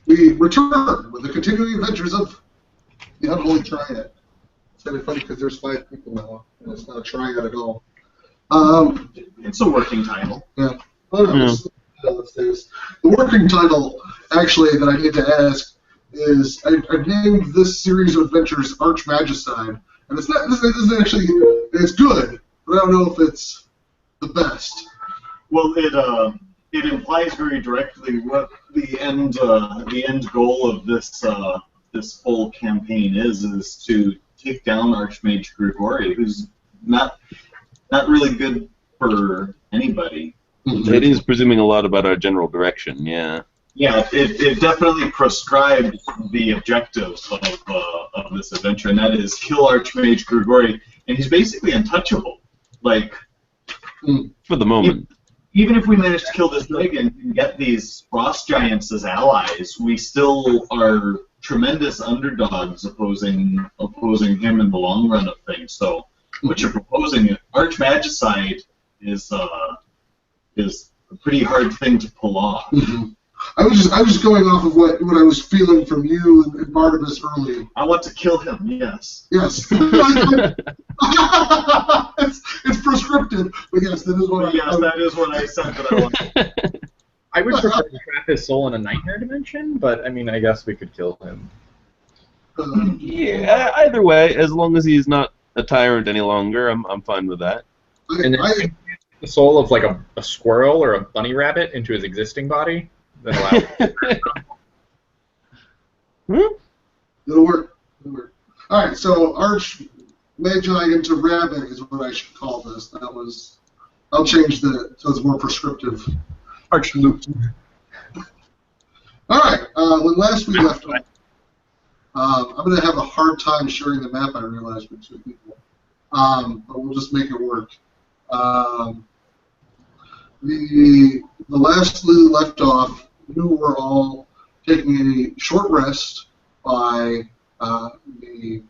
we return with the continuing adventures of the Unholy Triad. It's kind of funny because there's 5 people now, and it's not a triad at all. It's a working title. Yeah. The working title, actually, that I need to ask is I named this series of adventures Archmagicide, and it's not. This isn't actually. It's good, but I don't know if it's the best. Well, it implies very directly what the end goal of this whole campaign is to take down Archmage Grigori, who's not really good for anybody. It is presuming a lot about our general direction, yeah. Yeah, it definitely prescribes the objective of this adventure, and that is kill Archmage Grigori, and he's basically untouchable. Like, for the moment. Even if we manage to kill this dragon and get these frost giants as allies, we still are tremendous underdogs opposing him in the long run of things. So, what you're proposing, Archmagicide, is a pretty hard thing to pull off. Mm-hmm. I was just going off of what I was feeling from you and Barnabas early. I want to kill him. Yes. Yes. it's prescriptive, but yes, that is what. That is what I said that I want. I would prefer to trap his soul in a nightmare dimension, but I mean, I guess we could kill him. Yeah. Either way, as long as he's not a tyrant any longer, I'm fine with that. And then the soul of like a squirrel or a bunny rabbit into his existing body. It'll work. All right, so Archmagi into rabbit is what I should call this. I'll change so it's more prescriptive. Archloop. All right, when last we left off, I'm going to have a hard time sharing the map, I realize, with 2 people. But we'll just make it work. The last we left off, you were all taking a short rest by the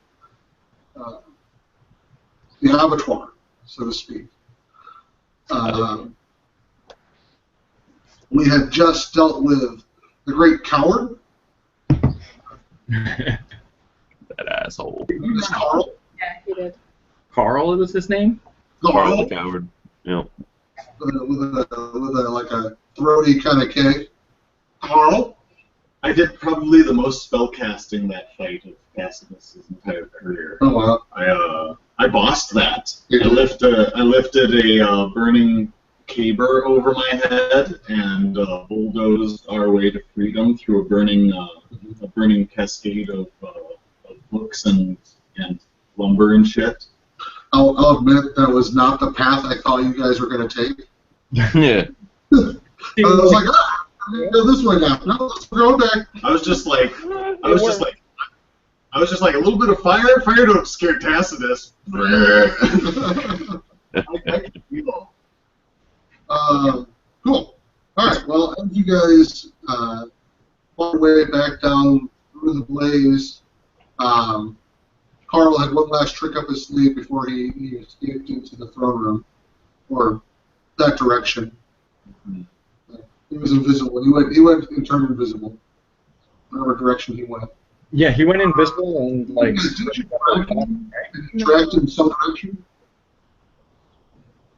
abattoir, so to speak. We had just dealt with the great coward. That asshole. This Carl. Yeah, he did. Carl was his name? Carl the coward. Yeah. With a throaty kind of K. Carl. I did probably the most spellcasting that fight of Cassidy's entire career. Oh wow! I bossed that. I lifted a burning caber over my head and bulldozed our way to freedom through a burning cascade of books and lumber and shit. I'll admit that was not the path I thought you guys were going to take. Yeah. I was like, I'm going to go this way now. No, let's go back. I was just like a little bit of fire don't scare Tacitus. Cool. All right. Well, as you guys fought way back down through the blaze, Carl had one last trick up his sleeve before he escaped into the throne room, or that direction. Mm-hmm. He was invisible. He went and turned invisible. Whatever direction he went. Yeah, he went invisible and like. Did you tracked in some direction?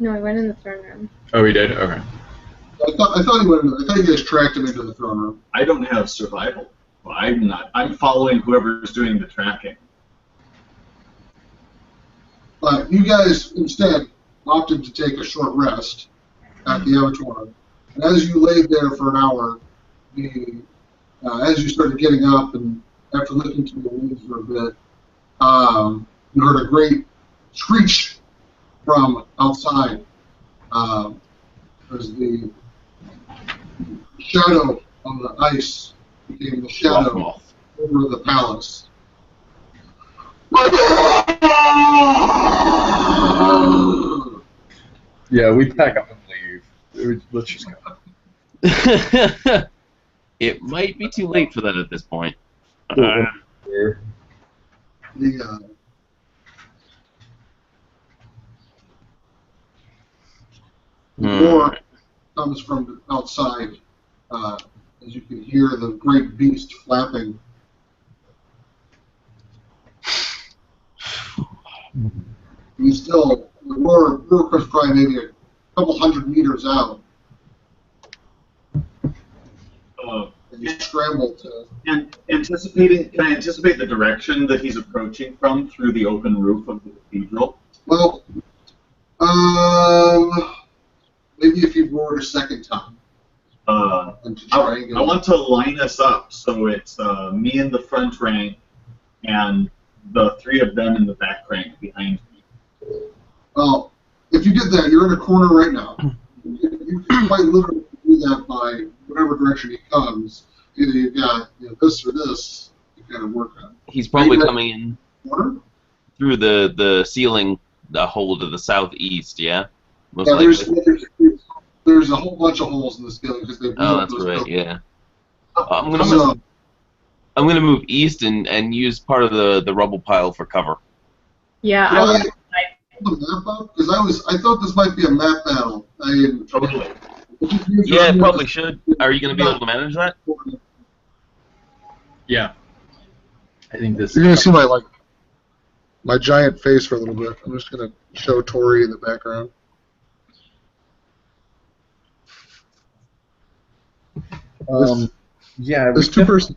No, I went in the throne room. Oh, he did. Okay. I thought he went. I thought you guys tracked him into the throne room. I don't have survival. Well, I'm not. I'm following whoever's doing the tracking. But you guys instead opted to take a short rest at the abattoir. And as you laid there for an hour, as you started getting up and after looking to the winds for a bit, you heard a great screech from outside as the shadow on the ice became the shadow over the palace. Yeah, we pack up and leave. Let's just go. It might be too late for that at this point. More comes from outside as you can hear the great beast flapping. He's still, we're probably maybe a couple hundred meters out. And you scramble to... And can I anticipate the direction that he's approaching from through the open roof of the cathedral? Well, maybe if you roared a second time. And to I want to line us up so it's me in the front rank and the three of them in the back rank behind me. Well, if you did that, you're in a corner right now. You can quite literally do that by whatever direction he comes. Either you've got this or this you kind of work on. He's probably coming in Corner? through the ceiling, the hole to the southeast, yeah? Most Yeah, likely. there's a whole bunch of holes in the ceiling because they blew Oh, up that's those right, buildings. yeah. I'm gonna move east and use part of the rubble pile for cover. Yeah, Well, I would. Hold the map up because I thought this might be a map battle. Totally. Yeah, it probably should. Are you gonna be able to manage that? Yeah. I think this. You're gonna see my giant face for a little bit. I'm just gonna show Tori in the background. Yeah. This two-person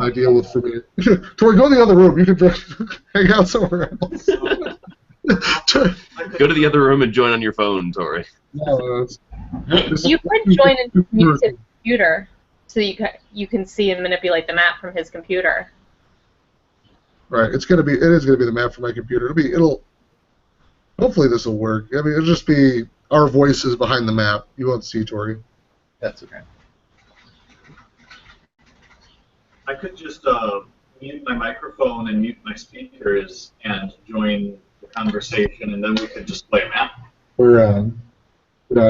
I deal with for me. Tori, go to the other room. You can just hang out somewhere else. Go to the other room and join on your phone, Tori. No, You could join and use his computer, so you can see and manipulate the map from his computer. right. It is gonna be the map for my computer. Hopefully this will work. I mean, it'll just be our voices behind the map. You won't see Tori. That's okay. I could just mute my microphone and mute my speakers and join the conversation, and then we could just play a map. We don't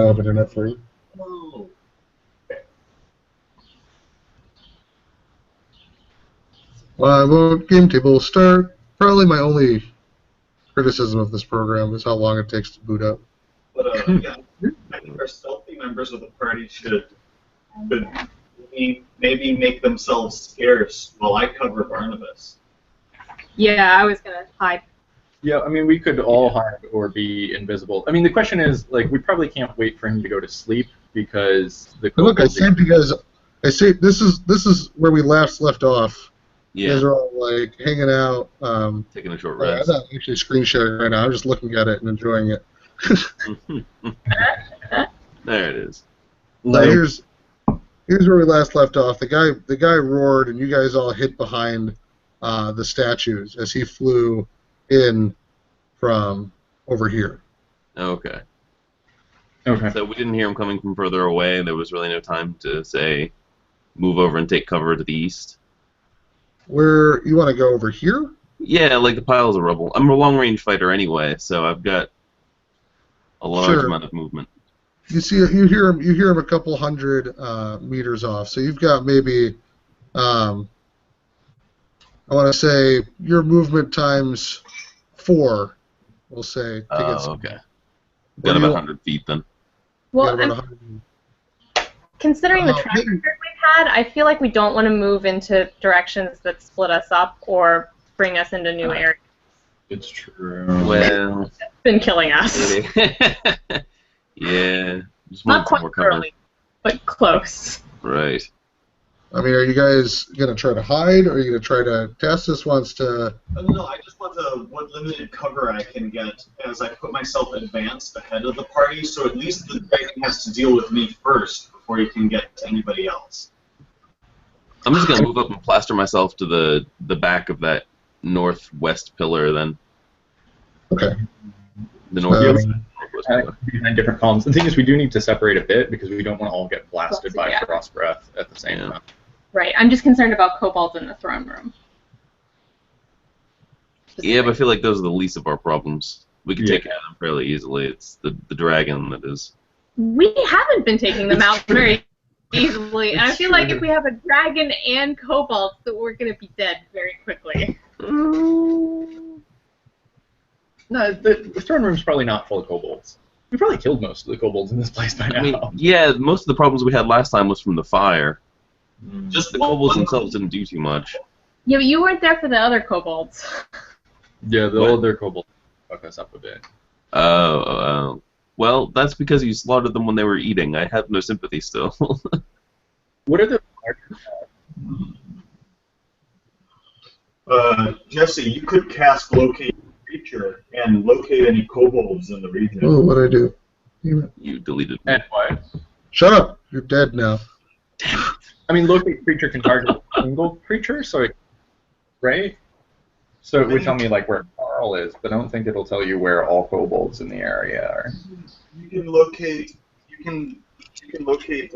have internet for you. Oh. Game table will start. Probably my only criticism of this program is how long it takes to boot up. But yeah, I think our stealthy members of the party should maybe make themselves scarce while I cover Barnabas. Yeah, I was gonna hide. Yeah, I mean, we could all hide or be invisible. I mean, the question is, like, we probably can't wait for him to go to sleep because the. Look, I saved you guys. I saved. This is where we last left off. You guys Yeah, are all like hanging out. taking a short I'm rest. not actually screen sharing right now. I'm just looking at it and enjoying it. There it is. So here's where we last left off. The guy roared, and you guys all hid behind the statues as he flew in from over here. Okay. Okay. So we didn't hear him coming from further away. There was really no time to say, move over and take cover to the east. Where you want to go over here? Yeah, like the piles of rubble. I'm a long-range fighter anyway, so I've got a large amount of movement. You hear him a couple hundred meters off. So you've got maybe, I want to say your movement times 4. We'll say. Oh, okay. Got about 100 feet then. Well, Got about 100. considering the track record we've had, I feel like we don't want to move into directions that split us up or bring us into new areas. It's true. Well, It's been killing us. yeah. Just Not want some quite more cover. thoroughly, but close. Right. I mean, are you guys going to try to hide, or are you going to try to... Tassus wants to... No, I just want what limited cover I can get as I put myself advanced ahead of the party, so at least the dragon has to deal with me first before he can get to anybody else. I'm just going to move up and plaster myself to the back of that northwest pillar then. Okay. The northwest pillar. Behind different columns. The thing is, we do need to separate a bit because we don't want to all get blasted by Yeah. frost breath at the same Yeah. time. Right. I'm just concerned about kobolds in the throne room. Yeah, but I feel like those are the least of our problems. We can Yeah. take care of them fairly easily. It's the dragon that is. We haven't been taking them out very easily, and I feel like if we have a dragon and kobolds, that we're going to be dead very quickly. No, the throne room's probably not full of kobolds. We probably killed most of the kobolds in this place by now. I mean, yeah, most of the problems we had last time was from the fire. Just the kobolds themselves didn't do too much. Yeah, but you weren't there for the other kobolds. Yeah, the older kobolds fuck us up a bit. Oh. Well, that's because you slaughtered them when they were eating. I have no sympathy still. What are the Jesse, you could cast Locate Creature and locate any kobolds in the region. Oh, what'd I do? You deleted me. and what? Shut up! You're dead now. I mean, locate creature can target a single creature, so it, right? So it would tell me like where Carl is, but I don't think it'll tell you where all kobolds in the area are. You can locate. You can locate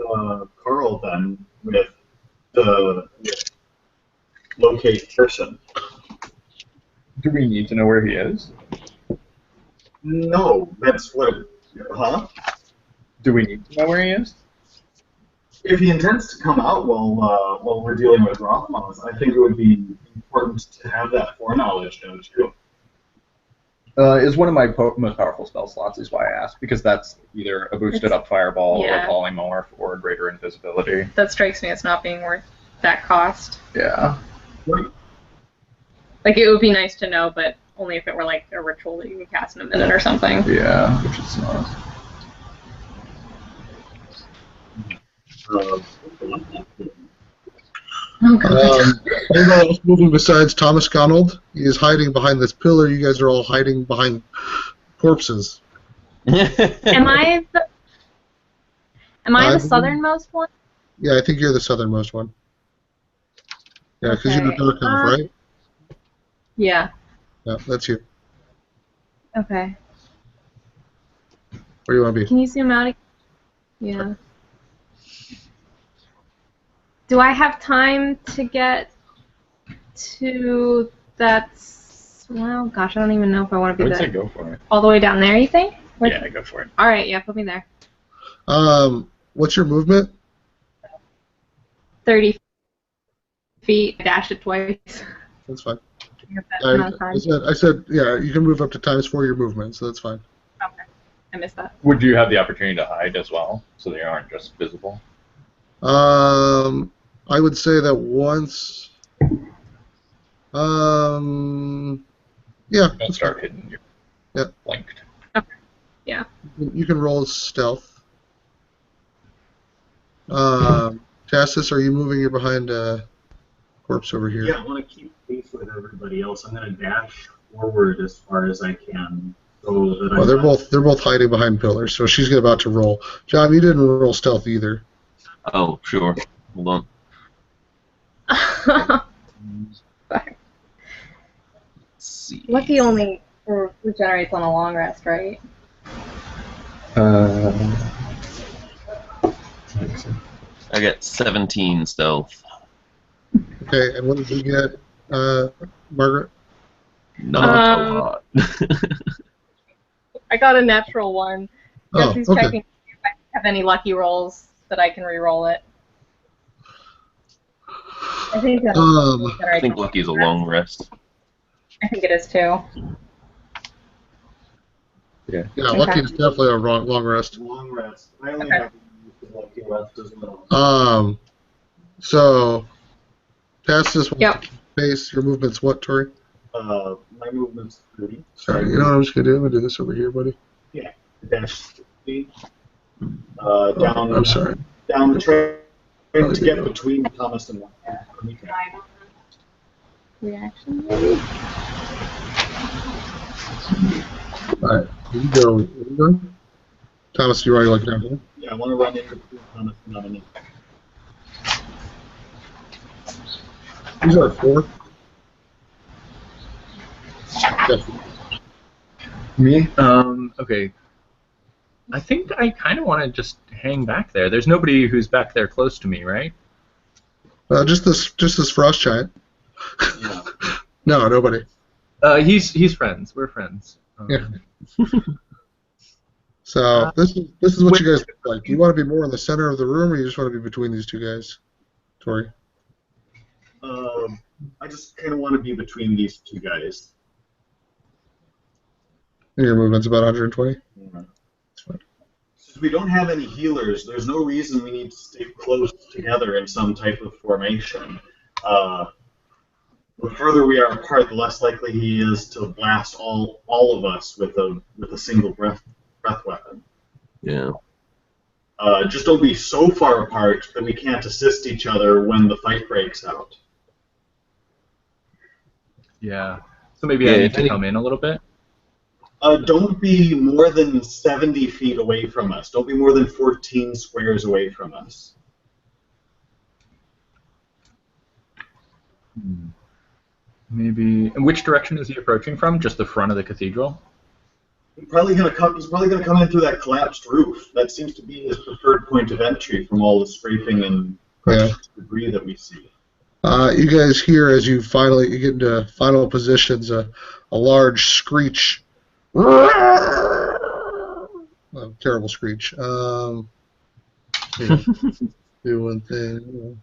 Carl then with the locate person. Do we need to know where he is? No, that's what. Huh? Do we need to know where he is? If he intends to come out while we're dealing with Rothmans, I think it would be important to have that foreknowledge, don't you? Is one of my most powerful spell slots, is why I asked, because that's either a boosted up fireball Yeah. or polymorph or greater invisibility. That strikes me as not being worth that cost. Yeah. Like, it would be nice to know, but only if it were like a ritual that you could cast in a minute or something. Yeah, which is not. Oh god. Anyone else moving besides Thomas Gonald? He is hiding behind this pillar. You guys are all hiding behind corpses. Am I the southernmost one? Yeah, I think you're the southernmost one. Yeah, because you're the Okay. dark elf, right? Yeah. Yeah, that's you. Okay. Where do you want to be? Can you zoom out again? Yeah. Do I have time to get to that? Well, gosh, I don't even know if I want to I be would say there. go for it. All the way down there, you think? Yeah, go for it. All right, yeah, put me there. What's your movement? 30 feet. I dashed it twice. That's fine. I have that amount of time. I said, yeah, you can move up to ×4 your movement, so that's fine. Okay. I missed that. Would you have the opportunity to hide as well, so they aren't just visible? I would say that once. Yeah. Don't That's start fine. hitting. You're Yeah. blinked. Yeah. You can roll stealth. Tassis, are you moving? You're behind a corpse over here. Yeah, I want to keep pace with everybody else. I'm going to dash forward as far as I can, so that Well, they're both hiding behind pillars, so she's about to roll. John, you didn't roll stealth either. Oh, sure. Hold on. Sorry. Let's see. Lucky only regenerates on a long rest, right? I got 17 stealth. Okay, and what did you get, Margaret? Not a lot. I got a natural one. Oh, Jesse's okay. checking if I have any lucky rolls that I can re-roll it. I think that I think lucky is a long rest. I think it is too. Yeah, lucky is definitely a long rest. long rest. I only Okay. have the lucky rest as well. So, past this one, Yep. pace, your movement's what, Tori? My movement's 30. Sorry, you know what I'm just going to do? I'm going to do this over here, buddy. Dash 60. Oh, Down. I'm sorry. Down the train to get between Thomas and Mika. Reaction, maybe? Alright, here you go. Here you go. Thomas, you already looked down here? Yeah, I want to run into between Thomas and Mika. These are 4. Yes. Me? Okay. I think I kind of want to just hang back there. There's nobody who's back there close to me, right? Just this frost giant. Yeah. No, nobody. He's friends. We're friends. Yeah. So this is what you guys like. Do you want to be more in the center of the room, or you just want to be between these two guys, Tori? I just kind of want to be between these two guys. And your movement's about 120. Yeah. That's fine. since we don't have any healers, there's no reason we need to stay close together in some type of formation. The further we are apart, the less likely he is to blast all of us with a single breath weapon. Yeah. Just don't be so far apart that we can't assist each other when the fight breaks out. Yeah. So maybe I need to come in a little bit? Don't be more than 70 feet away from us. Don't be more than 14 squares away from us. Maybe. And which direction is he approaching from? Just the front of the cathedral? He's probably gonna come in through that collapsed roof. That seems to be his preferred point of entry from all the scraping and debris that we see. You guys hear as you get into final positions a large screech. Terrible screech. Do one thing.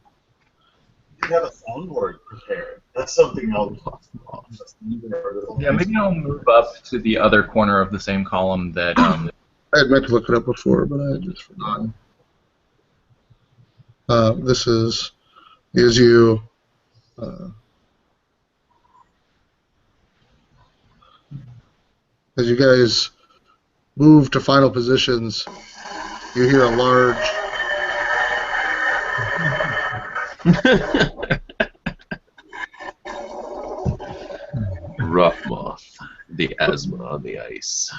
You have a soundboard prepared. That's something else. Yeah, maybe I'll move up to the other corner of the same column that. I had meant to look it up before, but I just forgot. This is as you. As you guys move to final positions, you hear a large. Rough moth, the asthma on the ice.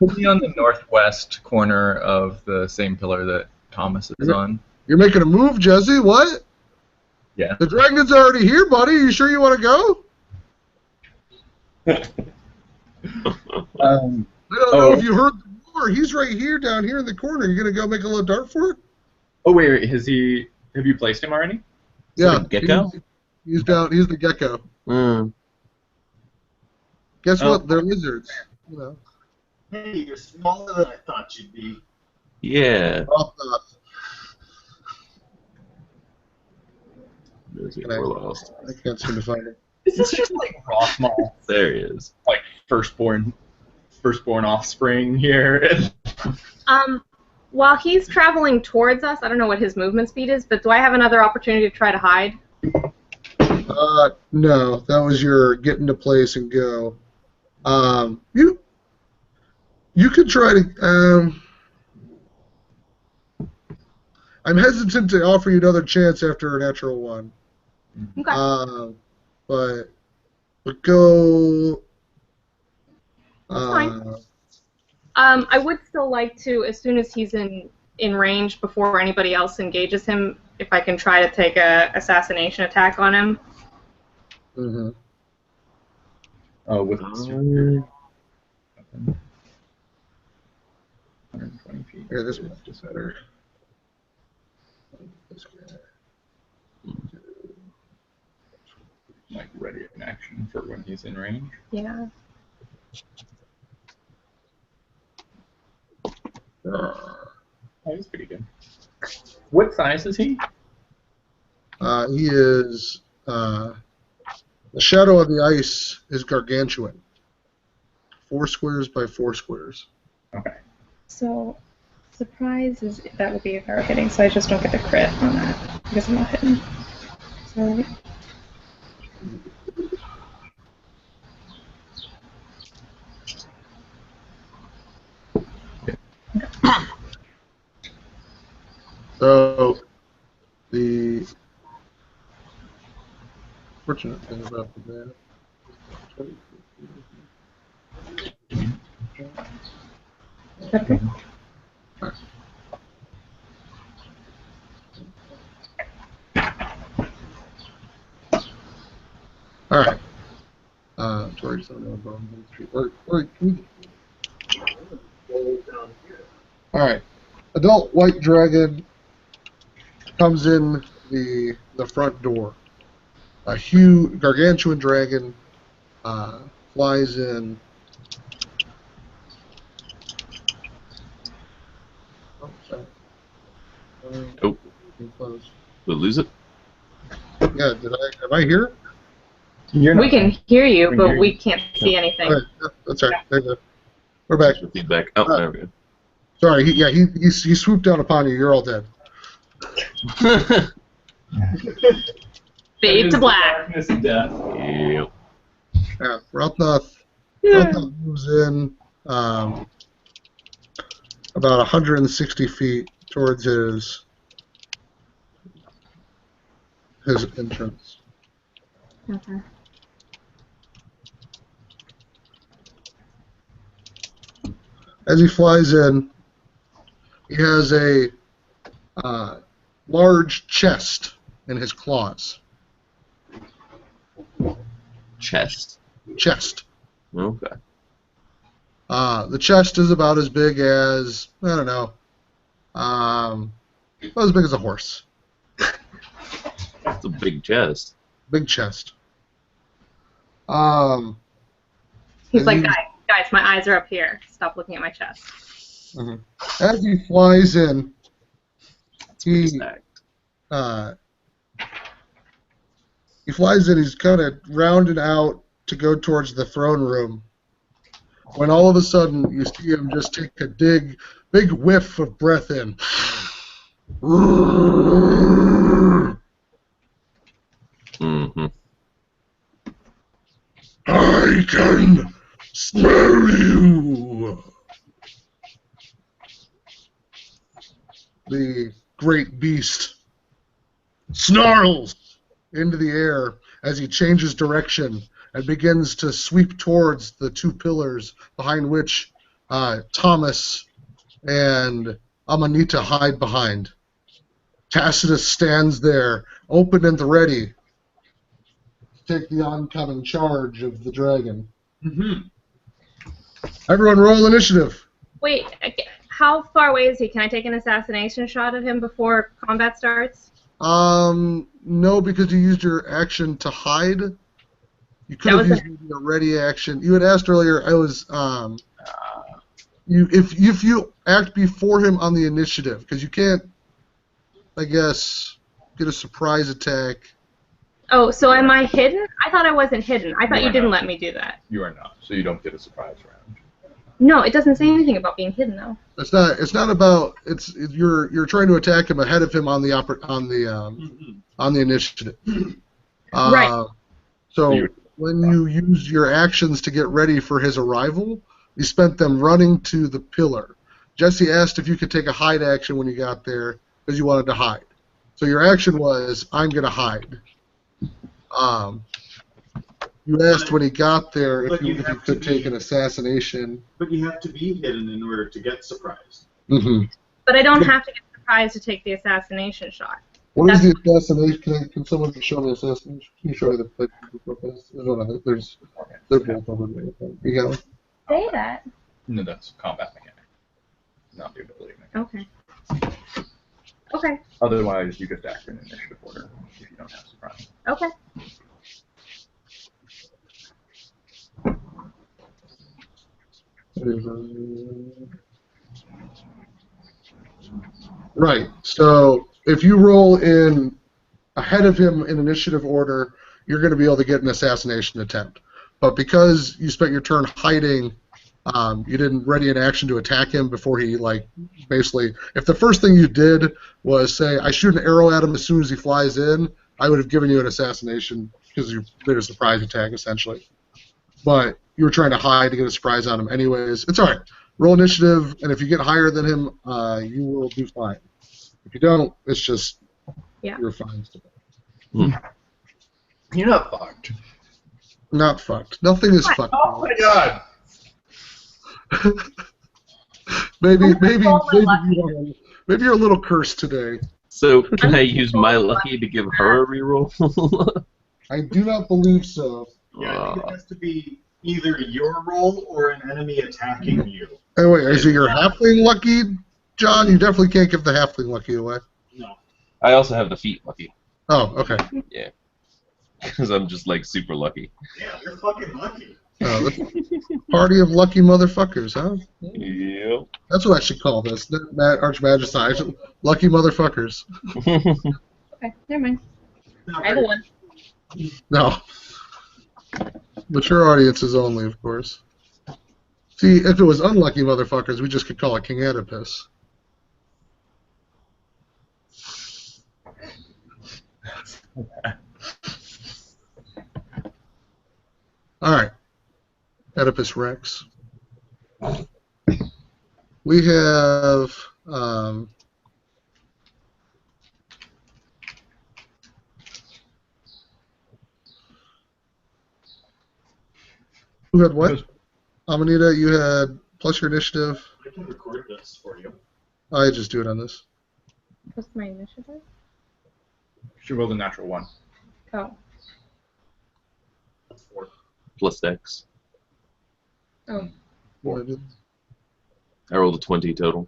Put me on the northwest corner of the same pillar that Thomas is on. You're making a move, Jesse. What? Yeah. The dragon's already here, buddy. You sure you want to go? I don't know if you heard the roar. He's right here, down here in the corner. You gonna go make a little dart for it? Oh wait, have you placed him already? Yeah. Gecko? He's down. He's the gecko. Guess what? They're lizards. You know. Hey, you're smaller than I thought you'd be. Yeah. We're lost. I can't seem to find it. Is this just like Rothmall? There he is. Like firstborn offspring here. While he's traveling towards us, I don't know what his movement speed is, but do I have another opportunity to try to hide? No, that was your get into place and go. You could try to. I'm hesitant to offer you another chance after a natural one. Okay. But go. That's fine. I would still like to, as soon as he's in range before anybody else engages him, if I can try to take a assassination attack on him. Mm-hmm. Oh, with 120 feet. Here, this one's just better. Like ready in action for when he's in range. Yeah. Oh, he's pretty good. What size is he? He is. The shadow of the ice is gargantuan. 4 squares by 4 squares. Okay. So, surprise is that would be if I were hitting, so I just don't get the crit on that because I'm not hitting. So. So, the fortunate thing about the Okay. All right. George, all right. Adult white dragon comes in the front door. A huge gargantuan dragon flies in. Oh, sorry. Oh. We'll lose it? Yeah, am I here? We can hear you, but we can't see anything. Okay, that's right. There you We're back. Extra feedback. Oh, there we go. Sorry, he swooped down upon you. You're all dead. Fade to black. Darkness and death. Yep. Yeah, Ralthnoth moves in about 160 feet towards his entrance. Okay. As he flies in, he has a large chest in his claws. Chest. Chest. Okay. The chest is about as big as, I don't know, about as big as a horse. That's a big chest. Big chest. He's like, guys, my eyes are up here. Stop looking at my chest. Mhm. As he flies in, he flies in. He's kind of rounded out to go towards the throne room. When all of a sudden you see him just take a big whiff of breath in. Mm-hmm. I can smell you. The great beast snarls into the air as he changes direction and begins to sweep towards the two pillars behind which Thomas and Amanita hide behind. Tacitus stands there, open and ready to take the oncoming charge of the dragon. Mm-hmm. Everyone roll initiative. Wait, how far away is he? Can I take an assassination shot at him before combat starts? No, because you used your action to hide. You could have used maybe a ready action. You had asked earlier. If you act before him on the initiative, because you can't, I guess, get a surprise attack. Oh, so am I hidden? I thought I wasn't hidden. I thought you didn't let me do that. You are not, so you don't get a surprise round. No, it doesn't say anything about being hidden though. It's not about. You're trying to attack him ahead of him on the initiative. Right. So when you used your actions to get ready for his arrival, you spent them running to the pillar. Jesse asked if you could take a hide action when you got there because you wanted to hide. So your action was, I'm going to hide. You asked when he got there if you could take an assassination. But you have to be hidden in order to get surprised. Mm-hmm. But I don't have to get surprised to take the assassination shot. What is the assassination? Can someone show me the assassination? Can you show me the plate? There's they're both over there. You got it? Say that. No, that's combat mechanic, not the ability mechanic. Okay. Okay. Otherwise, you just act in initiative order if you don't have surprise. Okay. Right. So if you roll in ahead of him in initiative order, you're going to be able to get an assassination attempt. But because you spent your turn hiding, you didn't ready an action to attack him before he, basically, if the first thing you did was say, I shoot an arrow at him as soon as he flies in, I would have given you an assassination because you did a surprise attack, essentially. But you were trying to hide to get a surprise on him anyways. It's all right. Roll initiative, and if you get higher than him, you will do fine. If you don't, it's just you're fine. You're not fucked. Not fucked. Nothing is fucked. Oh my god! maybe you're a little cursed today. So can I use my lucky to give her a reroll? I do not believe so. Yeah, I think it has to be either your roll or an enemy attacking you. Hey, wait, is it your halfling lucky, John? You definitely can't give the halfling lucky away. No. I also have the feet lucky. Oh, okay. Yeah. Because I'm just super lucky. Yeah, you're fucking lucky. Party of lucky motherfuckers, huh? Yep. That's what I should call this. Archmagicide. Lucky motherfuckers. Okay, never mind. I have a one. No. Mature audiences only, of course. See, if it was unlucky motherfuckers, we just could call it King Oedipus. Alright. Oedipus Rex. We have... who had what? Amanita, you had plus your initiative. I can record this for you. I just do it on this. What's my initiative? She rolled a natural 1. Oh. Plus Dex. Oh. What I did. I rolled a 20 total.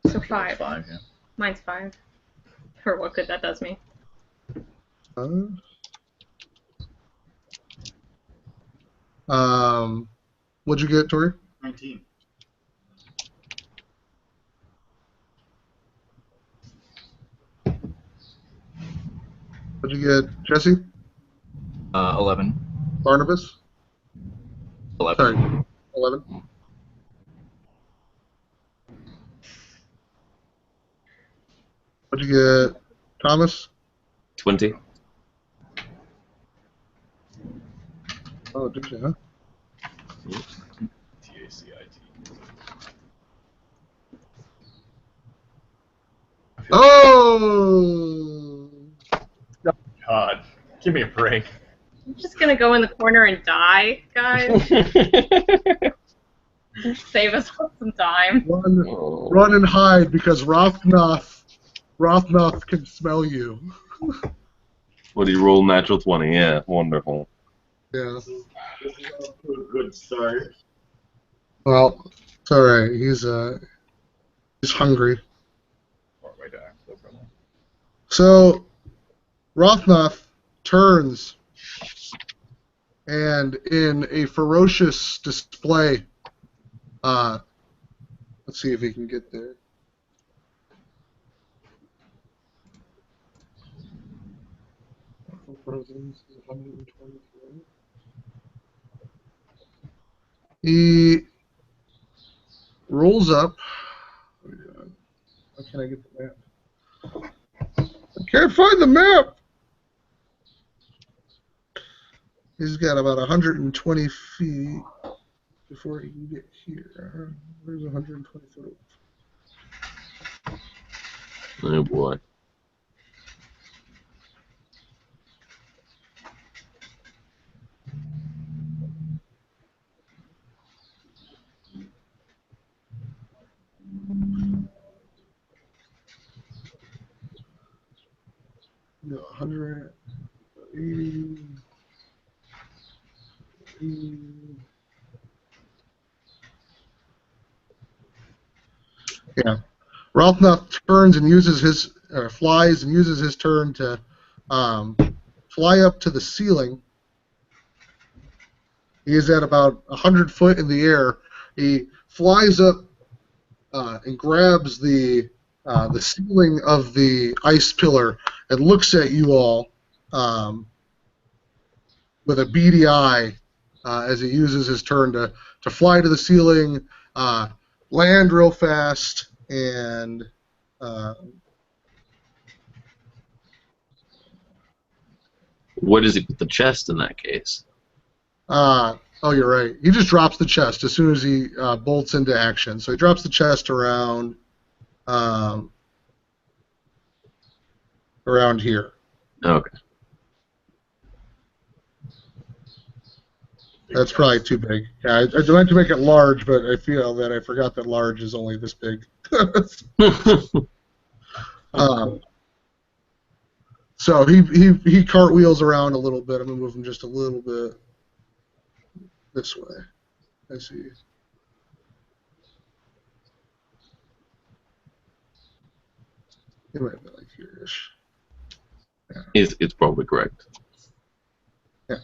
So 5. 5, yeah. Mine's 5. For what good that does me. What'd you get, Tori? 19. What'd you get, Jesse? 11. Barnabas? 11. Sorry, 11. What'd you get, Thomas? 20. Oh, did you, huh? T-A-C-I-T. Oh! God, give me a break. I'm just gonna go in the corner and die, guys. Save us some time. Run and hide because Rothnoth can smell you. What do you roll? Natural 20. Yeah, wonderful. Yeah. This is off to a good start. Well, it's alright. He's hungry. Far away to act, no problem. So, Rothnoth turns and in a ferocious display, let's see if he can get there. He rolls up. How can I get the map? I can't find the map! He's got about 120 feet before he can get here. Where's 120 foot? Oh boy. No, 180. Yeah. Rothnoth turns and uses his, flies and uses his turn to fly up to the ceiling. He is at about 100 foot in the air. He flies up and grabs the ceiling of the ice pillar and looks at you all with a beady eye as he uses his turn to fly to the ceiling, land real fast, and What does he put the chest in that case? oh, you're right. He just drops the chest as soon as he bolts into action. So he drops the chest around here. Okay. That's probably too big. Yeah, I meant to make it large, but I feel that I forgot that large is only this big. So he cartwheels around a little bit. I'm gonna move him just a little bit this way. I see. It might be like here-ish. Yeah. It's probably correct. Yeah.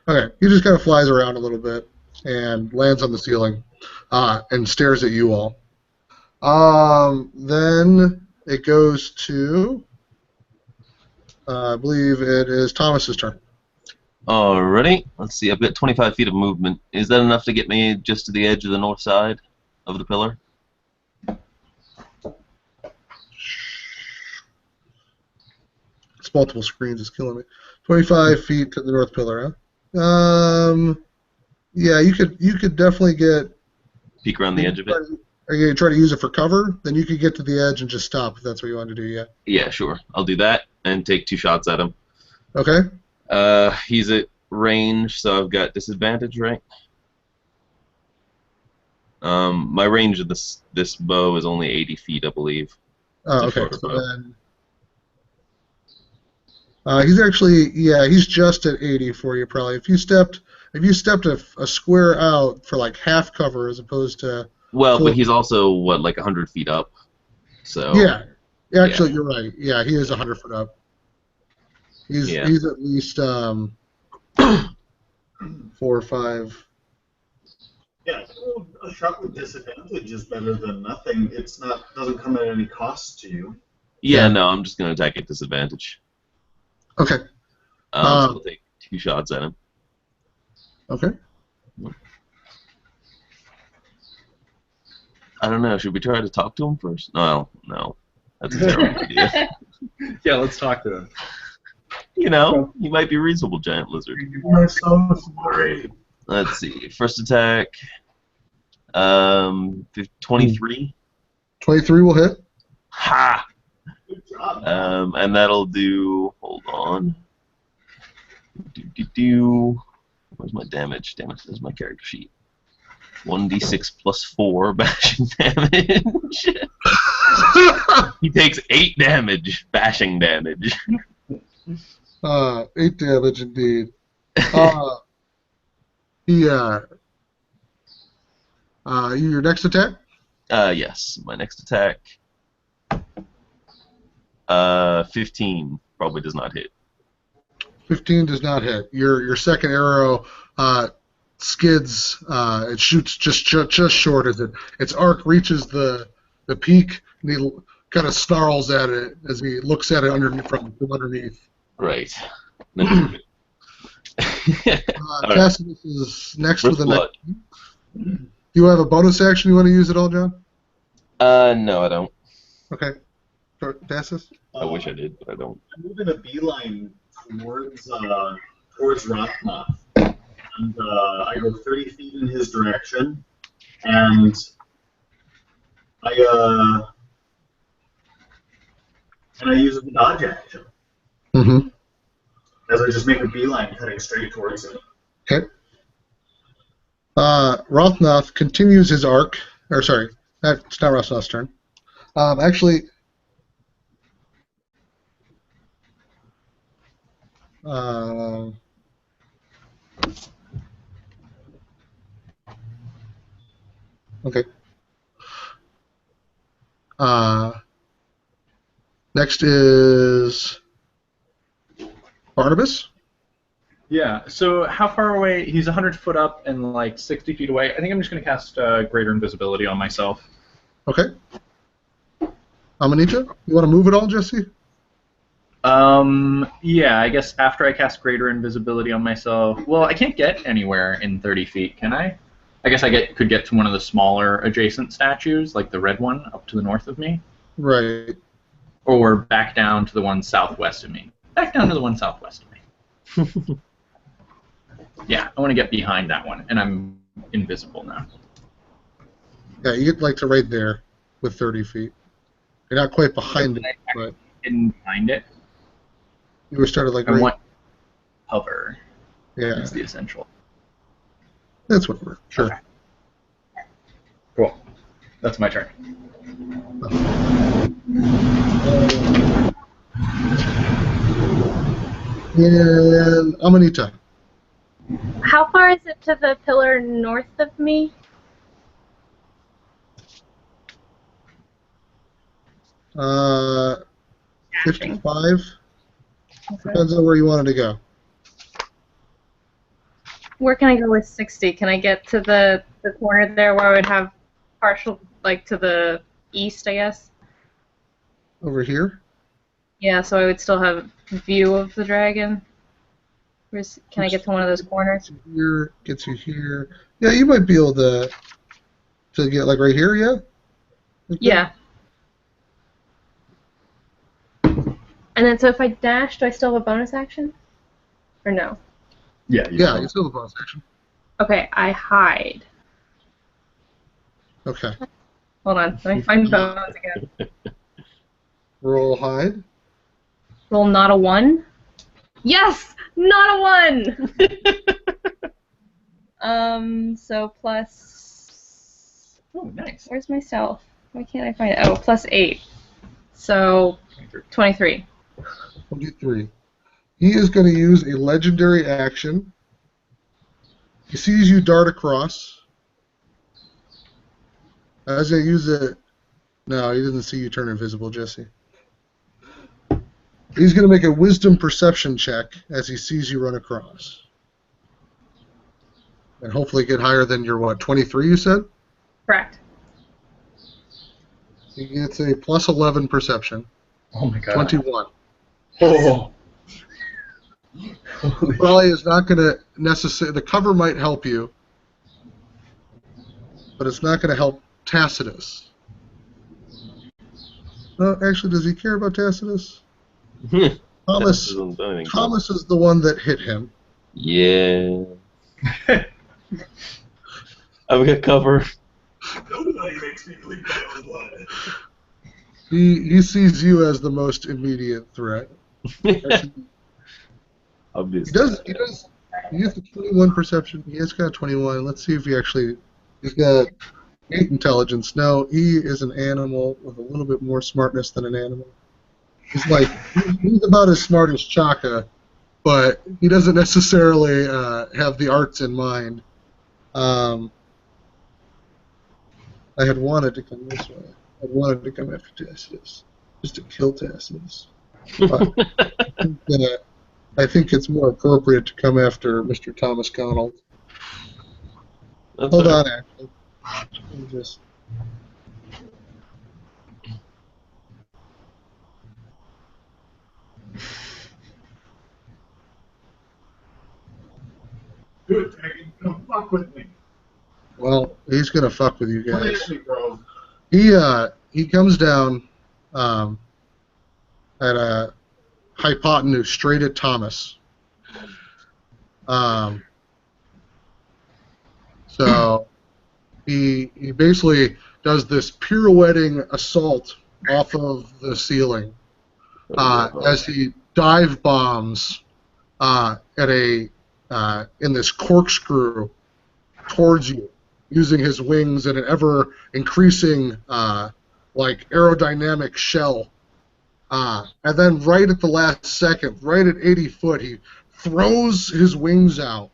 Okay. He just kind of flies around a little bit and lands on the ceiling and stares at you all. Then it goes to, I believe it is Thomas's turn. Alrighty. Let's see. I've got 25 feet of movement. Is that enough to get me just to the edge of the north side of the pillar? It's multiple screens. It's killing me. 25 feet to the north pillar, huh? Yeah, you could definitely get. Peek around the edge of it? Are you going to try to use it for cover? Then you could get to the edge and just stop if that's what you want to do, yeah. Yeah, sure. I'll do that and take 2 shots at him. Okay. He's at range, so I've got disadvantage, right? My range of this bow is only 80 feet, I believe. Oh, It's a okay. shorter So bow. then, he's actually, yeah, he's just at 80 for you probably. If you stepped a square out for like half cover as opposed to. Well, full, but he's also what, like 100 feet up. So Yeah. Actually, you're right. Yeah, he is 100 foot up. He's at least 4 or 5. Yeah, well, a shot with disadvantage is better than nothing. Doesn't come at any cost to you. Yeah, no, I'm just gonna attack at disadvantage. Okay. So I'll take 2 shots at him. Okay. I don't know. Should we try to talk to him first? No, that's a terrible idea. Yeah, let's talk to him. You know, he might be reasonable, giant lizard. I'm so sorry. Let's see. First attack. 23. 23 will hit. Ha! Good job. And that'll do. Hold on. Where's my damage? Damn it, there's my character sheet. 1d6 plus 4 bashing damage. He takes 8 damage, bashing damage. 8 damage indeed. Your next attack? Yes, my next attack. 15 probably does not hit. 15 does not hit. Your second arrow skids. It shoots just short as its arc reaches the peak, and he kind of snarls at it as he looks at it from underneath. Right. Tacitus is next with the blood. next. Do you have a bonus action you want to use at all, John? No, I don't. Okay. Tacitus? I wish I did, but I don't. I'm moving a beeline towards Rothmoth, and I go 30 feet in his direction, and I use a dodge action Mm-hmm. as I just make a beeline cutting straight towards him. Okay. Rothnoth continues his arc. Or sorry, it's not Rothnoth's turn. Actually. Okay. Next is Barnabas. Yeah, so how far away? He's 100 foot up and like 60 feet away. I think I'm just going to cast Greater Invisibility on myself. Okay. Amanita, you want to move at all, Jesse? Yeah, I guess after I cast Greater Invisibility on myself, well, I can't get anywhere in 30 feet, can I? I guess I could get to one of the smaller adjacent statues, like the red one up to the north of me. Right. Or back down to the one southwest of me. Back down to the one southwest of me. Yeah, I want to get behind that one, and I'm invisible now. Yeah, you get like to right there with 30 feet. You're not quite behind it, but Hidden behind it. you were started like I right. want hover. Yeah, That's the essential. that's what we're sure. Okay. Cool. That's my turn. And Amanita. How far is it to the pillar north of me? Uh, 55. Okay. Depends on where you wanted to go. Where can I go with 60? Can I get to the corner there where I would have partial, like to the east, I guess? Over here. Yeah, so I would still have view of the dragon. Can I get to one of those corners? Here, gets you here. Yeah, you might be able to get like right here, yeah? Like Yeah. And then, so if I dash, do I still have a bonus action? Or no? Yeah. Yeah, you still have a bonus action. Okay, I hide. Okay. Hold on, let me find bones again. Roll hide. Roll not a 1. Yes! Not a 1! So plus... Oh, nice. Where's my self? Why can't I find it? Oh, plus 8. So, 23. 23. He is going to use a legendary action. He sees you dart across. As I use it... No, he doesn't see you turn invisible, Jesse. He's going to make a wisdom perception check as he sees you run across. And hopefully get higher than your, what, 23 you said? Correct. He gets a plus 11 perception. Oh my god. 21. Oh. Probably is not going to necessarily... The cover might help you, but it's not going to help Tacitus. Actually, does he care about Tacitus? Thomas is the one that hit him. Yeah. I've got cover. Nobody makes me bleed my own blood. He sees you as the most immediate threat. Obviously. He gets a 21 perception. He has got 21. Let's see if he's got 8 intelligence. No, he is an animal with a little bit more smartness than an animal. He's about as smart as Chaka, but he doesn't necessarily have the arts in mind. I had wanted to come this way. I wanted to come after Tacitus, just to kill Tacitus. But I think it's more appropriate to come after Mr. Thomas Connell. Hold on, actually. Let me just... Good, Tegan. Come fuck with me. Well, he's gonna fuck with you guys. Play me, bro. He comes down at a hypotenuse straight at Thomas. So he basically does this pirouetting assault off of the ceiling as he dive bombs in this corkscrew towards you, using his wings in an ever increasing aerodynamic shell. And then right at the last second, right at 80 foot, he throws his wings out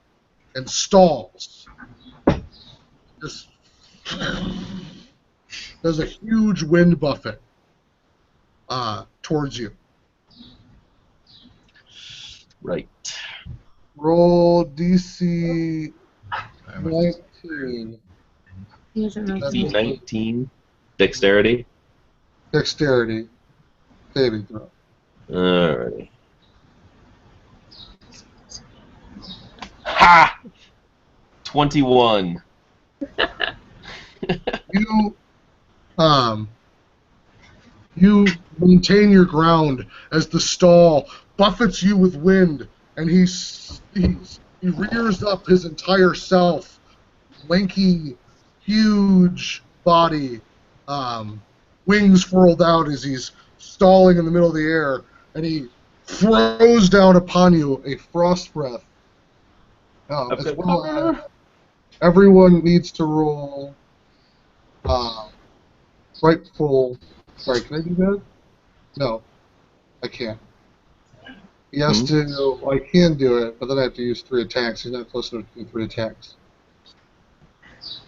and stalls. Just does a huge wind buffet towards you. Right. Roll DC 19. DC 19. Dexterity. Dexterity. Saving throw. Alrighty. Ha! 21. You maintain your ground as the stall buffets you with wind, and he rears up his entire self, lanky, huge body, wings furled out as he's stalling in the middle of the air, and he throws down upon you a frost breath. As well as everyone needs to roll frightful. Sorry, can I do that? No, I can't. He has to. Well, I can do it, but then I have to use 3 attacks. He's not close enough to do 3 attacks.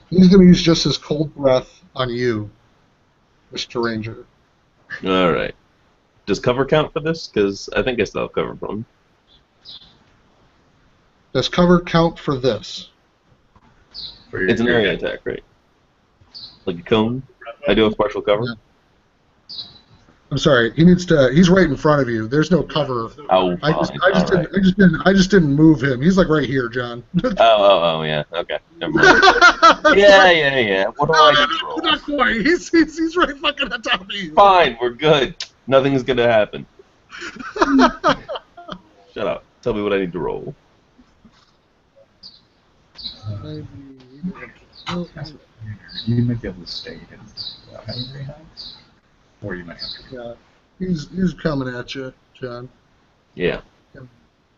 He's going to use just his cold breath on you, Mr. Ranger. Alright. Does cover count for this? Because I think I still have cover from him. Does cover count for this? It's an area attack, right? Like a cone? I do have partial cover? I'm sorry. He needs to. He's right in front of you. There's no cover. Oh, I fine. just didn't move him. He's like right here, John. Oh, yeah. Okay. Never mind. Yeah. What do I need to roll? Not quite. He's right fucking on top of you. Fine, we're good. Nothing's gonna happen. Shut up. Tell me what I need to roll. You might be able to stay in the Henry house, or you might have to. Yeah, he's coming at you, John. Yeah.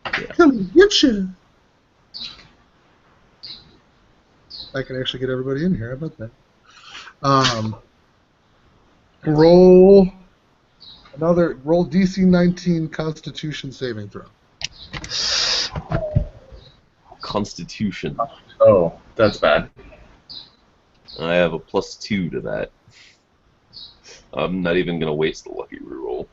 Come get you. I can actually get everybody in here. How about that? Roll DC 19 Constitution saving throw. Constitution. Oh, that's bad. I have a +2 to that. I'm not even gonna waste the lucky reroll.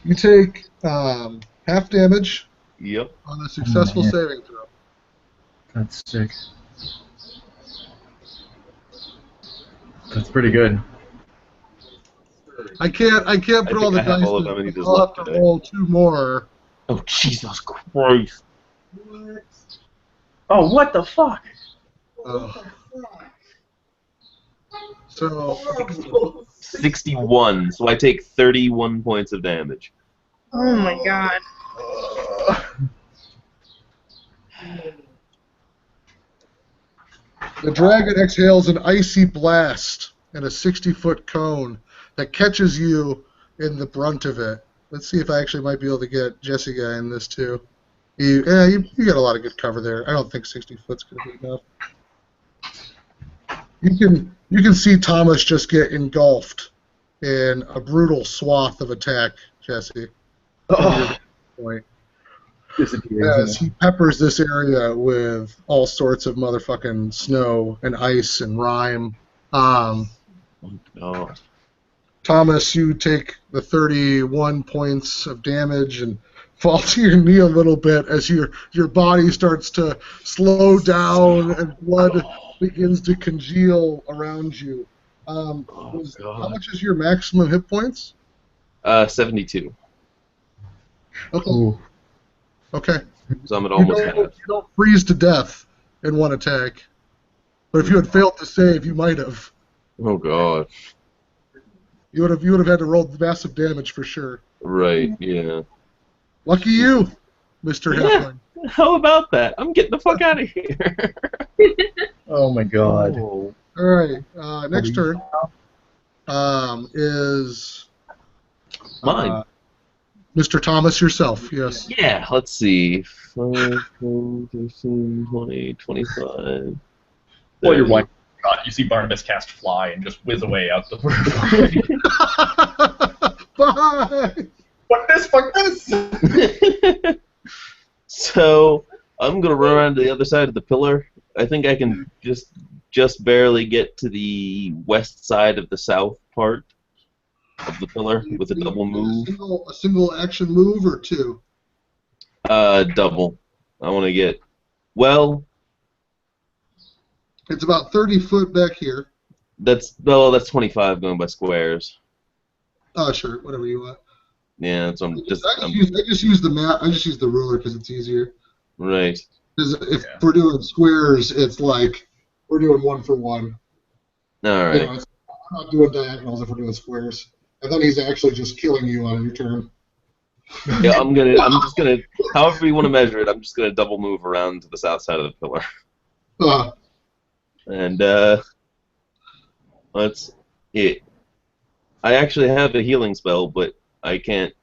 You take half damage Yep. on a successful saving throw. That's sick. That's pretty good. I can't put all the I have dice all of in. them and he does I'll luck have to today. roll 2 more. Oh, Jesus Christ. Oh, what the fuck? So 61, so I take 31 points of damage. Oh my god. the dragon exhales an icy blast in a 60-foot cone that catches you in the brunt of it. Let's see if I actually might be able to get Jesse guy in this too. You got a lot of good cover there. I don't think 60 foot's gonna be enough. You can see Thomas just get engulfed in a brutal swath of attack, Jesse. Oh. Point. Disappears. As he peppers this area with all sorts of motherfucking snow and ice and rime. Oh. Thomas, you take the 31 points of damage and fall to your knee a little bit as your body starts to slow down and blood begins to congeal around you. How much is your maximum hit points? 72. Okay. Ooh. Okay. So I'm at almost half. You don't freeze to death in one attack. But if you had failed to save, you might have. Oh, God. You would have had to roll massive damage for sure. Right, yeah. Lucky you, Mr. Yeah. Halfling. How about that? I'm getting the fuck out of here. Oh my god. Oh. All right. Next turn is Mine. Mr. Thomas yourself. Yes. Yeah, let's see. 5, 10, 15, 20, 25. Well, you're white. God, you see Barnabas cast fly and just whiz away out the room. Bye. Fuck this! So I'm gonna run around to the other side of the pillar. I think I can just barely get to the west side of the south part of the pillar with a double move. A single action move or two? Double. I want to get. Well, it's about 30 foot back here. That's 25 going by squares. Oh, sure, whatever you want. Yeah, so I just use the map. I just use the ruler because it's easier. Right. Because if we're doing squares, it's like we're doing 1 for 1. All right. I'm not doing diagonals if we're doing squares. And then he's actually just killing you on your turn. Yeah, I'm just gonna. However you want to measure it, I'm just gonna double move around to the south side of the pillar. And that's it. I actually have a healing spell, but I can't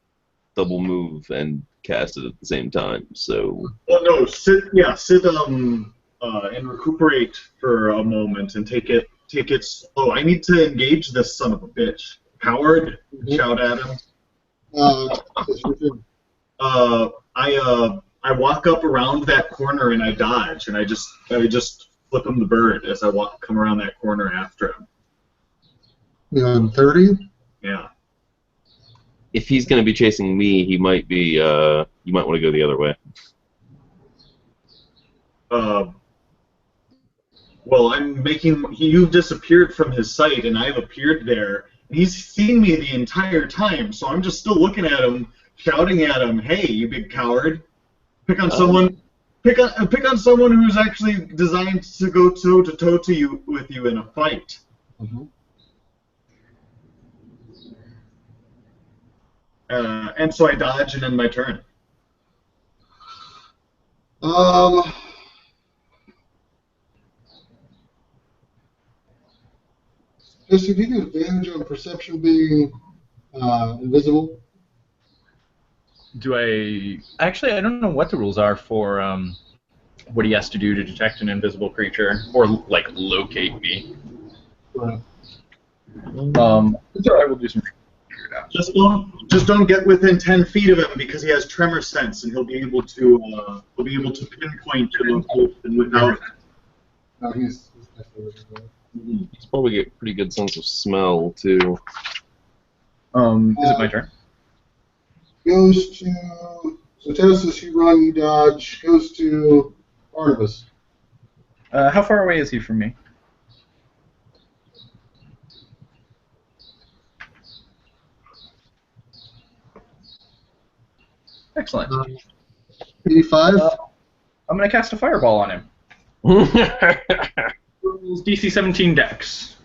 double move and cast it at the same time. So. Well, no, sit and recuperate for a moment and take it slow. I need to engage this son of a bitch. Coward, shout at him. I walk up around that corner and I dodge and I just flip him the bird as I come around that corner after him. Yeah, 30. Yeah. If he's going to be chasing me, he might be. You might want to go the other way. Well, you've disappeared from his sight, and I've appeared there. And he's seen me the entire time, so I'm just still looking at him, shouting at him, "Hey, you big coward! Pick on someone. Pick on someone who's actually designed to go toe to toe with you in a fight." Mm-hmm. And so I dodge and end my turn. Jesse, do you get advantage on perception being invisible? Do I... Actually, I don't know what the rules are for what he has to do to detect an invisible creature, or, like, locate me. Right. So I will do some... Just don't get within 10 feet of him because he has tremor sense and he'll be able to pinpoint your location without. No, he's definitely visible. He's probably got a pretty good sense of smell too. Is it my turn? Goes to Tessus, you run, you dodge. Goes to Barnabas. How far away is he from me? Excellent. 85. I'm going to cast a fireball on him. DC 17 Dex.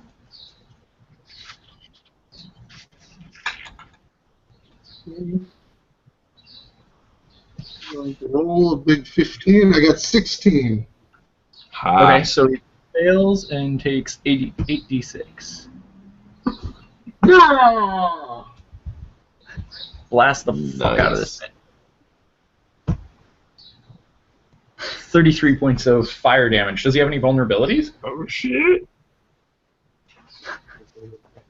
Going to roll a big 15. I got 16. Okay, so he fails and takes 8d6. No! Blast the fuck out of this thing. 33 points of fire damage. Does he have any vulnerabilities? Oh shit!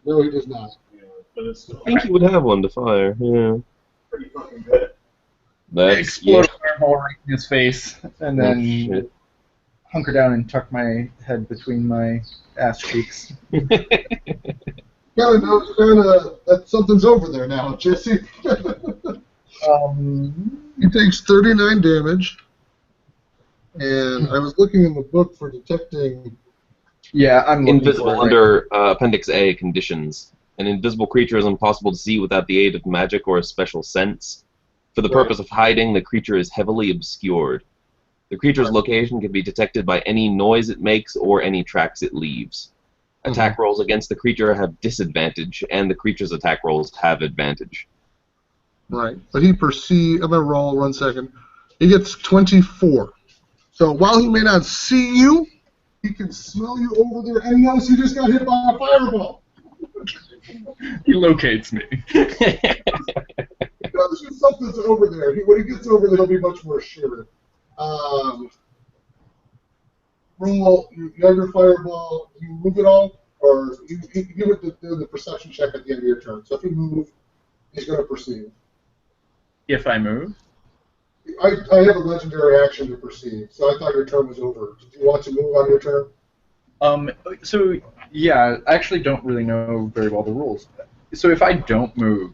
No, he does not. Yeah, but it's still I think he would have one to fire. Yeah. pretty fucking good. That's Explode a fireball right in his face, and then shit. hunker down and tuck my head between my ass cheeks. Kind of that something's over there now, Jesse. He takes 39 damage, and I was looking in the book for detecting. Yeah, I'm looking Invisible for it. under Appendix A conditions. An invisible creature is impossible to see without the aid of magic or a special sense. For the purpose of hiding, the creature is heavily obscured. The creature's location can be detected by any noise it makes or any tracks it leaves. Attack rolls against the creature have disadvantage, and the creature's attack rolls have advantage. Right, but he perceives. I'm gonna roll 1 second. He gets 24. So while he may not see you, he can smell you over there, and he knows you just got hit by a fireball. He locates me. He knows you something's over there. When he gets over there, he'll be much more sure. Roll. You have your fireball. Do you move it all, or you give it the perception check at the end of your turn. So if you move, he's going to perceive. If I move? I have a legendary action to perceive, so I thought your turn was over. Did you want to move on your turn? So, yeah, I actually don't really know very well the rules. So if I don't move,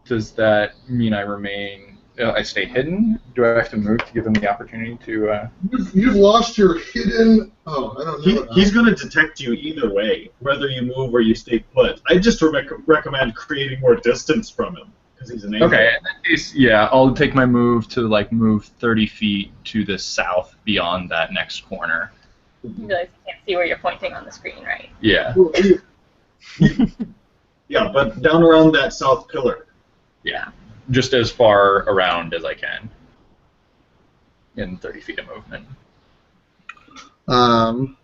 does that mean I remain, I stay hidden? Do I have to move to give him the opportunity to... You've lost your hidden... Oh, I don't know. He's going to detect you either way, whether you move or you stay put. I just recommend creating more distance from him, because he's an alien. Okay, in that case, yeah, I'll take my move to, like, move 30 feet to the south beyond that next corner. You realize you can't see where you're pointing on the screen, right? Yeah. Yeah, but down around that south pillar. Yeah. Just as far around as I can. In 30 feet of movement. 1,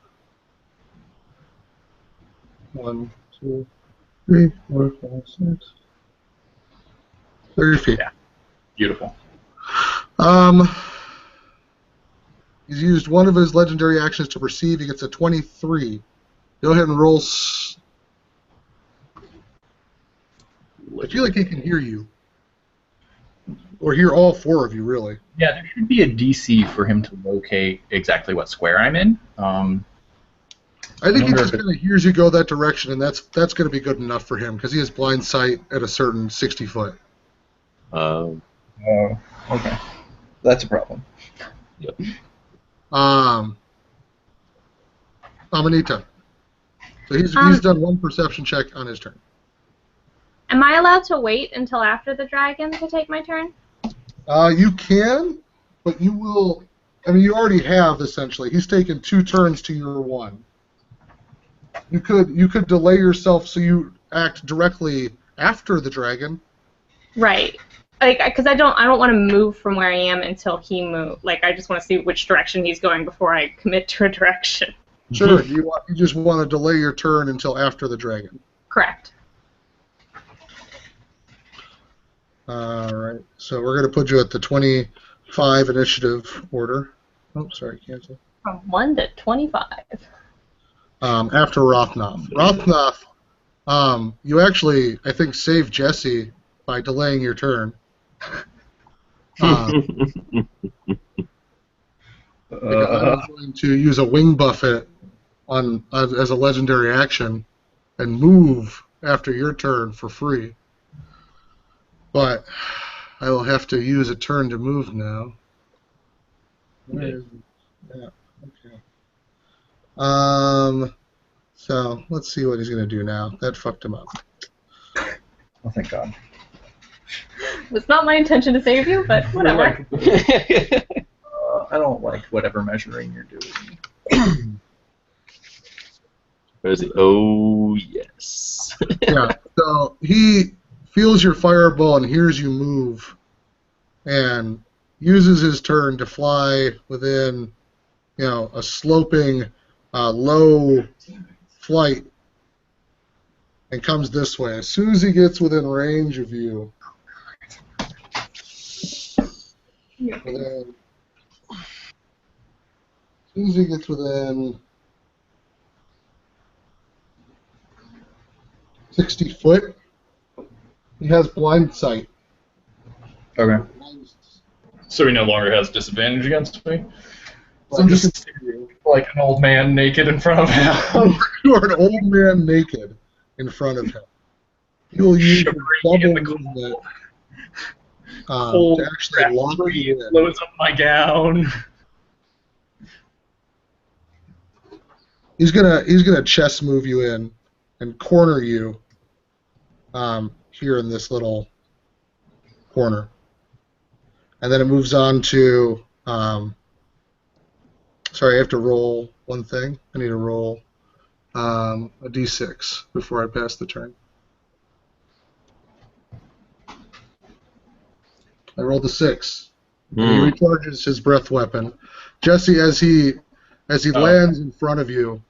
2, 3, 4, 5, 6. 30 feet. Yeah. Beautiful. He's used one of his legendary actions to perceive. He gets a 23. Go ahead and roll. I feel like he can hear you. Or hear all four of you, really. Yeah, there should be a DC for him to locate exactly what square I'm in. I think he just kind of hears you go that direction, and that's going to be good enough for him, because he has blind sight at a certain 60 foot. Oh, okay. That's a problem. Yep. Amanita. So he's done one perception check on his turn. Am I allowed to wait until after the dragon to take my turn? You can, but you will. I mean, you already have essentially. He's taken 2 turns to your 1. You could delay yourself so you act directly after the dragon. Right. Like, because I don't want to move from where I am until he moves. Like, I just want to see which direction he's going before I commit to a direction. Sure. You just want to delay your turn until after the dragon. Correct. All right. So we're going to put you at the 25 initiative order. Oh, sorry, cancel. From 1 to 25. After Rothnoth. Rothnoth, you actually, I think, saved Jesse by delaying your turn. Because I was going to use a wing buffet as a legendary action and move after your turn for free. But I will have to use a turn to move now. Where is it? Yeah, okay. So let's see what he's going to do now. That fucked him up. Oh, thank God. It was not my intention to save you, but whatever. I don't like whatever measuring you're doing. Where is he? Oh, yes. Yeah, so he feels your fireball and hears you move and uses his turn to fly within, a sloping, low flight and comes this way. As soon as he gets within range of you, as soon as he gets within 60 foot, he has blind sight. Okay. So he no longer has disadvantage against me? Well, So I'm just like an old man naked in front of him. You are an old man naked in front of him. He will use his double movement to actually lock you in. Blows up my gown. He's gonna chest move you in and corner you here in this little corner, and then it moves on to. Sorry, I have to roll one thing. I need to roll a d6 before I pass the turn. I rolled a 6. He recharges his breath weapon. Jesse, as he lands in front of you,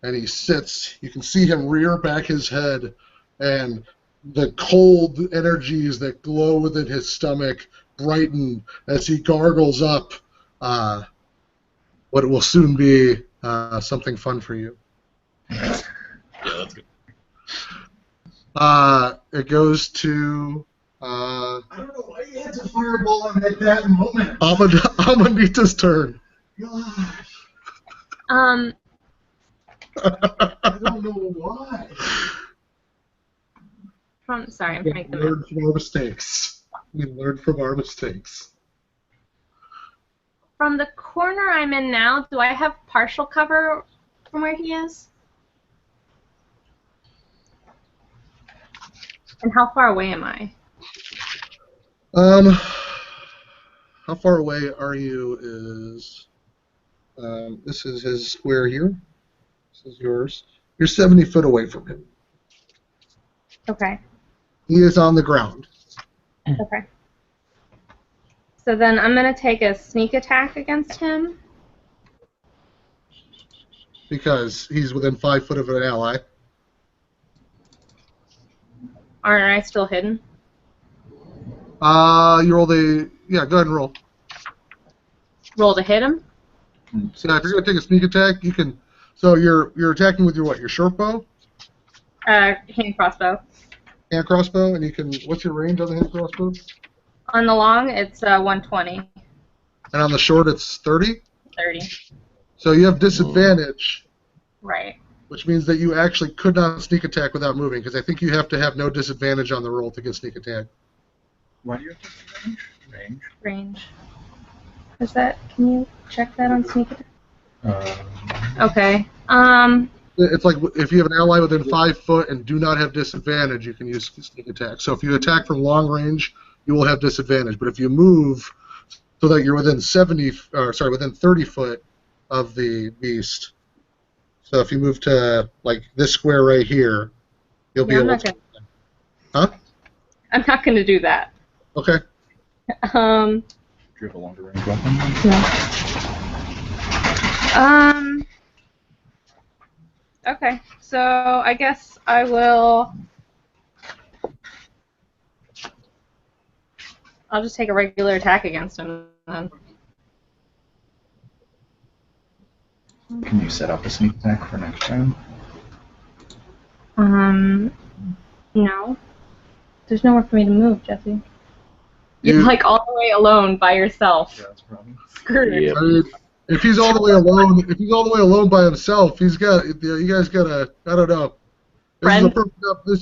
and he sits, you can see him rear back his head, and the cold energies that glow within his stomach brighten as he gargles up what will soon be something fun for you. Yeah, that's good. It goes to I don't know why you had to fireball him at that moment. Amanita's turn. Gosh, Um, I don't know why. sorry, I'm We trying to learned from our mistakes. We learned from our mistakes. From the corner I'm in now, do I have partial cover from where he is? And how far away am I? How far away are you? This is his square here. This is yours. You're 70 foot away from him. Okay. He is on the ground. Okay. So then I'm going to take a sneak attack against him. Because he's within 5 foot of an ally. Aren't I still hidden? You roll the... Yeah, go ahead and roll. Roll to hit him? So if you're going to take a sneak attack, you can... So you're attacking with your what? Your short bow? Hand crossbow. Hand crossbow, and you can... What's your range on the hand crossbow? On the long, it's 120. And on the short, it's 30? 30. So you have disadvantage. Right. Which means that you actually could not sneak attack without moving, because I think you have to have no disadvantage on the roll to get sneak attack. Why do you have disadvantage? Range? Range. Is that... Can you check that on sneak attack? Okay. It's like if you have an ally within 5 foot and do not have disadvantage, you can use sneak attack. So if you attack from long range, you will have disadvantage. But if you move so that you're within within 30 foot of the beast. So if you move to like this square right here, you'll be able to. Huh? I'm not going to do that. Okay. Do you have a longer range weapon? No. Okay, so I guess I will. I'll just take a regular attack against him then. Can you set up a sneak attack for next time? No. There's nowhere for me to move, Jesse. You're like all the way alone by yourself. Yeah, that's a problem. Screwed. Yep. I mean, if he's all the way alone, by himself, he's got. You guys gotta. I don't know. This is a perfect.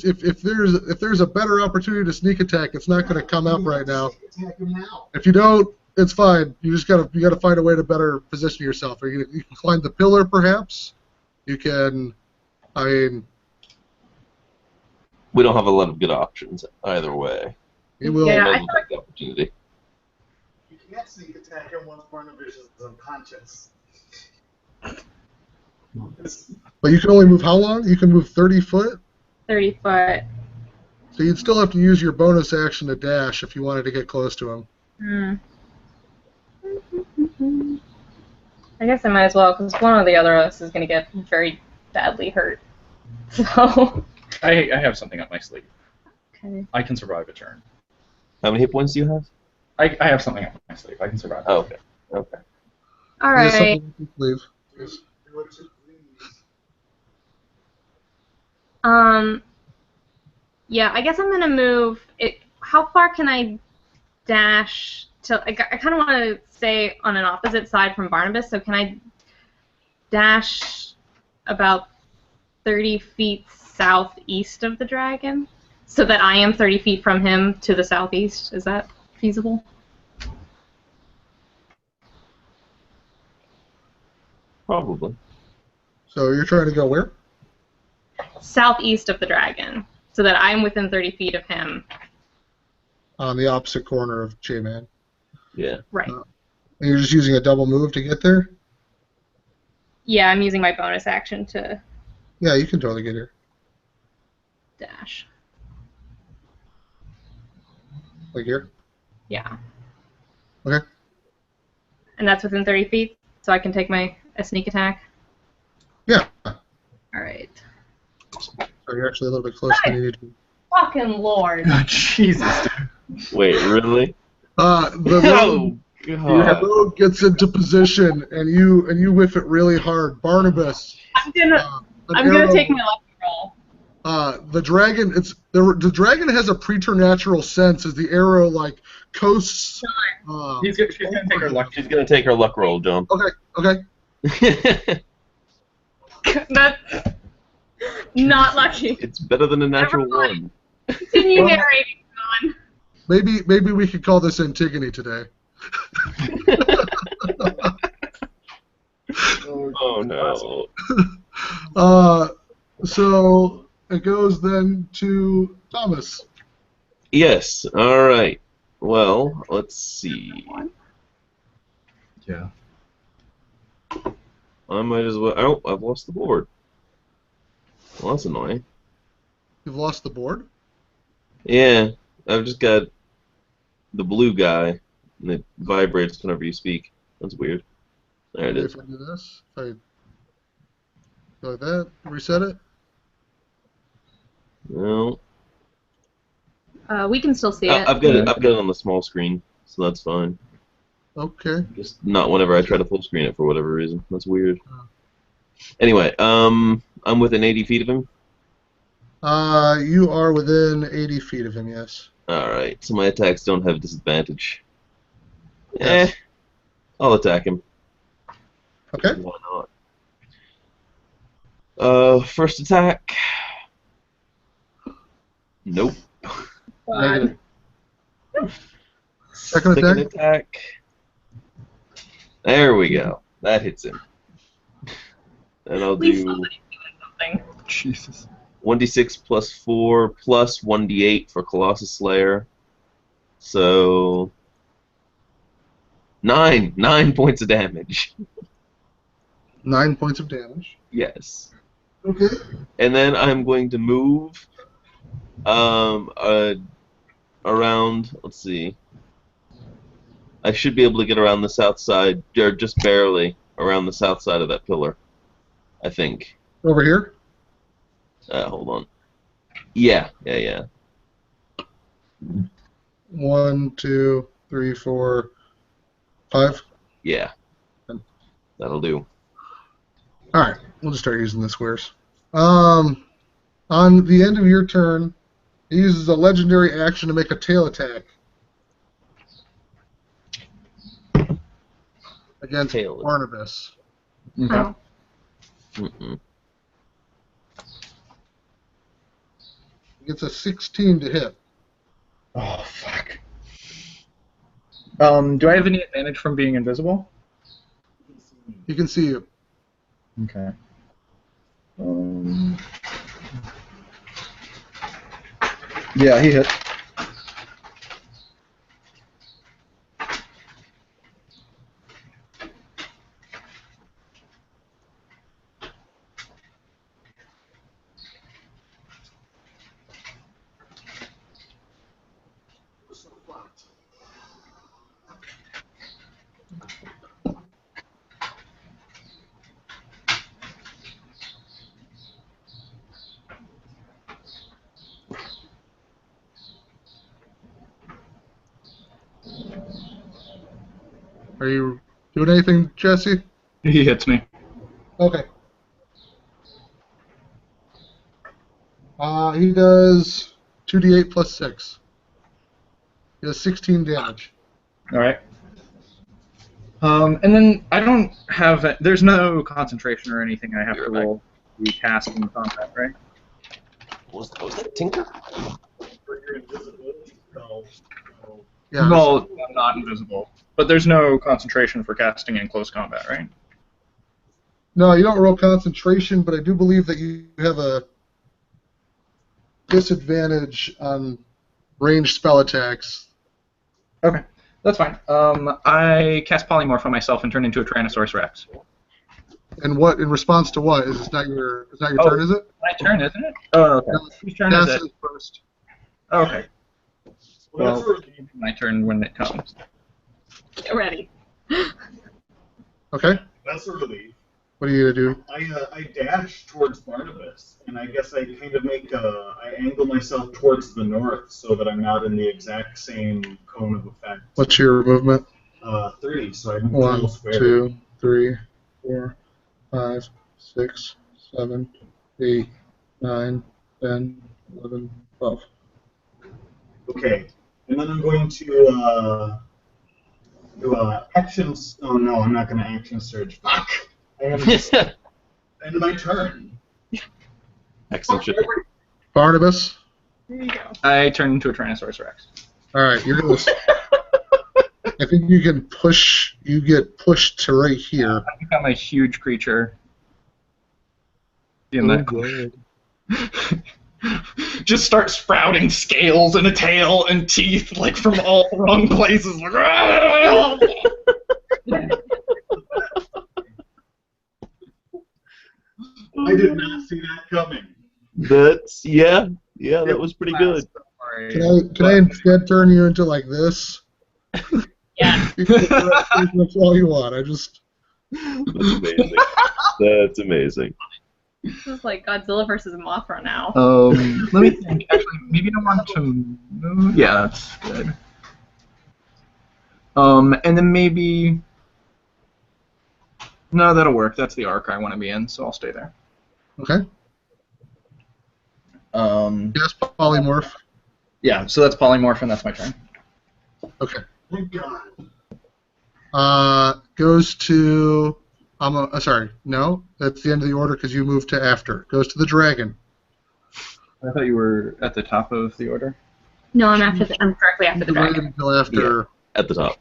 If there's a better opportunity to sneak attack, it's not going to come up right now. If you don't, it's fine. You gotta find a way to better position yourself. Or you can climb the pillar, perhaps. You can. I mean. We don't have a lot of good options either way. You will. Yeah, I We'll take the opportunity. You can't sneak attack him once Barnabas is unconscious. But you can only move how long? You can move 30 foot? 30 foot. So you'd still have to use your bonus action to dash if you wanted to get close to him. I guess I might as well, because one or the other of us is going to get very badly hurt. So. I have something up my sleeve. Okay. I can survive a turn. How many hit points do you have? I have something up my sleeve. I can survive. Oh, okay. Okay. All right. Something you can leave. Yeah, I guess I'm gonna move it. How far can I dash to? I kind of want to stay on an opposite side from Barnabas. So can I dash about 30 feet southeast of the dragon, so that I am 30 feet from him to the southeast? Is that feasible? Probably. So you're trying to go where? Southeast of the dragon, so that I'm within 30 feet of him. On the opposite corner of J-Man. Yeah. Right. And you're just using a double move to get there? Yeah, I'm using my bonus action to Yeah, you can totally get here. dash. Like here? Yeah. Okay. And that's within 30 feet, so I can take a sneak attack? Yeah. All right. So you're actually a little bit closer than you need to be. Fucking Lord. Oh, Jesus, dude. Wait, really? The God. rogue gets into position, and you whiff it really hard. Barnabas. I'm gonna take my lucky roll. The dragon. The dragon has a preternatural sense as the arrow coasts. She's gonna take her luck. She's gonna take her luck roll, John. Okay. That's not lucky. It's better than a natural Never mind. one. Continue narrating, John. Maybe we could call this Antigone today. Oh no. So it goes then to Thomas. Yes. All right. Well, let's see. Yeah. I might as well. Oh, I've lost the board. Well, that's annoying. You've lost the board? Yeah, I've just got the blue guy, and it vibrates whenever you speak. That's weird. There it is. If I do this, if I go like that, reset it. No. We can still see it. I've got it on the small screen, so that's fine. Okay. Just not whenever I try to full screen it for whatever reason. That's weird. Anyway, I'm within 80 feet of him. You are within 80 feet of him, yes. Alright, so my attacks don't have disadvantage. Yes. I'll attack him. Okay. Why not? First attack. Nope. Negative. Second attack? There we go. That hits him. And I'll At least do somebody doing something. Jesus. 1d6 plus 4 plus 1d8 for Colossus Slayer. So 9 points of damage. 9 points of damage. Yes. Okay. And then I'm going to move around, let's see. I should be able to get around the south side, or just barely around the south side of that pillar, I think. Over here? Hold on. Yeah. 1, 2, 3, 4, 5. Yeah. That'll do. Alright, we'll just start using the squares. On the end of your turn, he uses a legendary action to make a tail attack. Against Tail. Barnabas. Okay. Oh. Mm-mm. He gets a 16 to hit. Oh, fuck. Do I have any advantage from being invisible? He can see you. Okay. Yeah, he hit. Are you doing anything, Jesse? He hits me. Okay. He does 2d8 plus 6. He does 16 damage. All right. And then I don't have. There's no concentration or anything I have to roll to cast in combat, right? Was that Tinker? For your invisibility? No. Yeah. Well, I'm not invisible, but there's no concentration for casting in close combat, right? No, you don't roll concentration, but I do believe that you have a disadvantage on ranged spell attacks. Okay, that's fine. I cast Polymorph on myself and turn into a Tyrannosaurus Rex. And what in response to what? It's not your Oh. turn, is it? My turn, isn't it? Oh, okay. No, Whose turn is Cass it? is first. Oh, okay. Well, Well, my turn when it comes. Get ready. Okay. that's a relief. What are you gonna do? I dash towards Barnabas, and I guess I kind of I angle myself towards the north so that I'm not in the exact same cone of effect. What's your movement? 30, so I move 1, total square. 2, 3, 4, 5, 6, 7, 8, 9, 10, 11, 12. Okay, and then I'm going to do action. Oh no, I'm not going to action surge. Fuck! I'm going to just end my turn. Excellent shit. Barnabas. There you go. I turn into a Tyrannosaurus Rex. All right, you're gonna. I think you can push. You get pushed to right here. I become a huge creature. In that. Just start sprouting scales and a tail and teeth like from all the wrong places. Like, I did not see that coming. That's that was pretty good. Can I instead turn you into like this? Yeah. You can do that. That's all you want. I just. That's amazing. That's amazing. This is like Godzilla versus Mothra now. Let me think. Actually, maybe I want to move. Yeah, that's good. And then maybe. No, that'll work. That's the arc I want to be in, so I'll stay there. Okay. Yes, polymorph. Yeah, so that's polymorph, and that's my turn. Okay. Thank God. Goes to. Sorry, no, that's the end of the order because you moved to after. Goes to the dragon. I thought you were at the top of the order. No, I'm directly after the dragon. Until after. At the top.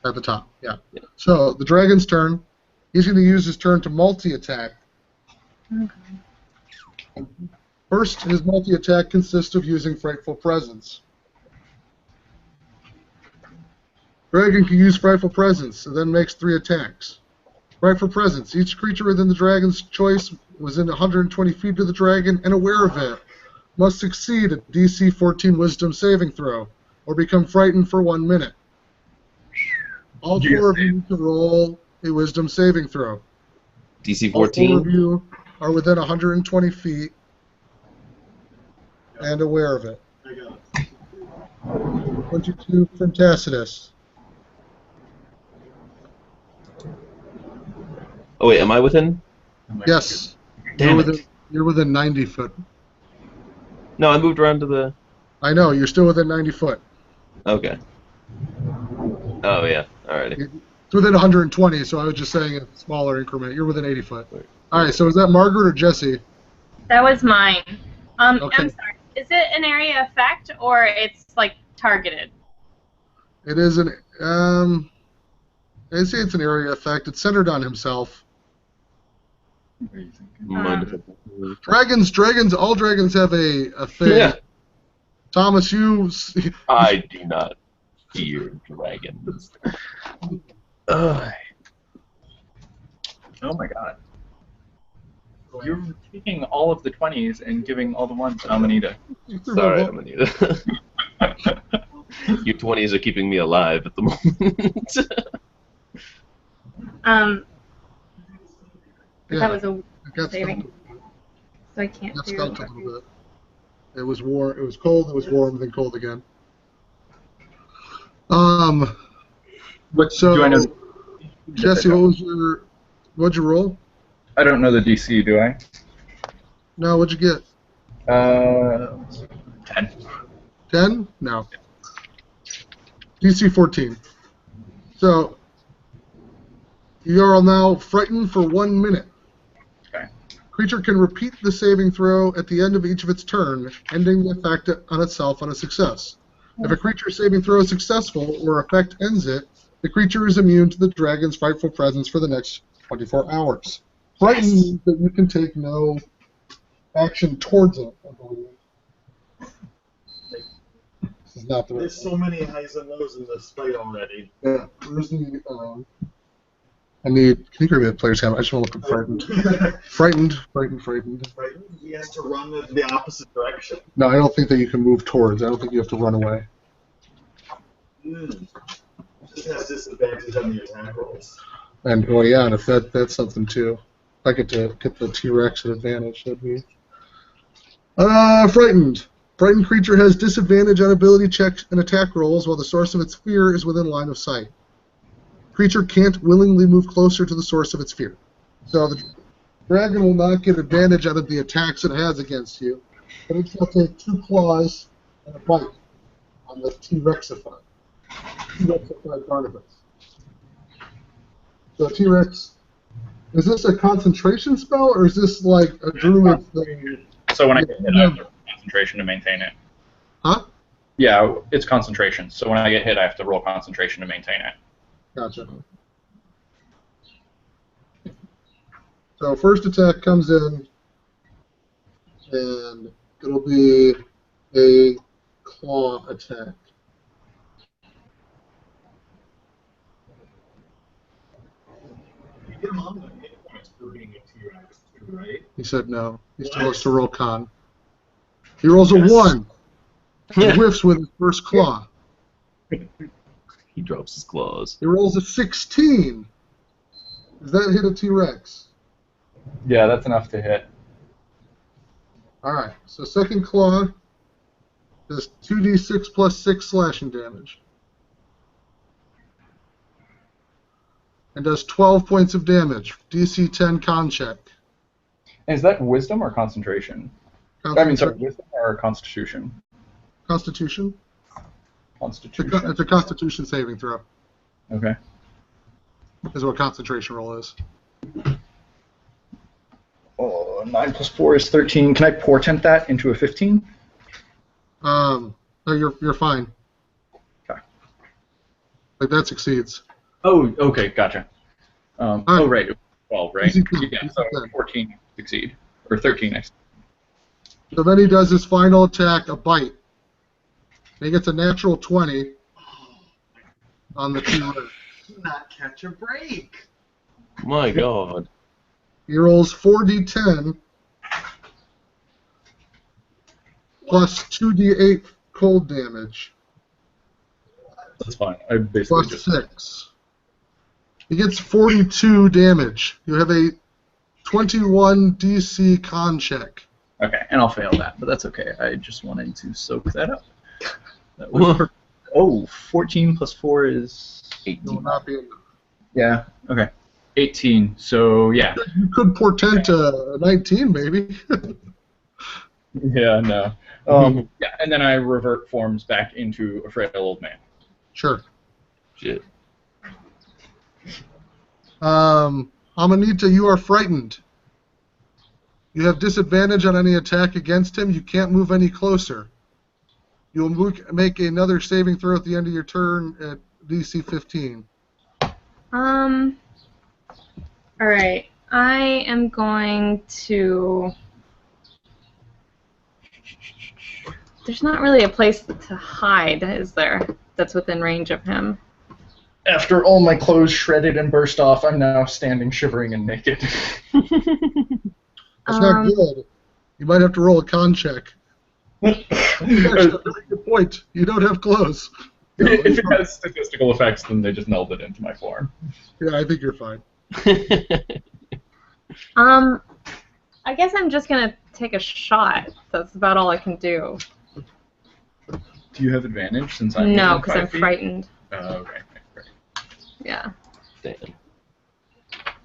At the top, yeah. So the dragon's turn. He's going to use his turn to multi-attack First, his multi-attack consists of using Frightful Presence. Dragon can use Frightful Presence and then makes 3 attacks. Frightful Presence. Each creature within the dragon's choice within 120 feet of the dragon and aware of it must succeed a DC 14 Wisdom saving throw or become frightened for 1 minute. All 4 of you need to roll a Wisdom saving throw. DC All 4 of 14. you are within 120 feet and aware of it. 22 from Tacitus. Oh wait, am I within? Yes. Damn it. You're within 90 foot. No, I moved around to the. I know, you're still within 90 foot. Okay. Oh yeah. Alrighty. It's within 120, so I was just saying a smaller increment. You're within 80 foot. Alright, so is that Margaret or Jesse? That was mine. Okay. I'm sorry. Is it an area effect or it's like targeted? It is an I'd say it's an area effect. It's centered on himself. What are you thinking? Mind if All dragons have a thing. Yeah. Thomas, I do not fear dragons. Oh my god. You're taking all of the 20s and giving all the ones to Amanita. Sorry, Amanita. Your 20s are keeping me alive at the moment. That was a got saving. stumped. So I can't Got do stumped a little bit. It was warm. It was cold. It was warm. Then cold again. So do I know? Jesse, what'd you roll? I don't know the DC, do I? No, what'd you get? 10. 10? No. DC 14. So you are now frightened for 1 minute. Okay. Creature can repeat the saving throw at the end of each of its turn, ending the effect on itself on a success. If a creature's saving throw is successful or effect ends it, the creature is immune to the dragon's frightful presence for the next 24 hours. Frightened means that you can take no action towards it, I believe. This is not the right There's so many highs and lows in this fight already. Yeah, where's the, can you grab me the player's handbook? I just want to look at frightened. Frightened. Right? He has to run in the opposite direction. No, I don't think that you can move towards. I don't think you have to run away. This has disadvantage on the attack rolls. And, well, yeah, and if that's something, too. If I get to get the T-Rex at advantage, that'd be... Frightened. Frightened creature has disadvantage on ability checks and attack rolls while the source of its fear is within line of sight. Creature can't willingly move closer to the source of its fear. So the dragon will not get advantage out of the attacks it has against you, but it shall take 2 claws and a bite on the T-Rexified. T-Rexified Barnabas. So T-Rex, is this a concentration spell, or is this like a druid thing? So when I get hit, I have to roll concentration to maintain it. Huh? Yeah, it's concentration. So when I get hit, I have to roll concentration to maintain it. Gotcha. So first attack comes in, and it'll be a claw attack. You get him on the hit points for being a T-Rex, too, right? He said no. He still has to roll con. He rolls a 1. He whiffs with his first claw. He drops his claws. He rolls a 16. Does that hit a T-Rex? Yeah, that's enough to hit. Alright, so second claw does 2d6 plus 6 slashing damage. And does 12 points of damage. DC 10 con check. Is that wisdom or concentration? I mean, sorry, wisdom or constitution? Constitution? Constitution. It's a Constitution saving throw. Okay. Is what concentration roll is. Oh, 9 plus 4 is 13. Can I portent that into a 15? No, you're fine. Okay. Like that succeeds. Oh, okay, gotcha. Oh, right, 12, right? Easy Yeah, peasy, so easy peasy. 14. succeed. Or 13, I So then he does his final attack, a bite. He gets a natural 20 on the 2 risks. Not catch a break. My God. He rolls 4d10 plus 2d8 cold damage That's fine. I basically plus 6. He gets 42 damage. You have a 21 DC con check. Okay, and I'll fail that, but that's okay. I just wanted to soak that up. That was 14 plus 4 is 18. Will not be enough. Yeah, okay. 18, so yeah. You could portend a 19, maybe. Yeah, no. Yeah, and then I revert forms back into a frail old man. Sure. Shit. Amanita, you are frightened. You have disadvantage on any attack against him. You can't move any closer. You will make another saving throw at the end of your turn at DC 15. Alright. I am going to... There's not really a place to hide, is there? That's within range of him. After all my clothes shredded and burst off, I'm now standing shivering and naked. That's not good. You might have to roll a con check. That's a very good point. You don't have clothes. If it has statistical effects, then they just meld it into my form. Yeah, I think you're fine. I guess I'm just gonna take a shot. That's about all I can do. Do you have advantage since I'm No, within because 5 I'm feet? frightened. Okay. Great. Yeah. Damn.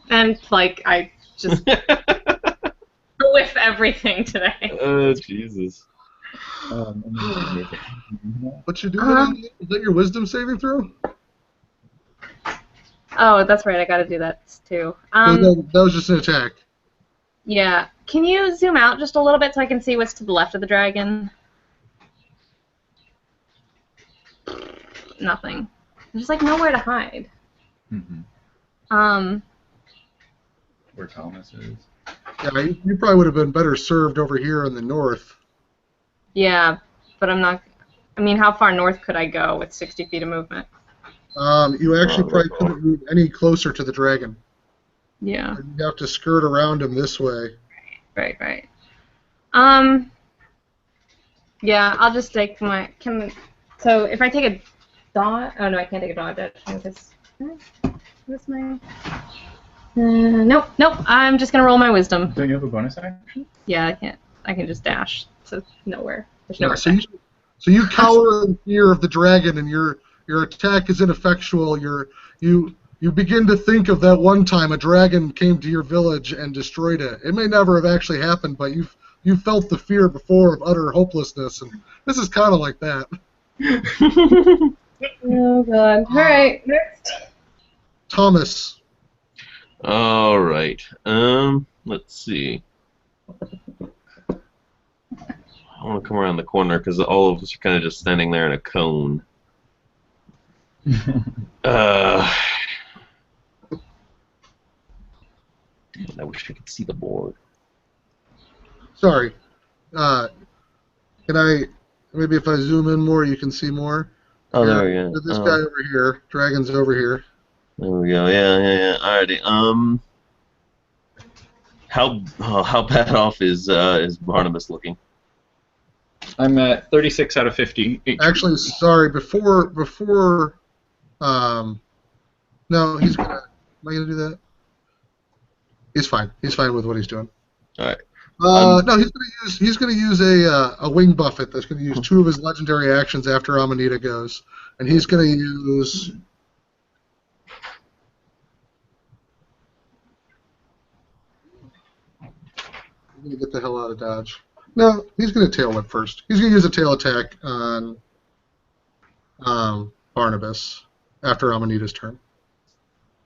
And, like, I just whiff everything today. Oh, Jesus. What you doing? Is that your wisdom saving throw? Oh, that's right. I gotta do that, too. That was just an attack. Yeah. Can you zoom out just a little bit so I can see what's to the left of the dragon? Nothing. There's, like, nowhere to hide. Mm-hmm. Where Thomas is. Yeah, you probably would have been better served over here in the north. Yeah, but I'm not... I mean, how far north could I go with 60 feet of movement? You actually probably couldn't move any closer to the dragon. Yeah. You'd have to skirt around him this way. Right. Yeah, I'll just take my... So if I take a dodge... Oh, no, I can't take a dodge action because... What's my... Nope. I'm just going to roll my wisdom. Don't you have a bonus action? Yeah, I can't. I can just dash to nowhere. There's nowhere So to you cower in fear of the dragon, and your attack is ineffectual. You begin to think of that one time a dragon came to your village and destroyed it. It may never have actually happened, but you felt the fear before of utter hopelessness, and this is kind of like that. Oh, God. All right, next. Thomas. All right. Let's see. I want to come around the corner because all of us are kind of just standing there in a cone. Damn, I wish I could see the board. Sorry. Can I... Maybe if I zoom in more, you can see more? Oh, there we go. This guy over here. Dragon's over here. There we go. Yeah. Alrighty. How bad off is Barnabas looking? I'm at 36 out of 50. Actually, sorry. Before. No, he's gonna. Am I gonna do that? He's fine. He's fine with what he's doing. All right. No, he's gonna use a wing buffet that's gonna use 2 of his legendary actions after Amanita goes, and he's gonna use. I'm gonna get the hell out of Dodge. No, he's gonna tail whip first. He's gonna use a tail attack on Barnabas after Amanita's turn.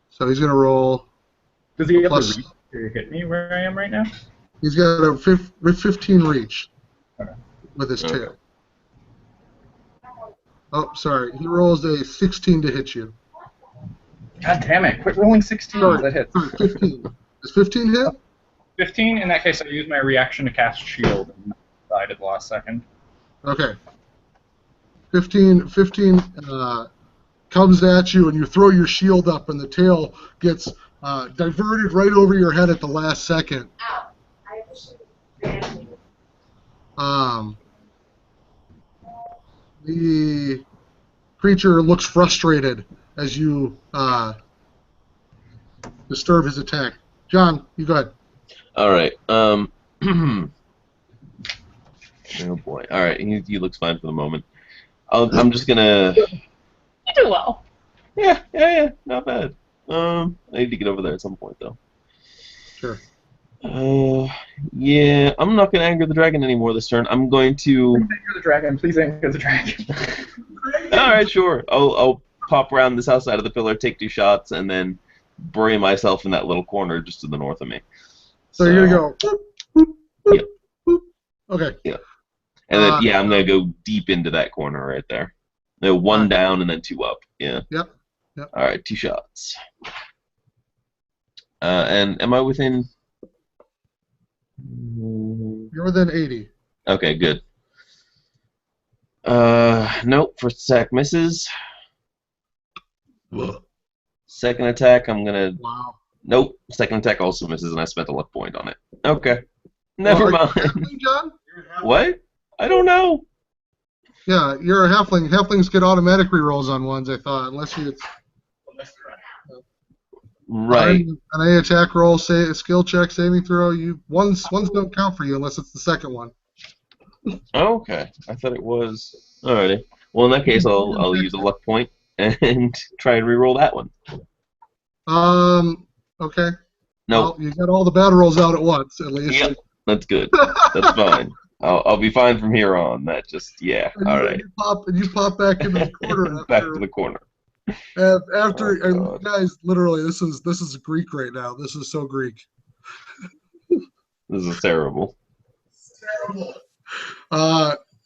So he's gonna roll. Does he have plus, the reach to hit me where I am right now? He's got a 15 reach Okay. with his tail. Oh, sorry. He rolls a 16 to hit you. God damn it! Quit rolling 16s. That hits. Sorry, 15. Does 15 hit? 15. In that case, I use my reaction to cast shield and died at the last second. Okay. 15 comes at you, and you throw your shield up, and the tail gets diverted right over your head at the last second. The creature looks frustrated as you disturb his attack. John, you go ahead. All right. Oh boy. All right. He looks fine for the moment. I'm just gonna. You do well. Yeah. Not bad. I need to get over there at some point though. Sure. Yeah. I'm not gonna anger the dragon anymore this turn. I'm going to. Please anger the dragon. Please anger the dragon. All right, sure. I'll pop around the south side of the pillar, take 2 shots, and then bury myself in that little corner just to the north of me. So you're gonna go. Boop, boop, boop, Yep. boop. Okay. Yeah. And then I'm gonna go deep into that corner right there. No, 1 down and then 2 up. Yeah. Yep. All right, 2 shots. And am I within? You're within 80. Okay, good. Nope. First attack misses. Second attack, I'm gonna. Wow. Nope. Second attack also misses, and I spent a luck point on it. Okay. Never mind. Halfling, John? What? I don't know. Yeah, you're a halfling. Halflings get automatic rerolls on ones, I thought, unless you. Right. An attack roll, say a skill check, saving throw. Ones don't count for you unless it's the second one. Okay. I thought it was. Alrighty. Well, in that case, I'll use a luck point and try and reroll that one. Okay. No. Well, you got all the battle rolls out at once, at least. Yep. That's good. That's fine. I'll be fine from here on. That just all right. You pop back into the corner. Back to the corner. And guys, literally, this is Greek right now. This is so Greek. This is terrible.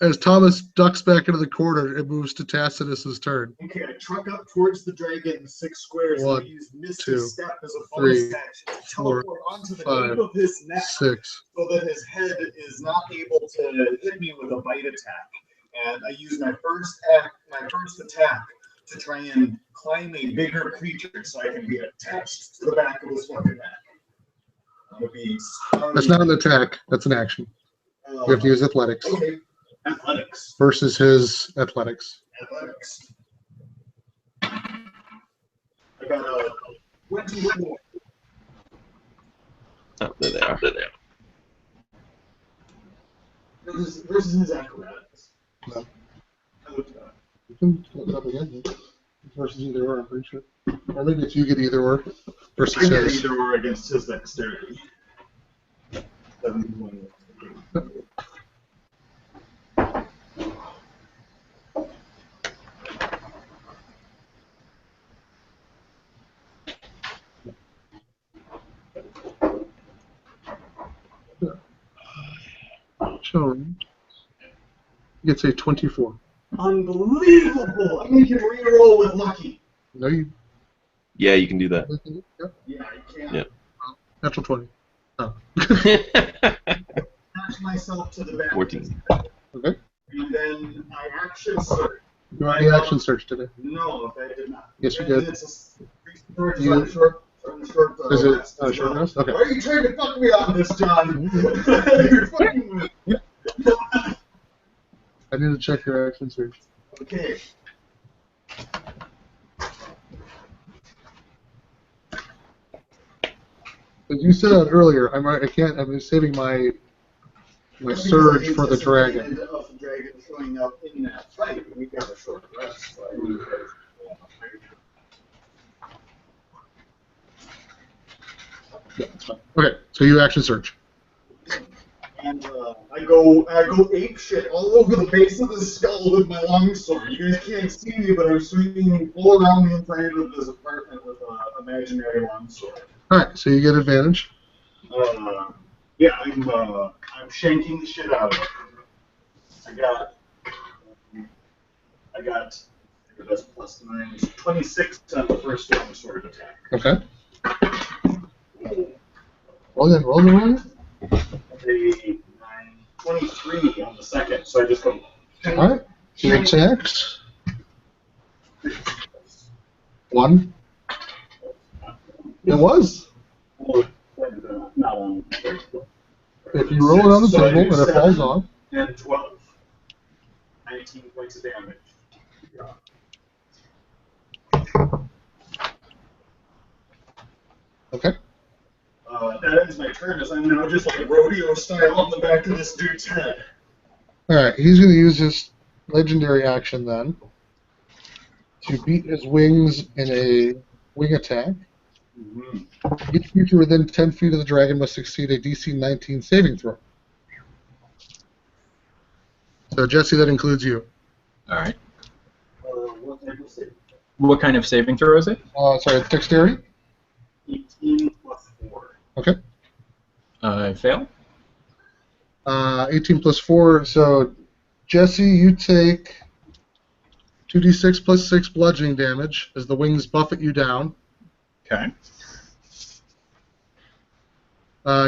As Thomas ducks back into the corner, it moves to Tacitus's turn. Okay, I truck up towards the dragon 6 squares 1, and I use Misty 2, Step as a bonus 3, action to 4, teleport onto the 5, nape of his neck 6. so that his head is not able to hit me with a bite attack. And I use my first attack to try and climb a bigger creature so I can be attached to the back of his fucking neck. That's not an attack. That's an action. You have to use athletics. Okay. Athletics. Versus his athletics. Athletics. I got a 24. Oh, there they are. Versus his acrobatics. No. I looked it up. You can look it up again. Versus either or, I'm pretty sure. Or maybe it's you get either or. Versus I get his. either or against his dexterity. 71. Shown. Gets a 24. Unbelievable! I make him reroll with lucky. No, you. Yeah, you can do that. Yep. Yeah, I can. Yep. Natural 20. Oh. Attach myself to the back. 14. Okay. And then I action search. You already action search today. No, I did not. Yes, you did. It's a short Is it rest. a short rest? Okay. Why are you trying to fuck me on this, John? You're fucking with me. I need to check your action search. Okay. As you said earlier, I'm saving my surge for the dragon. Of the dragon showing up in that fight. We got a short rest. So I really Yeah, that's fine. Okay, so you action search. And I go ape shit all over the base of the skull with my longsword. You guys can't see me, but I'm swinging all around the inside of this apartment with an imaginary longsword. All right, so you get advantage. Yeah, I'm shanking the shit out of it. I got that's plus 9, 26 on the first longsword attack. Okay. Roll again. A 23 on the second, so I just go. Alright. He attacks. 1. It was. Not on. If you roll it on the So I table do and it falls 7 off. And 12. 19 points of damage. Okay. That ends my turn as I'm now just like rodeo style on the back of this dude's head. Alright, he's going to use his legendary action then to beat his wings in a wing attack. Mm-hmm. Each creature within 10 feet of the dragon must succeed a DC 19 saving throw. So, Jesse, that includes you. All right. What type of save? What kind of saving throw is it? Sorry, dexterity? 18 plus 4. Okay. I fail. 18 plus 4. So, Jesse, you take 2d6 plus 6 bludgeoning damage as the wings buffet you down. Okay.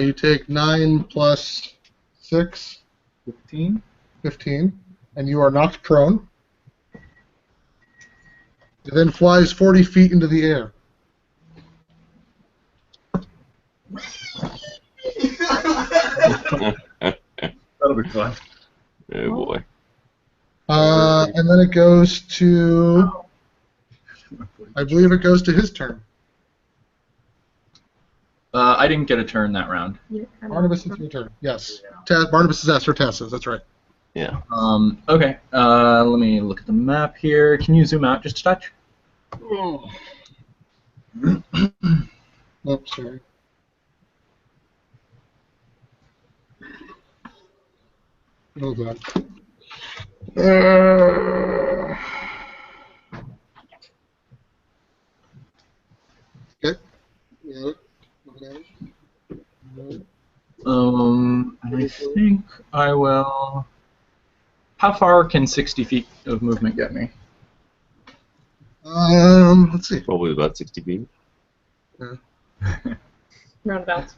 You take 9 plus 6, 15. 15, and you are knocked prone. It then flies 40 feet into the air. That'll be fun. Oh boy. And then it goes to, I believe it goes to his turn. I didn't get a turn that round. Barnabas, it's your turn. Yes. Barnabas is after Tessa's, that's right. Yeah. Okay. Let me look at the map here. Can you zoom out just a touch? Oh, sorry. Oh, God. Okay. Yeah. Okay. And I think I will. How far can 60 feet of movement get me? Let's see. Probably about 60 feet. Roundabouts.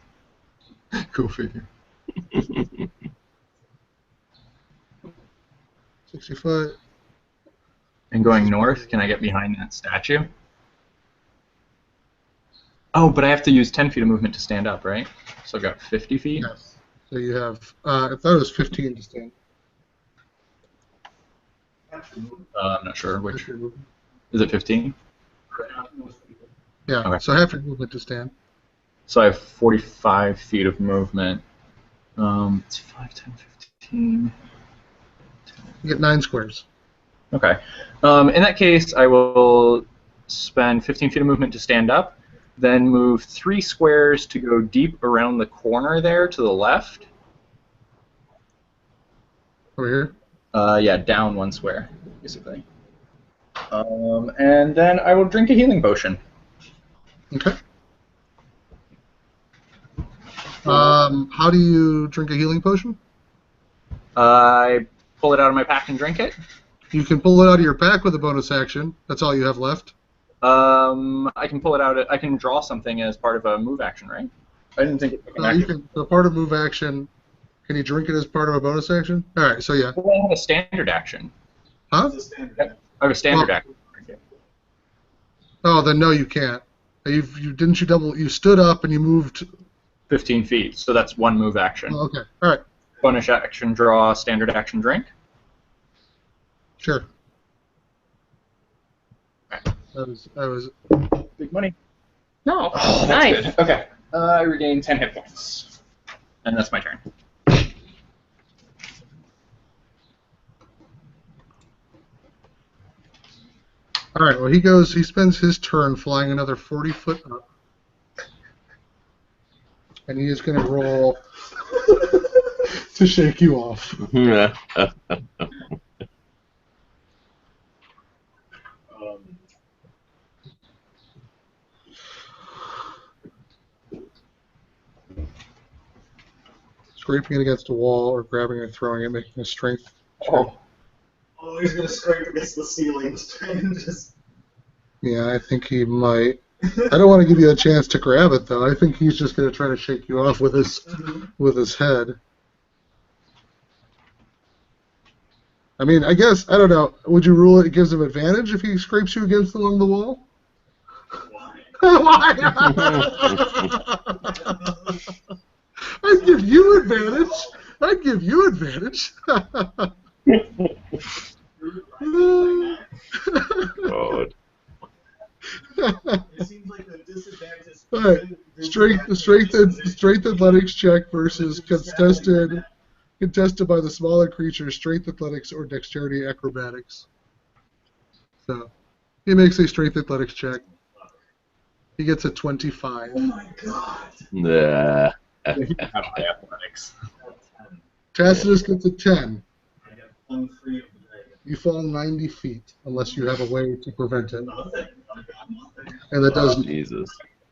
Go figure. 65. And going north, can I get behind that statue? Oh, but I have to use 10 feet of movement to stand up, right? So I've got 50 feet? Yes. So you have, I thought it was 15 to stand. I'm not sure which. Is it 15? Yeah, Okay. so half your movement to stand. So I have 45 feet of movement. It's 5, 10, 15. You get 9 squares. Okay. In that case, I will spend 15 feet of movement to stand up, then move 3 squares to go deep around the corner there to the left. Over here? Yeah, down 1 square, basically. And then I will drink a healing potion. Okay. How do you drink a healing potion? I pull it out of my pack and drink it. You can pull it out of your pack with a bonus action. That's all you have left. I can pull it out. I can draw something as part of a move action, right? I didn't think it took an action. You can. So part of move action. Can you drink it as part of a bonus action? All right. So yeah. Well, I have a standard action. Huh? I have a standard action. Oh, then no, you can't. You stood up and you moved. 15 feet. So that's 1 move action. Oh, okay. All right. Bonus action, draw. Standard action, drink. Sure. Right. That was. Big money. No. Oh, that's nice. good. Okay. I regain 10 hit points. And that's my turn. All right. Well, he spends his turn flying another 40 foot up, and he is going to roll to shake you off. Scraping it against a wall or grabbing and throwing it, making a strength check. Oh, he's gonna scrape against the ceiling, trying to just. Yeah, I think he might. I don't want to give you a chance to grab it, though. I think he's just going to try to shake you off with his head. I mean, I guess, I don't know. Would you rule it gives him advantage if he scrapes you against along the wall? Why? I'd give you advantage. God. It seems like a disadvantage. All right. Strength athletics check versus contested by the smaller creature, strength athletics or dexterity acrobatics. So he makes a strength athletics check. He gets a 25. Oh my god. Nah. You can have high athletics. Tacitus gets a 10. I get flung free of the dragon. You fall 90 feet unless you have a way to prevent it. Nothing. I've got nothing. And that doesn't. Jesus.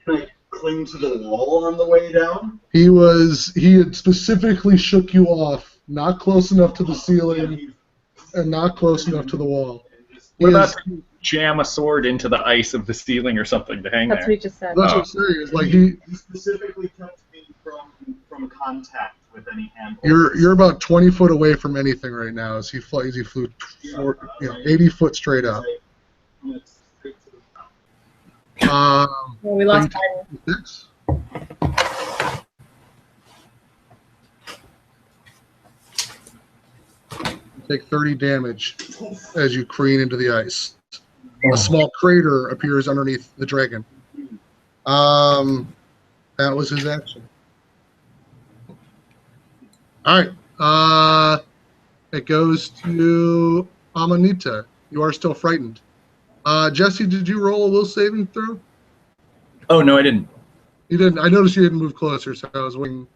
Can I cling to the wall on the way down? He had specifically shook you off, not close enough to the ceiling and not close enough to the wall. What about jam a sword into the ice of the ceiling or something to hang That's what there? he just said. That's what I'm saying. Is like he specifically kept me from contact with any handle. you're about 20 foot away from anything right now as he flew 80 foot straight up. Well, we lost time. 6. You take 30 damage as you careen into the ice. A small crater appears underneath the dragon. That was his action. All right. It goes to Amanita. You are still frightened. Jesse, did you roll a will saving throw? Oh, no, I didn't. You didn't. I noticed you didn't move closer, so I was waiting.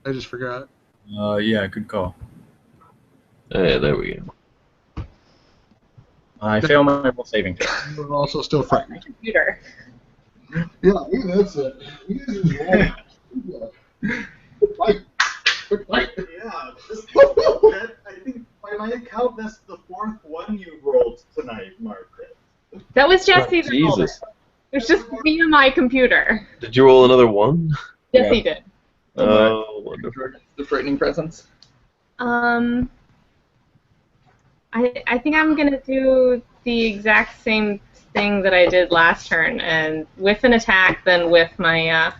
I just forgot. Yeah, good call. Hey, there we go. I fail my will saving throw. You're also still frightened. Computer. Yeah, that's it. Fight. Yeah, I think by my account that's the 4th one you rolled tonight, Margaret. That was Jesse's roll. Jesus. It was just me and my computer. Did you roll another one? Yes, he did. Oh, wonderful. The frightening presence? I think I'm gonna do the exact same thing that I did last turn, and with an attack, then with my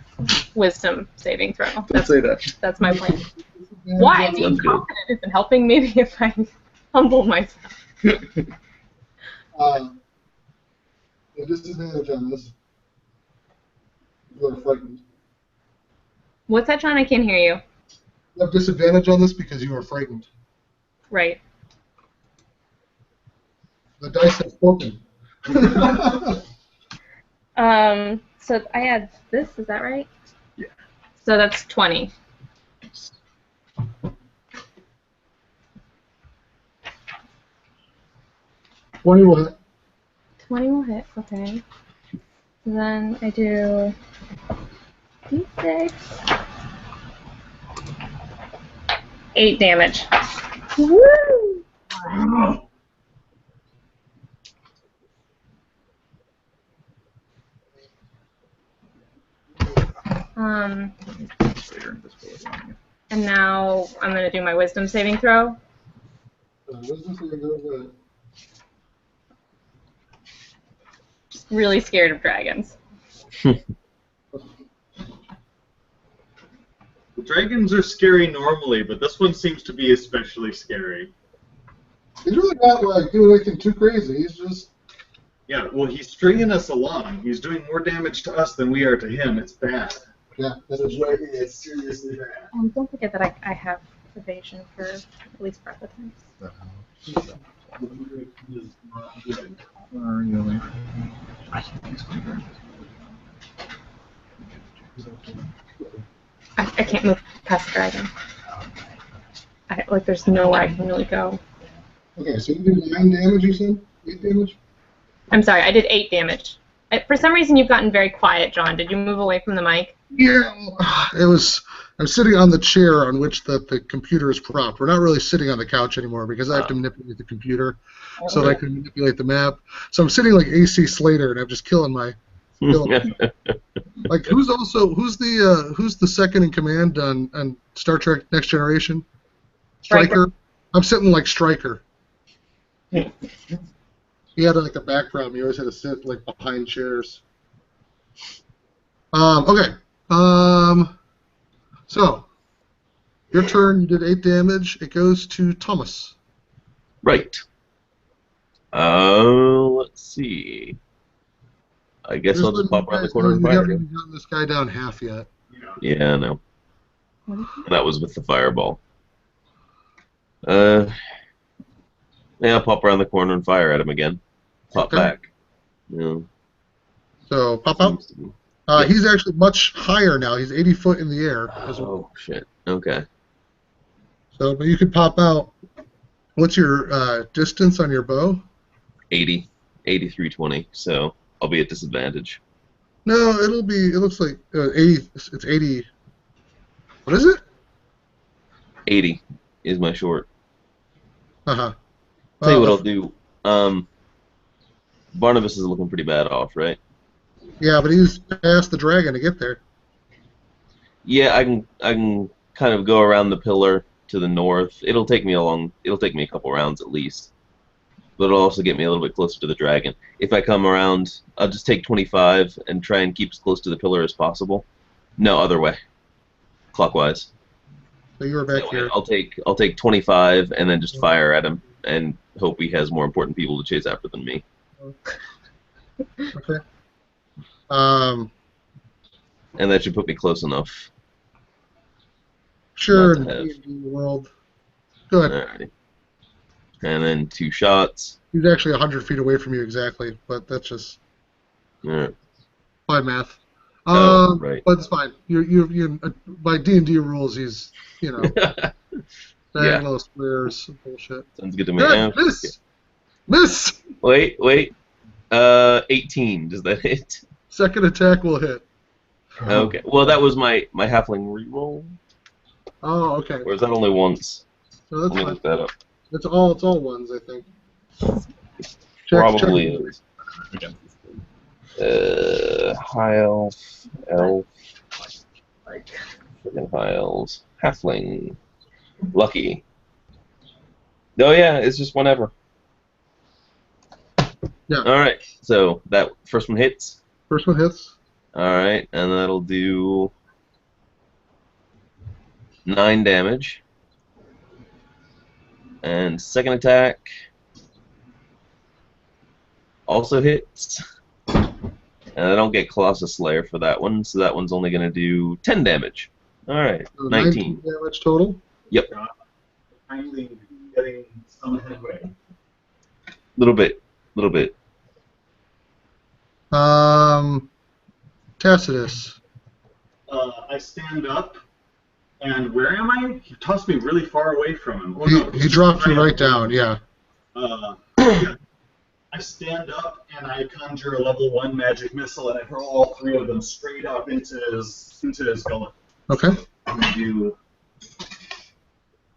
wisdom saving throw. Don't say that. That's my plan. Why? Being Sounds good. confident isn't helping. Maybe if I humble myself. The disadvantage on this. You are frightened. What's that, John? I can't hear you. You have disadvantage on this because you are frightened. Right. The dice have spoken. So I had this. Is that right? Yeah. So that's 20. Twenty will hit. 20 will hit. Okay. Then I do D6. 8 damage. Woo! And now I'm going to do my wisdom saving throw. Wisdom saving throw. Just really scared of dragons. The dragons are scary normally, but this one seems to be especially scary. He's really not like doing anything too crazy. He's just. Yeah, well, he's stringing us along. He's doing more damage to us than we are to him. It's bad. Yeah, that is right. It's seriously bad. And don't forget that I have evasion for at least part of the time. I can't move past the dragon. There's nowhere I can really go. Okay, so you did 9 damage, you said? 8 damage? I'm sorry, I did 8 damage. For some reason, you've gotten very quiet, John. Did you move away from the mic? Yeah, I'm sitting on the chair on which the computer is propped. We're not really sitting on the couch anymore because I have to manipulate the computer so that I can manipulate the map. So I'm sitting like AC Slater, and I'm just killing my Kill him. Like who's the second in command on Star Trek Next Generation? Stryker. I'm sitting like Stryker. He had like a background. He always had to sit like behind chairs. Okay. So your turn. You did 8 damage. It goes to Thomas. Right. Let's see. I guess I'll just pop around the corner and You fire. haven't even gotten this guy down half yet. Yeah, I know. That was with the fireball. Yeah, I'll pop around the corner and fire at him again. Pop back. Yeah. So pop out. He's actually much higher now. He's 80 foot in the air. Oh shit. Okay. So, but you could pop out. What's your distance on your bow? 80. 8320. So I'll be at disadvantage. No, it'll be. It looks like 80. It's 80. What is it? 80 is my short. Uh-huh. Tell you what I'll do. Barnabas is looking pretty bad off, right? Yeah, but he's past the dragon to get there. Yeah, I can kind of go around the pillar to the north. It'll take me a couple rounds at least. But it'll also get me a little bit closer to the dragon. If I come around, I'll just take 25 and try and keep as close to the pillar as possible. No, other way. Clockwise. So you were back here. I'll take 25 and then just fire at him and hope he has more important people to chase after than me. Okay. And that should put me close enough. Sure. In not to the have. D&D world. Go ahead. Alrighty. And then 2 shots. He's actually 100 feet away from you exactly, but that's just Alright. by math. Right. But it's fine. You by D&D rules, he's diagonal squares bullshit. Sounds good to me. Good. Miss. Wait. 18. Does that hit? Second attack will hit. Okay. Well, that was my halfling reroll. Oh, okay. Or is that only once? So Let that's me fine. look that up. It's all ones, I think. Probably check. is. High elf, freaking high elves, halfling, lucky. Oh yeah, it's just whenever. Yeah. All right, so that first one hits. First one hits. All right, and that'll do 9 damage. And second attack also hits. And I don't get Colossus Slayer for that one, so that one's only going to do 10 damage. All right, So 19 damage total. Yep, Finally getting some headway. little bit. Tacitus. I stand up, and where am I? He tossed me really far away from him. Oh, He, no, he dropped you right down, yeah. Yeah. I stand up and I conjure a level 1 magic missile and I hurl all 3 of them straight up into his gullet. Okay. I'm gonna do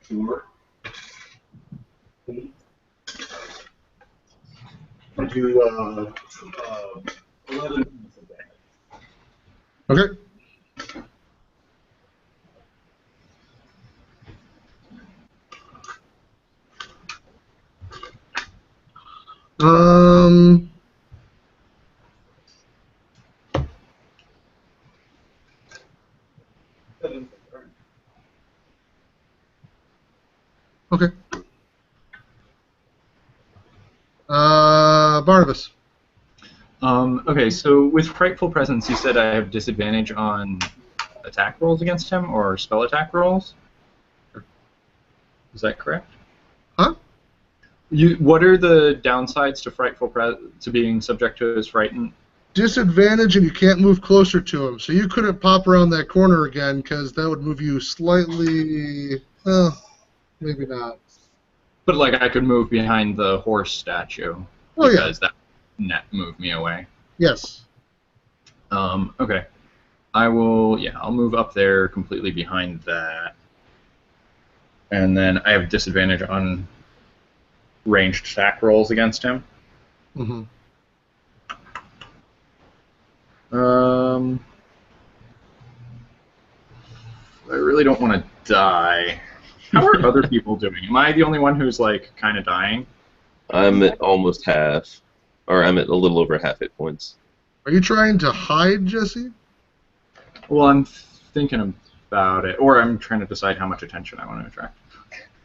4, 8. I do 11 of that. Okay. Okay. Barnabas. Okay, so with Frightful Presence, you said I have disadvantage on attack rolls against him, or spell attack rolls? Is that correct? Huh? What are the downsides to to being subject to his frightened? Disadvantage, and you can't move closer to him. So you couldn't pop around that corner again, because that would move you slightly... maybe not. But like I could move behind the horse statue. Oh, yeah. Because that net moved me away. Yes. Okay. I'll move up there completely behind that. And then I have disadvantage on ranged attack rolls against him. Mm-hmm. I really don't want to die. How are other people doing? Am I the only one who's like kind of dying? I'm at almost half, or I'm at a little over half hit points. Are you trying to hide, Jesse? Well, I'm thinking about it, or I'm trying to decide how much attention I want to attract.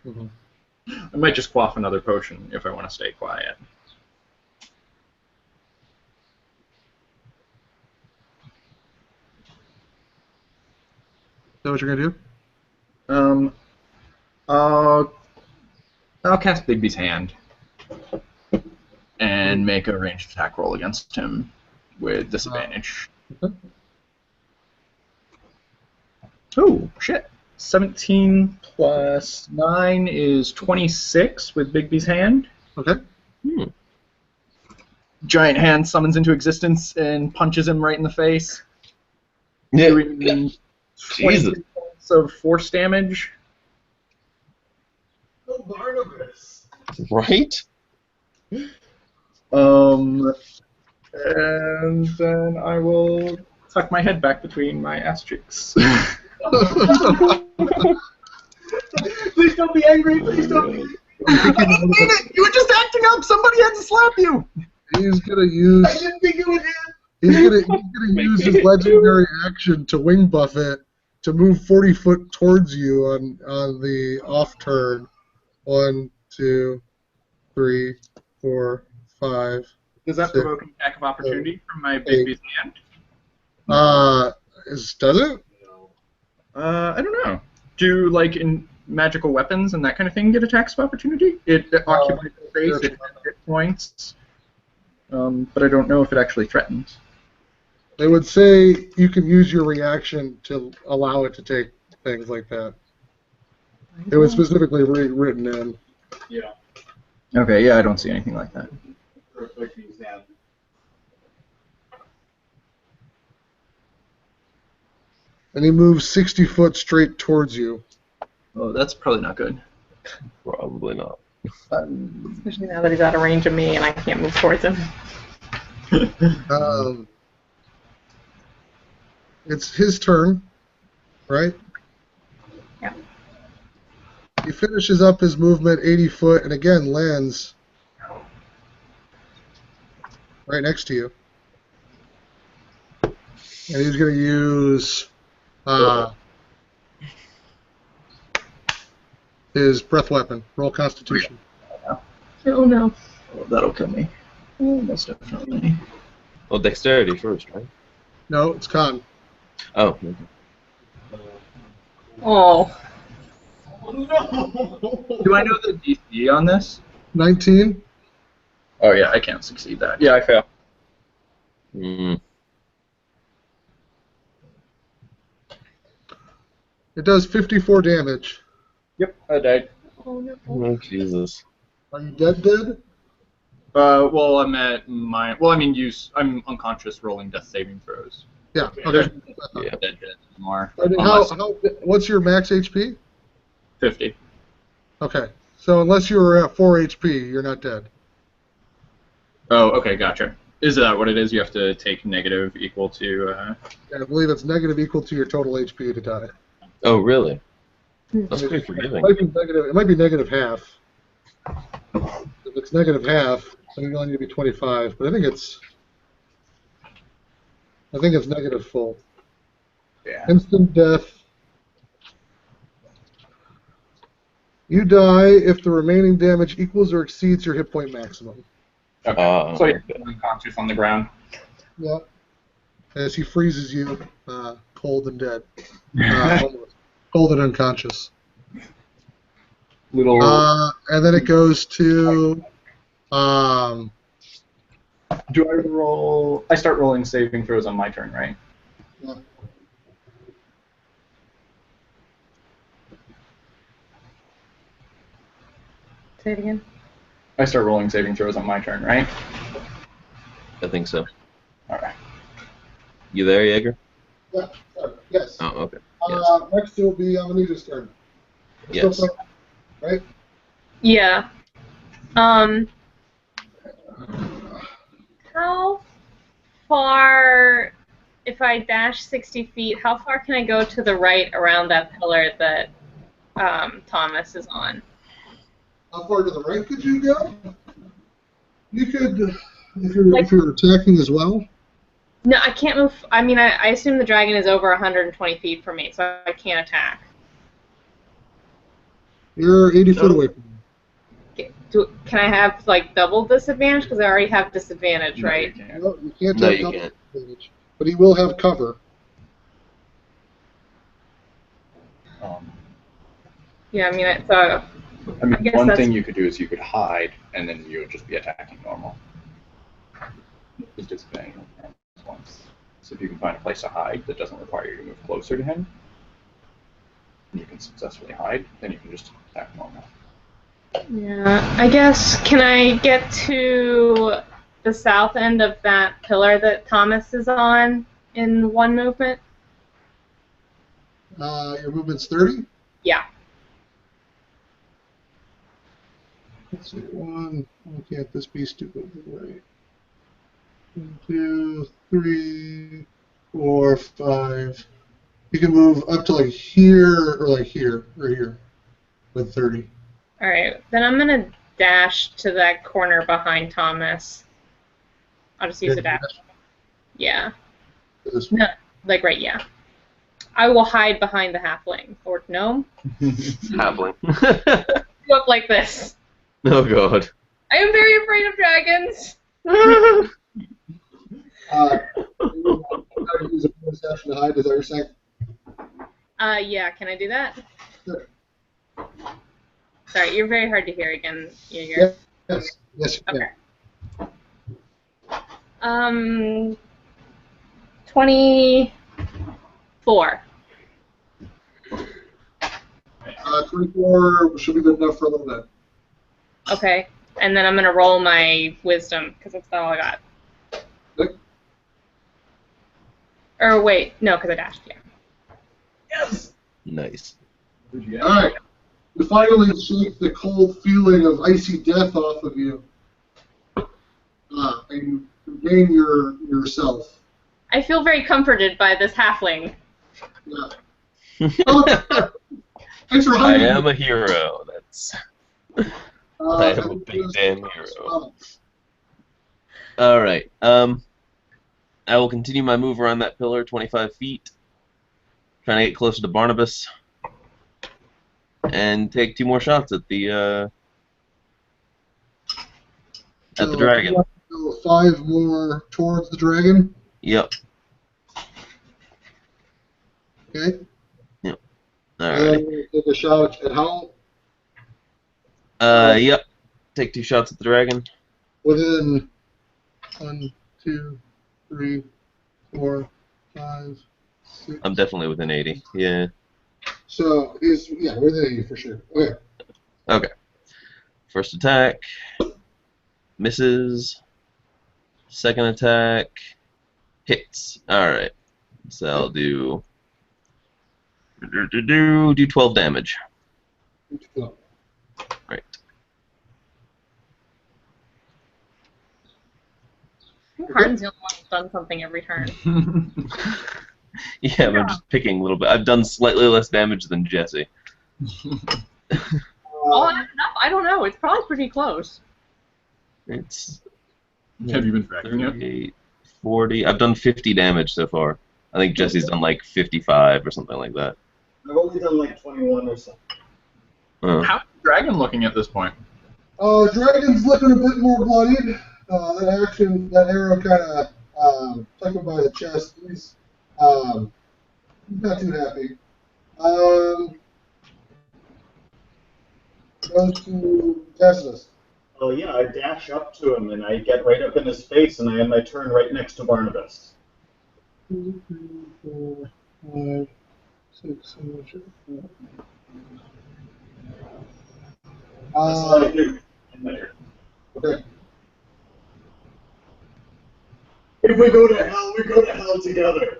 Mm-hmm. I might just quaff another potion if I want to stay quiet. Is that what you're gonna do? I'll cast Bigby's Hand and make a ranged attack roll against him with disadvantage. Okay. Oh, shit. 17 plus 9 is 26 with Bigby's Hand. Okay. Giant hand summons into existence and punches him right in the face. Yeah. Doing Jesus. 20 points of force damage. Oh, Barnabas. Right? And then I will tuck my head back between my ass cheeks. Please don't be angry. Please don't be angry. I didn't mean it! You were just acting up! Somebody had to slap you! He's gonna use. I didn't think it was him. He's gonna use his legendary action to wing buff it to move 40 foot towards you on the off turn. 1, 2, 3, 4, 5. Does that 6, provoke an attack of opportunity from my Bigby's Hand? Does it? I don't know. Do, like, in magical weapons and that kind of thing get attacks of opportunity? It occupies space, it has hit points, but I don't know if it actually threatens. They would say you can use your reaction to allow it to take things like that. It was specifically written in. Yeah. Okay, yeah, I don't see anything like that. Perfect example. And he moves 60 foot straight towards you. Oh, that's probably not good. Probably not. Especially now that he's out of range of me and I can't move towards him. It's his turn, right? Yeah. He finishes up his movement 80 foot and again lands right next to you. And he's going to use his breath weapon. Roll Constitution. Oh no. Oh, that'll kill me. Oh, most definitely. Well, dexterity first, right? No, it's con. Oh. Okay. Oh. Oh no! Do I know the DC on this? 19. Oh yeah, I can't succeed that. Yeah, I fail. It does 54 damage. Yep, I died. Oh no. Oh, Jesus. Are you dead? Well, I'm at my. Well, I mean, I'm unconscious rolling death saving throws. Yeah. There's Okay. Yeah. dead anymore. I mean, Unless- what's your max HP? 50. Okay. So unless you were at 4 HP, you're not dead. Oh, okay, gotcha. Is that what it is? You have to take negative equal to. And I believe it's negative equal to your total HP to die. Oh, really? That's pretty forgiving. It might be negative half. If it's negative half, then you only need to be 25. But I think it's negative full. Yeah. Instant death. You die if the remaining damage equals or exceeds your hit point maximum. Okay. So you're unconscious on the ground. Yeah. As he freezes you, cold and dead. Almost. Cold and unconscious. Little. And then it goes to. Do I roll? I start rolling saving throws on my turn, right? Yeah. Say it again. I start rolling saving throws on my turn, right? I think so. All right. You there, Jaeger? Yeah. Yes. Oh, okay. Next will be Amanita's turn. Yes. Right? Yeah. How far if I dash 60 feet, how far can I go to the right around that pillar that Thomas is on? How far to the right could you go? You could, if you're attacking as well. No, I can't move. I mean, I assume the dragon is over 120 feet from me, so I can't attack. You're 80 foot away from me. Can I have, like, double disadvantage? Because I already have disadvantage, right? No, you can't No, have you double can't. disadvantage. But he will have cover. Yeah, I mean, I guess one that's- thing you could do is you could hide, and then you would just be attacking normal. Just disadvantage once. So if you can find a place to hide that doesn't require you to move closer to him, and you can successfully hide, then you can just attack normal. Yeah, I guess, can I get to the south end of that pillar that Thomas is on in one movement? Your movement's 30? Yeah. Let's see, why can't this be stupid? Right. 1, 2, 3, 4, 5. You can move up to like here or like here or here with 30. Alright, then I'm going to dash to that corner behind Thomas. I'll just use a dash. Yeah. This one. No, like right, yeah. I will hide behind the halfling. Or gnome. Halfling. Go up like this. Oh god. I am very afraid of dragons. Use a bonus action to hide, is that what you're saying? Yeah, can I do that? Sure. Sorry, you're very hard to hear again. You're Yes, yes, you can. Okay. 24. 24 should be good enough for a little bit. Okay, and then I'm gonna roll my wisdom because that's all I got. Good. Or wait, no, because I dashed. Yeah. Yes. Nice. Alright. You finally shake the cold feeling of icy death off of you. And you regain yourself. I feel very comforted by this halfling. Yeah. Thanks for I hiding. am a hero. That's. I am a big damn hero. All right. I will continue my move around that pillar, 25 feet, trying to get closer to Barnabas, and take 2 more shots at the dragon. 5 more towards the dragon. Yep. Okay. Yep. All right. Take a shot at Howl. Yep. Take 2 shots at the dragon. Within 1, 2, 3, 4, 5, 6. I'm definitely within 80. Yeah. So he's within 80 for sure. Okay. Okay. First attack. Misses. Second attack. Hits. Alright. So I'll do 12 damage. Right. Harden's the only one who's done something every turn. Yeah, but I'm just picking a little bit. I've done slightly less damage than Jesse. All added up, I don't know. It's probably pretty close. It's Have you been tracking it? 38, 40. I've done 50 damage so far. I think Jesse's done like 55 or something like that. I've only done like 21 or something. How's the dragon looking at this point? Dragon's looking a bit more bloodied. That arrow kind of took him by the chest. He's not too happy. Goes to Tessus. Oh yeah, I dash up to him and I get right up in his face and I end my turn right next to Barnabas. 2, 3, 4, 5, 6, 7, 8. That's what I do. Okay. If we go to hell, we go to hell together.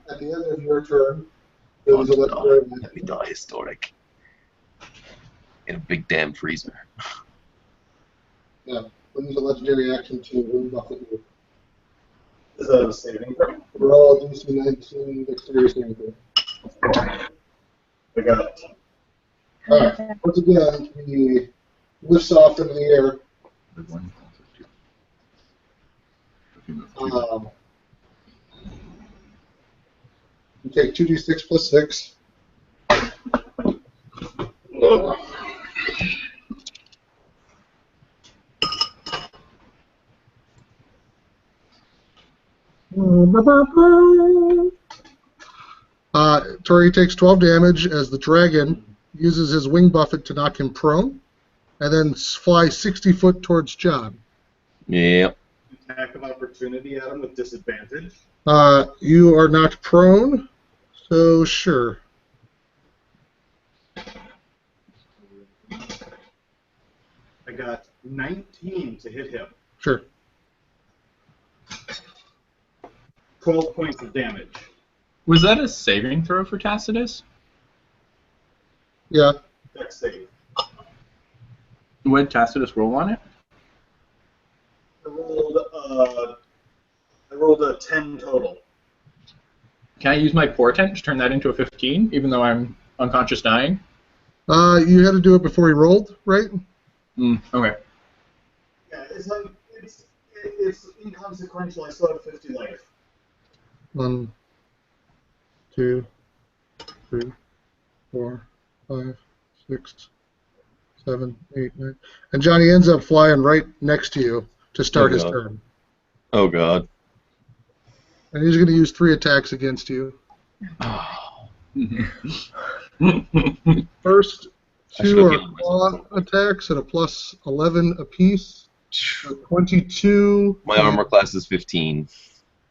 At the end of your turn, there was a legendary Let me die historic. In a big damn freezer. Yeah, use a legendary action to rebuff it. Is that a saving throw? Roll DC 19 dexterity saving throw. I got it. Alright, once again, he lifts off into the air. You take 2d6 plus 6. Tori takes 12 damage as the dragon uses his wing buffet to knock him prone, and then flies 60 foot towards John. Yep. Attack of opportunity at him with disadvantage. You are not prone, so sure. I got 19 to hit him. Sure. 12 points of damage. Was that a saving throw for Tacitus? Yeah. Dex save. What did Tacitus roll on it? I rolled a 10 total. Can I use my portent to turn that into a 15, even though I'm unconscious dying? You had to do it before he rolled, right? Okay. Yeah, it's inconsequential. I still have 50 life. 1, 2, 3, 4, 5, 6, 7, 8, 9. And Johnny ends up flying right next to you to start his turn. Oh, God. And he's going to use 3 attacks against you. First 2 are claw attacks at a plus 11 apiece. So 22. My armor class is 15.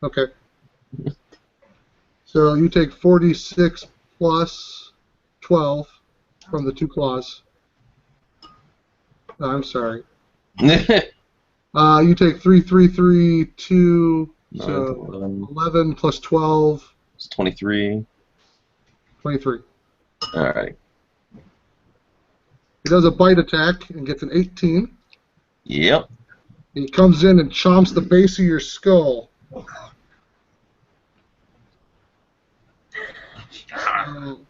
Okay. So you take 46 plus 12 from the 2 claws. I'm sorry. You take 3, 3, 3, 2, so 11 plus 12. It's 23. 23. Alright. He does a bite attack and gets an 18. Yep. He comes in and chomps the base of your skull.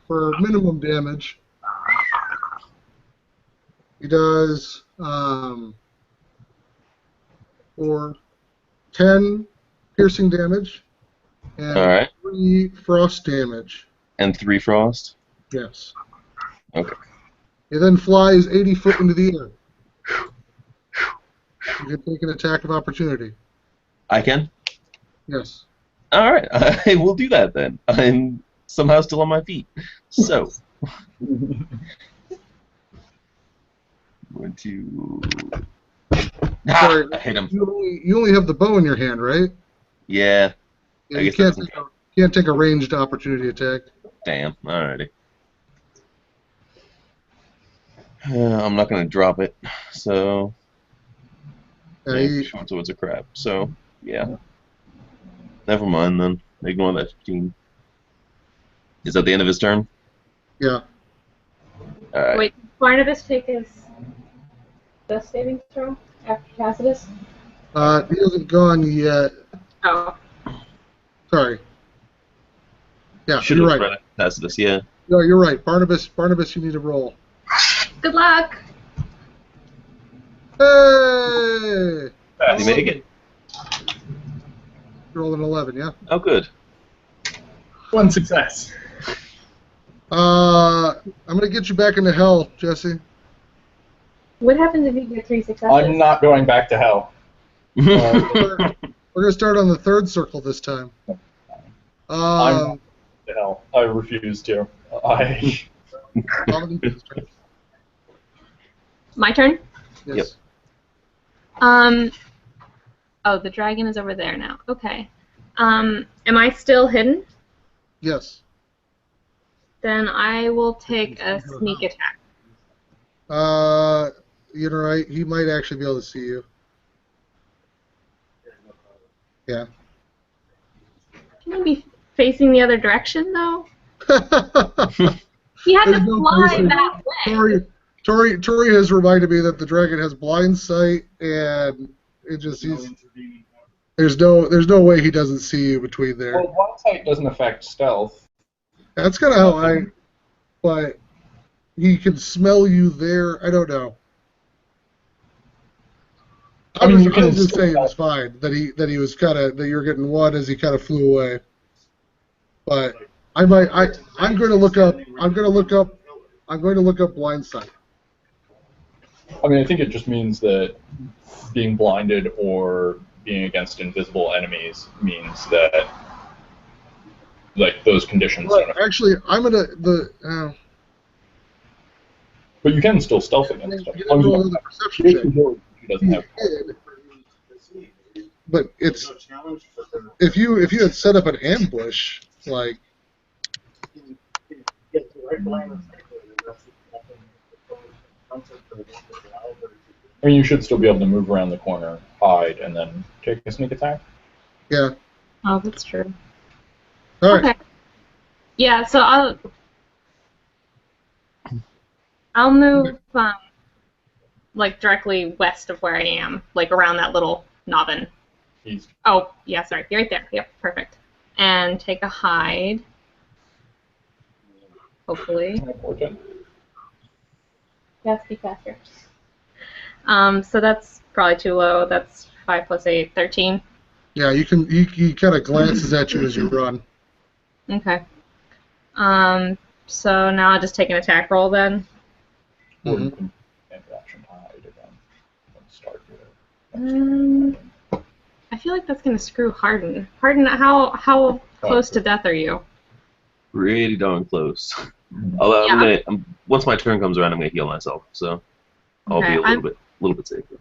For minimum damage, he does for 10 piercing damage and 3 frost damage. And 3 frost? Yes. Okay. He then flies 80 foot into the air. You can take an attack of opportunity. I can? Yes. Alright, I will do that then. I'm somehow still on my feet. So. Going to... Sorry, I hit him. You only have the bow in your hand, right? Yeah. Yeah, you can't take a ranged opportunity attack. Damn. Alrighty. I'm not going to drop it, so... short swords are crap, so, yeah. Never mind, then. Ignore that 15. Is that the end of his turn? Yeah. Alright. Wait, Barnabas take his death saving throw after Tacitus? He hasn't gone yet. Oh. Sorry. Yeah, Should you're have right. read it. Tacitus, yeah. No, you're right. Barnabas, you need to roll. Good luck! Hey! Did you make it? You rolled an 11, yeah? Oh, good. 1 success. I'm going to get you back into hell, Jesse. What happens if you get 3 successes? I'm not going back to hell. We're going to start on the 3rd circle this time. I'm not to hell. I refuse to. My turn? Yes. Oh, the dragon is over there now. Okay. Am I still hidden? Yes. Then I will take a sneak attack. You're right. He might actually be able to see you. Yeah. Can he be facing the other direction, though? He had to fly that way. Tori has reminded me that the dragon has blind sight, and it just There's no way he doesn't see you between there. Well, blind sight doesn't affect stealth. That's kind of how but he can smell you there. I don't know. I mean, you can just say it was fine that he was kind of that you were getting one as he kind of flew away. But I'm going to look up blind sight. I mean, I think it just means that being blinded or being against invisible enemies means that like those conditions. Well, actually, I'm gonna But you can still stealth against stuff. You can roll the perception check. He doesn't have. But it's if you had set up an ambush, like. I mean, you should still be able to move around the corner, hide, and then take a sneak attack. Yeah. Oh, that's true. All right. Okay. Yeah, so I'll move like directly west of where I am, like around that little knobbin. East. Oh, yeah, sorry. You're right there. Yep, perfect. And take a hide. Hopefully. Yeah, speak faster. So that's probably too low. That's 5 plus 8, 13. Yeah, you can. He kind of glances at you as you run. Okay. So now I'll just take an attack roll then. Or you can interaction hide again. Start here. I feel like that's gonna screw Harden. Harden, how close to death are you? Pretty darn close. Although I'm once my turn comes around, I'm gonna heal myself, so I'll be a little bit safer.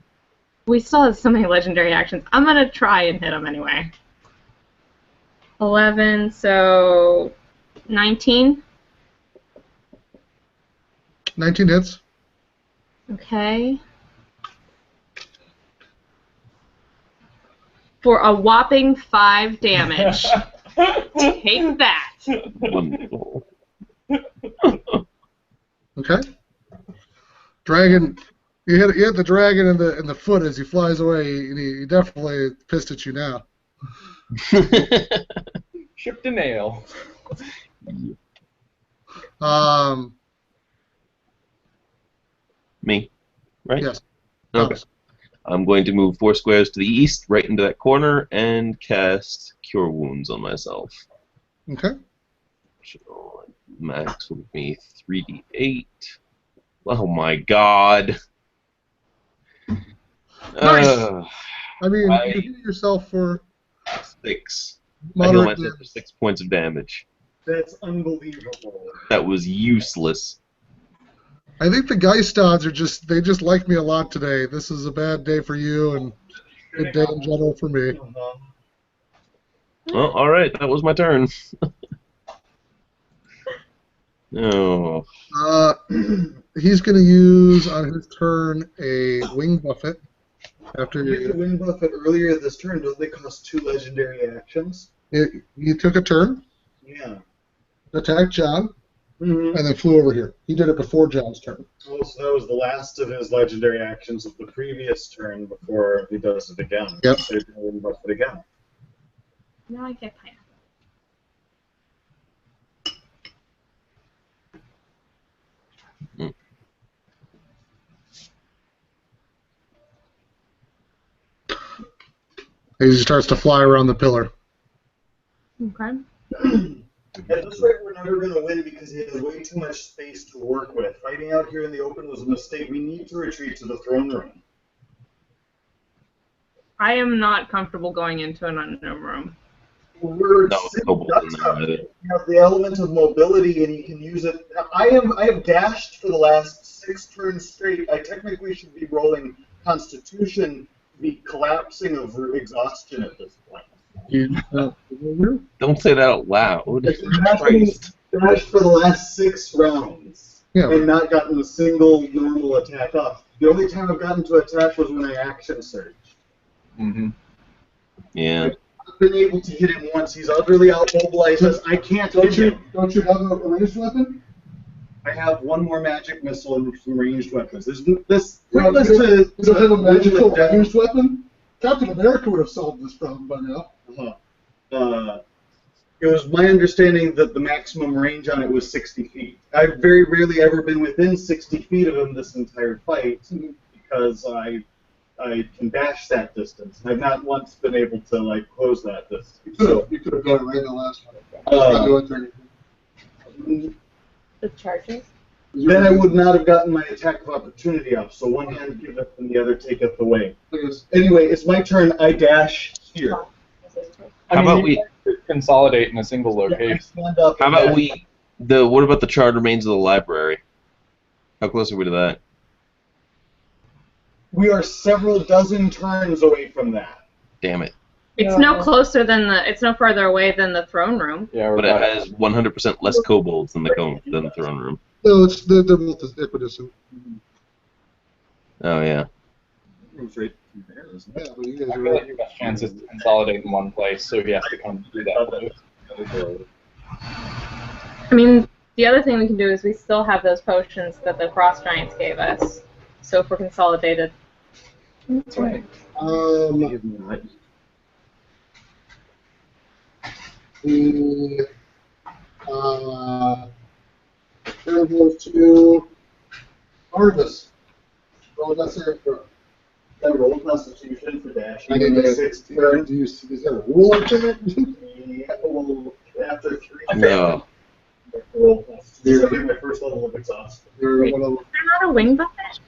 We still have so many legendary actions. I'm gonna try and hit him anyway. 11, so 19. 19 hits. Okay. For a whopping 5 damage. Take that. Wonderful. Okay. Dragon. You hit the dragon in the foot as he flies away, and he definitely pissed at you now. Chipped a nail. Me, right? Yes. Okay. I'm going to move 4 squares to the east, right into that corner, and cast Cure Wounds on myself. Okay. So max will be 3d8. Oh my god. Nice. I mean, you heal yourself for 6. I heal moderate myself for 6 points of damage. That's unbelievable. That was useless. I think the Geistods they just like me a lot today. This is a bad day for you and a good day in general for me. Well, alright, that was my turn. Oh. He's going to use on his turn a Wing Buffet. After You did Wing Buffet earlier this turn. Don't they cost 2 legendary actions? He took a turn, Yeah. attacked John, Mm-hmm. and then flew over here. He did it before John's turn. Oh, so that was the last of his legendary actions of the previous turn before he does it again. Yep. So he's going to Wing Buffet again. Now I get pineapple. He starts to fly around the pillar. Okay. At this rate, we're never going to win because he has way too much space to work with. Fighting out here in the open was a mistake. We need to retreat to the throne room. I am not comfortable going into an unknown room. We're No, sitting Kobold ducks in up. there. You have the element of mobility, and you can use it. I have dashed for the last 6 turns straight. I technically should be rolling Constitution, be collapsing of exhaustion at this point. Don't say that out loud. Christ. Dashed for the last 6 rounds, Yeah. and not gotten a single normal attack off. The only time I've gotten to attack was when I action surged. Mm-hmm. Yeah. I've been able to hit him once. He's utterly outmobilized. I can't hit him. Don't you have a ranged weapon? I have one more magic missile and some ranged weapons. This You don't have a magical ranged weapon? Captain America would have solved this problem by now. It was my understanding that the maximum range on it was 60 feet. I've very rarely ever been within 60 feet of him this entire fight because I can dash that distance. I've not once been able to like close that distance. You could have done it right in the last one. The charges? Then I would not have gotten my attack of opportunity up. So one hand giveth and the other taketh away. Anyway, it's my turn. I dash here. How about we consolidate in a single location? How about we what about the charred remains of the library? How close are we to that? We are several dozen turns away from that. Damn it. It's no closer than it's no further away than the throne room. Yeah, But it has 100% less kobolds than the throne room. No, they're both equidistant. Oh yeah. It's right there, isn't it? Yeah, but you guys I feel like your best chance is to consolidate in one place, so he has to come through that place. I mean, the other thing we can do is we still have those potions that the frost giants gave us. So if we're consolidated. That's right. There goes to Argus. Roll that save throw. I roll Constitution for dashing. I need to 16. is there a ruler to it? Yeah, well, after 3. No. Roll Constitution. This is my first level of exhaust. Wait, is there not a wing bucket?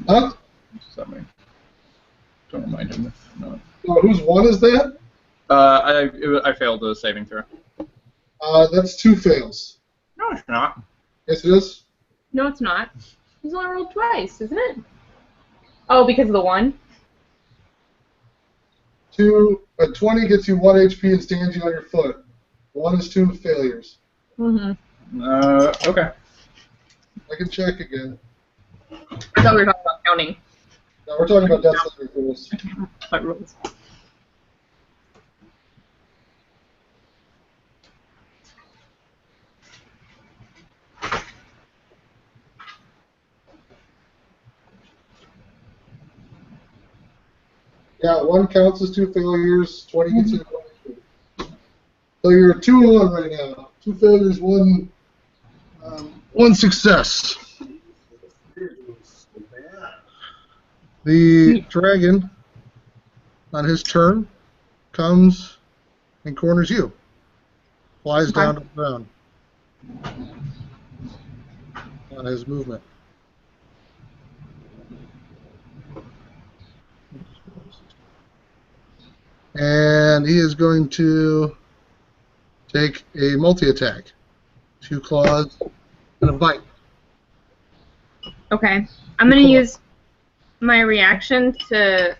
Huh? Don't remind him if not. Whose one is that? I failed the saving throw. That's 2 fails. No, it's not. Yes, it is. No, it's not. He's only rolled twice, isn't it? Oh, because of the 1? A 20 gets you 1 HP and stands you on your foot. 1 is 2 failures. Mm-hmm. Okay. I can check again. I thought we were talking about counting. No, we're talking about death saving throws. Rules. Yeah, 1 counts as 2 failures, 20 gets you 1 HP. So you're 2-1 right now. 2 failures, 1 success. The dragon, on his turn, comes and corners you. Flies down to the ground on his movement. And he is going to take a multi-attack. 2 claws and a bite. Okay. I'm going to use my reaction to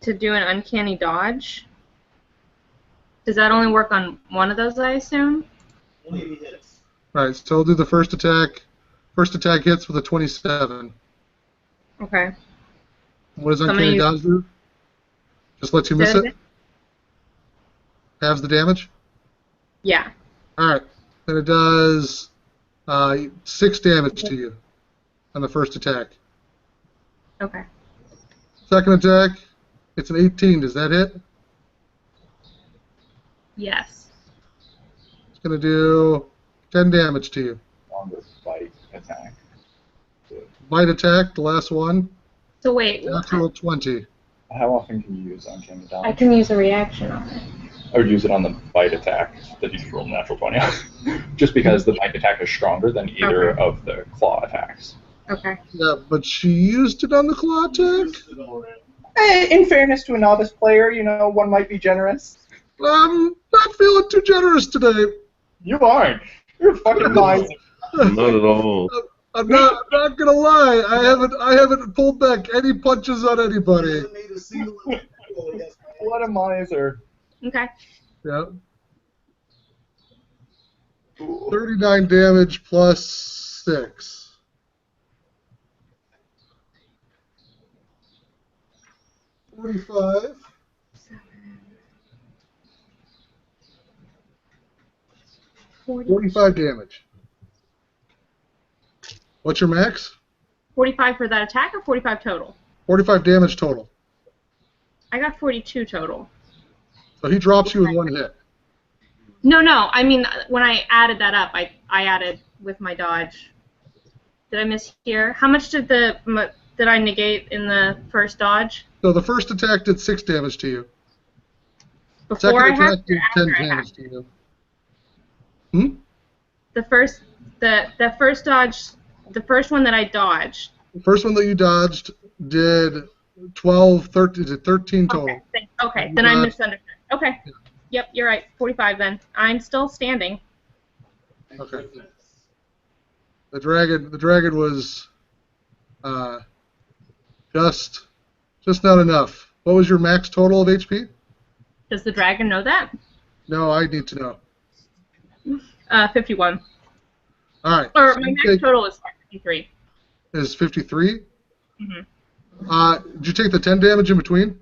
do an uncanny dodge. Does that only work on one of those, I assume? Only hits. Alright, so I'll do the first attack. First attack hits with a 27. Okay. What does uncanny dodge do? Just lets you miss it? Halves the damage? Yeah. Alright. Then it does 6 damage to you on the first attack. Okay. Second attack, it's an 18. Does that hit? Yes. It's going to do 10 damage to you. Longer bite attack. Bite attack, the last one. So wait. Natural 20. How often can you use uncanny dodge? I can use a reaction on it. I would use it on the bite attack that you roll natural 20 just because the bite attack is stronger than either of the claw attacks. Okay. Yeah, but she used it on the claw attack? In fairness to a novice player, one might be generous. I'm not feeling too generous today. You aren't. You're fucking miser. Not at all. I'm not gonna lie. I haven't pulled back any punches on anybody. What a miser. Okay. Yeah. 39 damage plus 6. $45. 45 damage. What's your max? 45 for that attack or 45 total? 45 damage total. I got 42 total. So he drops you in one hit. No. I mean, when I added that up, I added with my dodge. Did I miss here? How much did I negate in the first dodge? So the first attack did 6 damage to you. Before I Second attack hacked did or after 10 I damage hacked? to you. Hmm? The first dodge, the first one that I dodged. The first one that you dodged did 13 total. Okay, then I misunderstood. Okay. Yep, you're right. 45 then. I'm still standing. Okay. The dragon was just not enough. What was your max total of HP? Does the dragon know that? No, I need to know. 51. All right. Or so my max total is 53. Is 53? Mm-hmm. Did you take the 10 damage in between?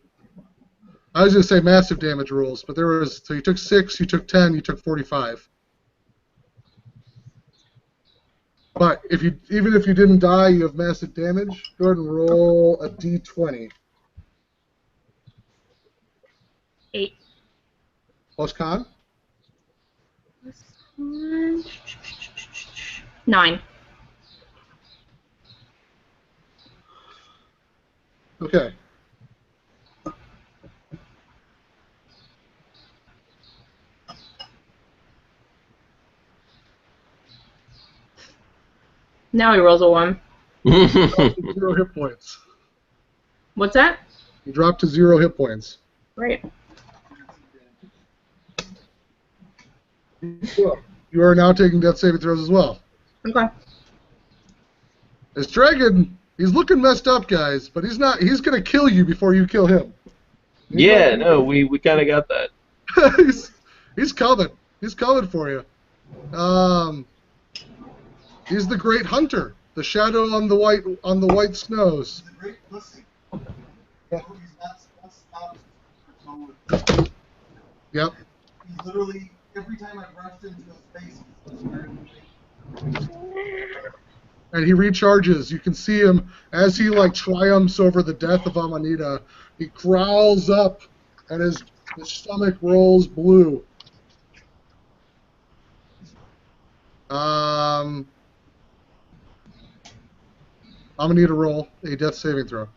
I was going to say massive damage rules, but there was, so you took 6, you took 10, you took 45. But even if you didn't die, you have massive damage. Go ahead and roll a d20. 8. Plus con? 9. Okay. Now he rolls a 1. 0 hit points. What's that? You drop to 0 hit points. Great. You are now taking death saving throws as well. Okay. This dragon, he's looking messed up, guys, but he's not. He's gonna kill you before you kill him. Yeah, no, we kind of got that. he's coming. He's coming for you. He's the great hunter, the shadow on the white snows. The great pussy. Yeah. He's not supposed to stop. Yep. He's literally, every time I've rushed into his face, he's starting And he recharges. You can see him as he triumphs over the death of Amanita. He growls up, and his stomach rolls blue. Amanita, roll a death saving throw.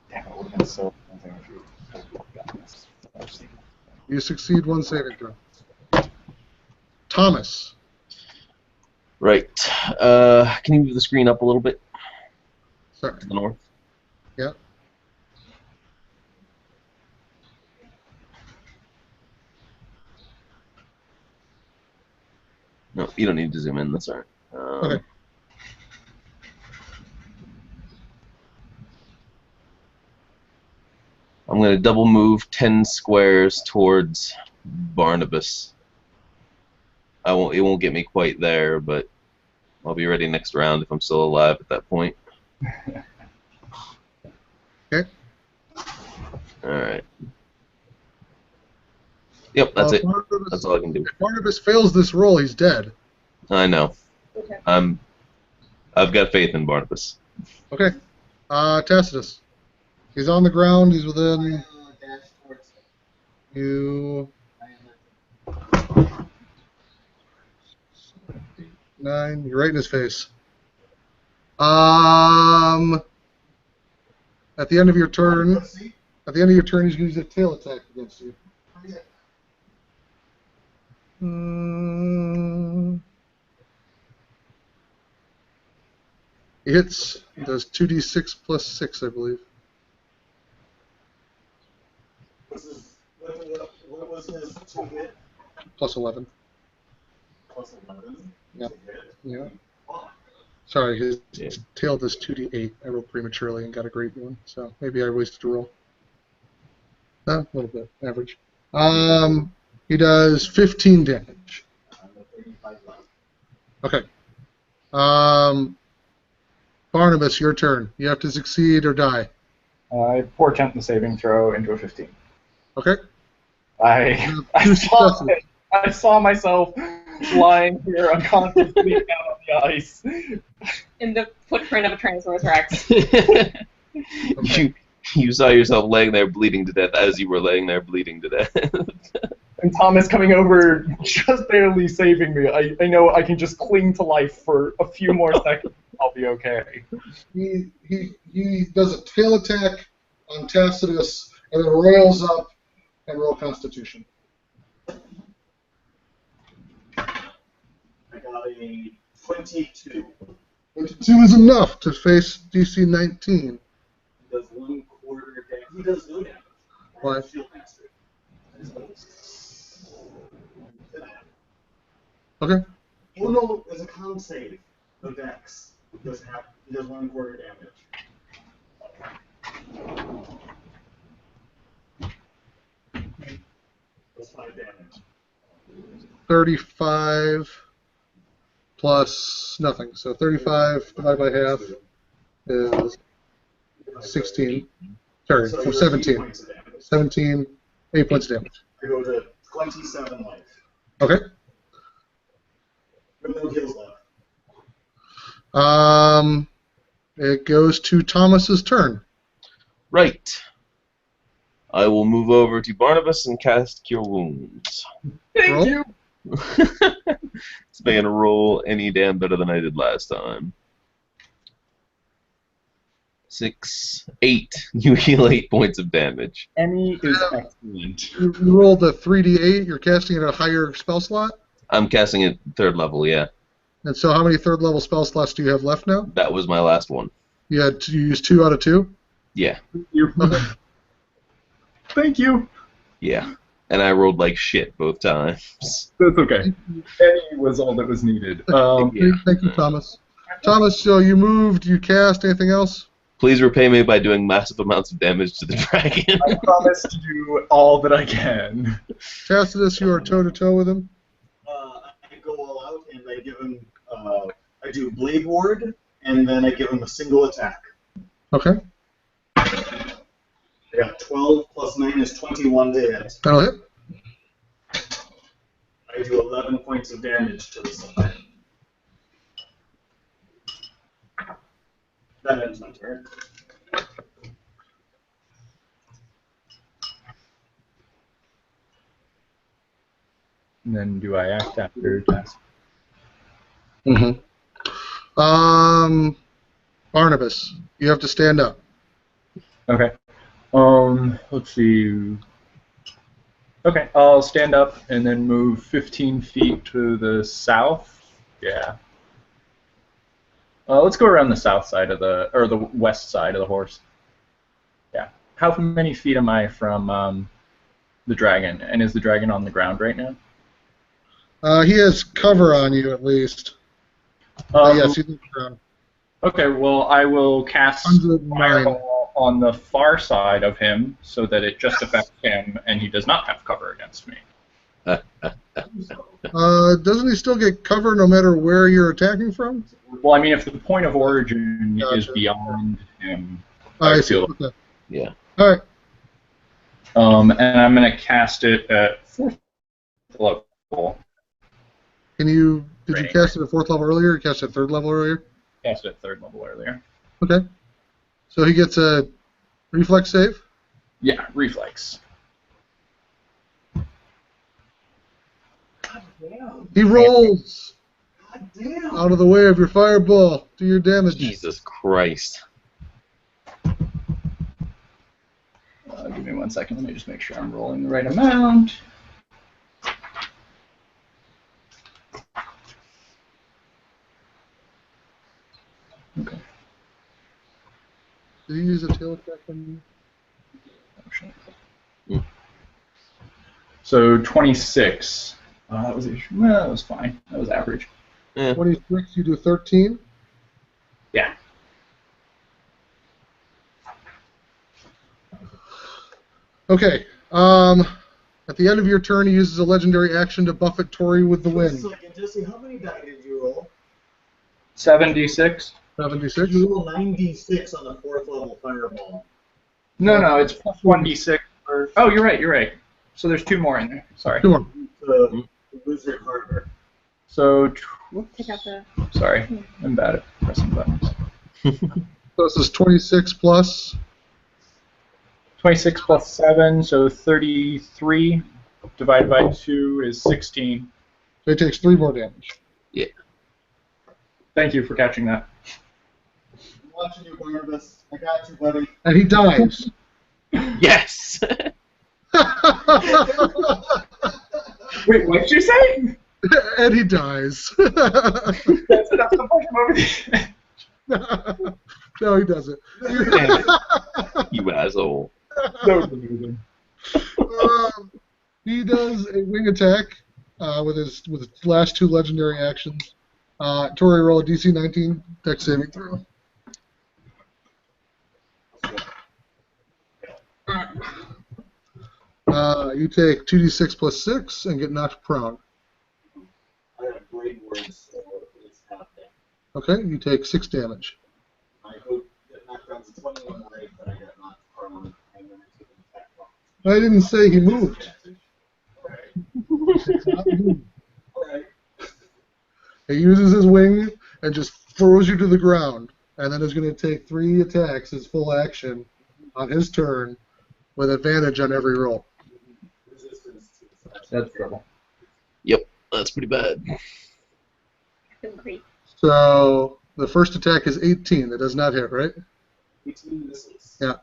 Damn, it would have been so amazing if you had gotten this. You succeed 1 saving throw. Thomas. Right. Can you move the screen up a little bit Sorry. to the north? Yeah. No, you don't need to zoom in. That's all right. Okay. I'm going to double move 10 squares towards Barnabas. It won't get me quite there, but I'll be ready next round if I'm still alive at that point. Okay. Alright. Yep, that's it. Barnabas, That's all I can do. If Barnabas fails this roll, he's dead. I know. Okay. I've got faith in Barnabas. Okay. Tacitus. He's on the ground. He's within you. 9. You're right in his face. At the end of your turn, he's going to use a tail attack against you. He hits. He does 2d6 plus 6, I believe. What was his 2 hit? Plus 11. Plus 11? Yep. Yeah. Sorry, his tail does 2d8. I rolled prematurely and got a great one, so maybe I wasted a roll. A little bit, average. He does 15 damage. Okay. Barnabas, your turn. You have to succeed or die. I portent the saving throw into a 15. Okay. I saw myself lying here unconscious down on the ice. in the footprint of a Tyrannosaurus Rex. You saw yourself laying there bleeding to death as you were laying there bleeding to death. And Thomas coming over, just barely saving me. I know I can just cling to life for a few more seconds. I'll be okay. He does a tail attack on Tacitus and then rails up and roll Constitution. I got a 22. 22 is enough to face DC 19. He does 1/4 damage. He does no damage. Why? Shield master. Okay. Oh no, there's a con save. The Dex. He does 1/4 damage. That's 5 damage. 35 plus nothing. So 35 divided by half is 16. Sorry, So so you're 17. 8 points of damage. 17, 8 points of damage. I go to 27 life. Okay. With no heals left. It goes to Thomas's turn. Right. I will move over to Barnabas and cast Cure Wounds. Thank Roll. you. It's making a roll any damn better than I did last time. 6, 8. You heal 8 points of damage. Emmy is excellent. You rolled a 3d8. You're casting at a higher spell slot. I'm casting it 3rd level, yeah. And so how many 3rd level spell slots do you have left now? That was my last one. You used 2 out of 2? Yeah. Okay. Thank you. Yeah. And I rolled like shit both times. That's okay. Emmy was all that was needed. Yeah. Thank you, Thomas. Thomas, so you moved, you cast, anything else? Please repay me by doing massive amounts of damage to the dragon. I promise to do all that I can. Tacitus, you are toe-to-toe with him? I go all out and I give him, I do Blade Ward, and then I give him a single attack. Okay. I got 12 plus 9 is 21 to hit. That'll hit. I do 11 points of damage to this one. That ends my turn. And then do I act after task? Mm-hmm. Barnabas, you have to stand up. Okay. Let's see. Okay, I'll stand up and then move 15 feet to the south. Yeah. Let's go around the south side of the west side of the horse. Yeah. How many feet am I from the dragon? And is the dragon on the ground right now? He has cover on you at least. Yes, he's on the ground. Okay, well, I will cast 109. Fireball on the far side of him so that it just affects him and he does not have cover against me. Doesn't he still get cover no matter where you're attacking from? Well, I mean, if the point of origin is Gotcha. beyond him, I see. feel. Okay. Yeah. All right. And I'm going to cast it at 4th level. Did you Right. cast it at 4th level earlier? You cast it at 3rd level earlier? Cast it at 3rd level earlier. Okay. So he gets a reflex save? Yeah, reflex. God damn. He rolls God damn. out of the way of your fireball. Do your damage. Jesus Christ. Give me 1 second. Let me just make sure I'm rolling the right amount. Okay. Did he use a tail attack on you? So 26. That was fine. That was average. Yeah. 26, you do 13. Yeah. Okay. At the end of your turn, he uses a legendary action to buffet Tori with the wind. So, Jesse, how many die did you roll? 76. 76. You roll 96 on the 4th level fireball. No, it's plus 1d6. Oh, you're right. So there's 2 more in there. Sorry. Come on. The lose your harder. So, Take out the. sorry, I'm bad at pressing buttons. So this is 26 plus. 26 plus 7, so 33 divided by 2 is 16. So he takes 3 more damage. Thank you for catching that. I'm watching you, Barnabas. I got you, buddy. And he dies. Yes. Wait, what did you say? And he dies. That's enough to push him over the No, he doesn't. You asshole. He does a wing attack with his last 2 legendary actions. Tori, roll a DC 19 dex saving throw. You take 2d6 plus 6 and get knocked prone. I have great words, so it's happening. Okay, you take 6 damage. I hope get knocked down to 21 rate, but I got knocked prone, and then I took an attack from. I didn't say he moved. Alright. He uses his wing and just throws you to the ground, and then is going to take 3 attacks as full action on his turn with advantage on every roll. That's trouble. Yep, that's pretty bad. Great. So the first attack is 18. That does not hit, right? 18 misses. Yeah.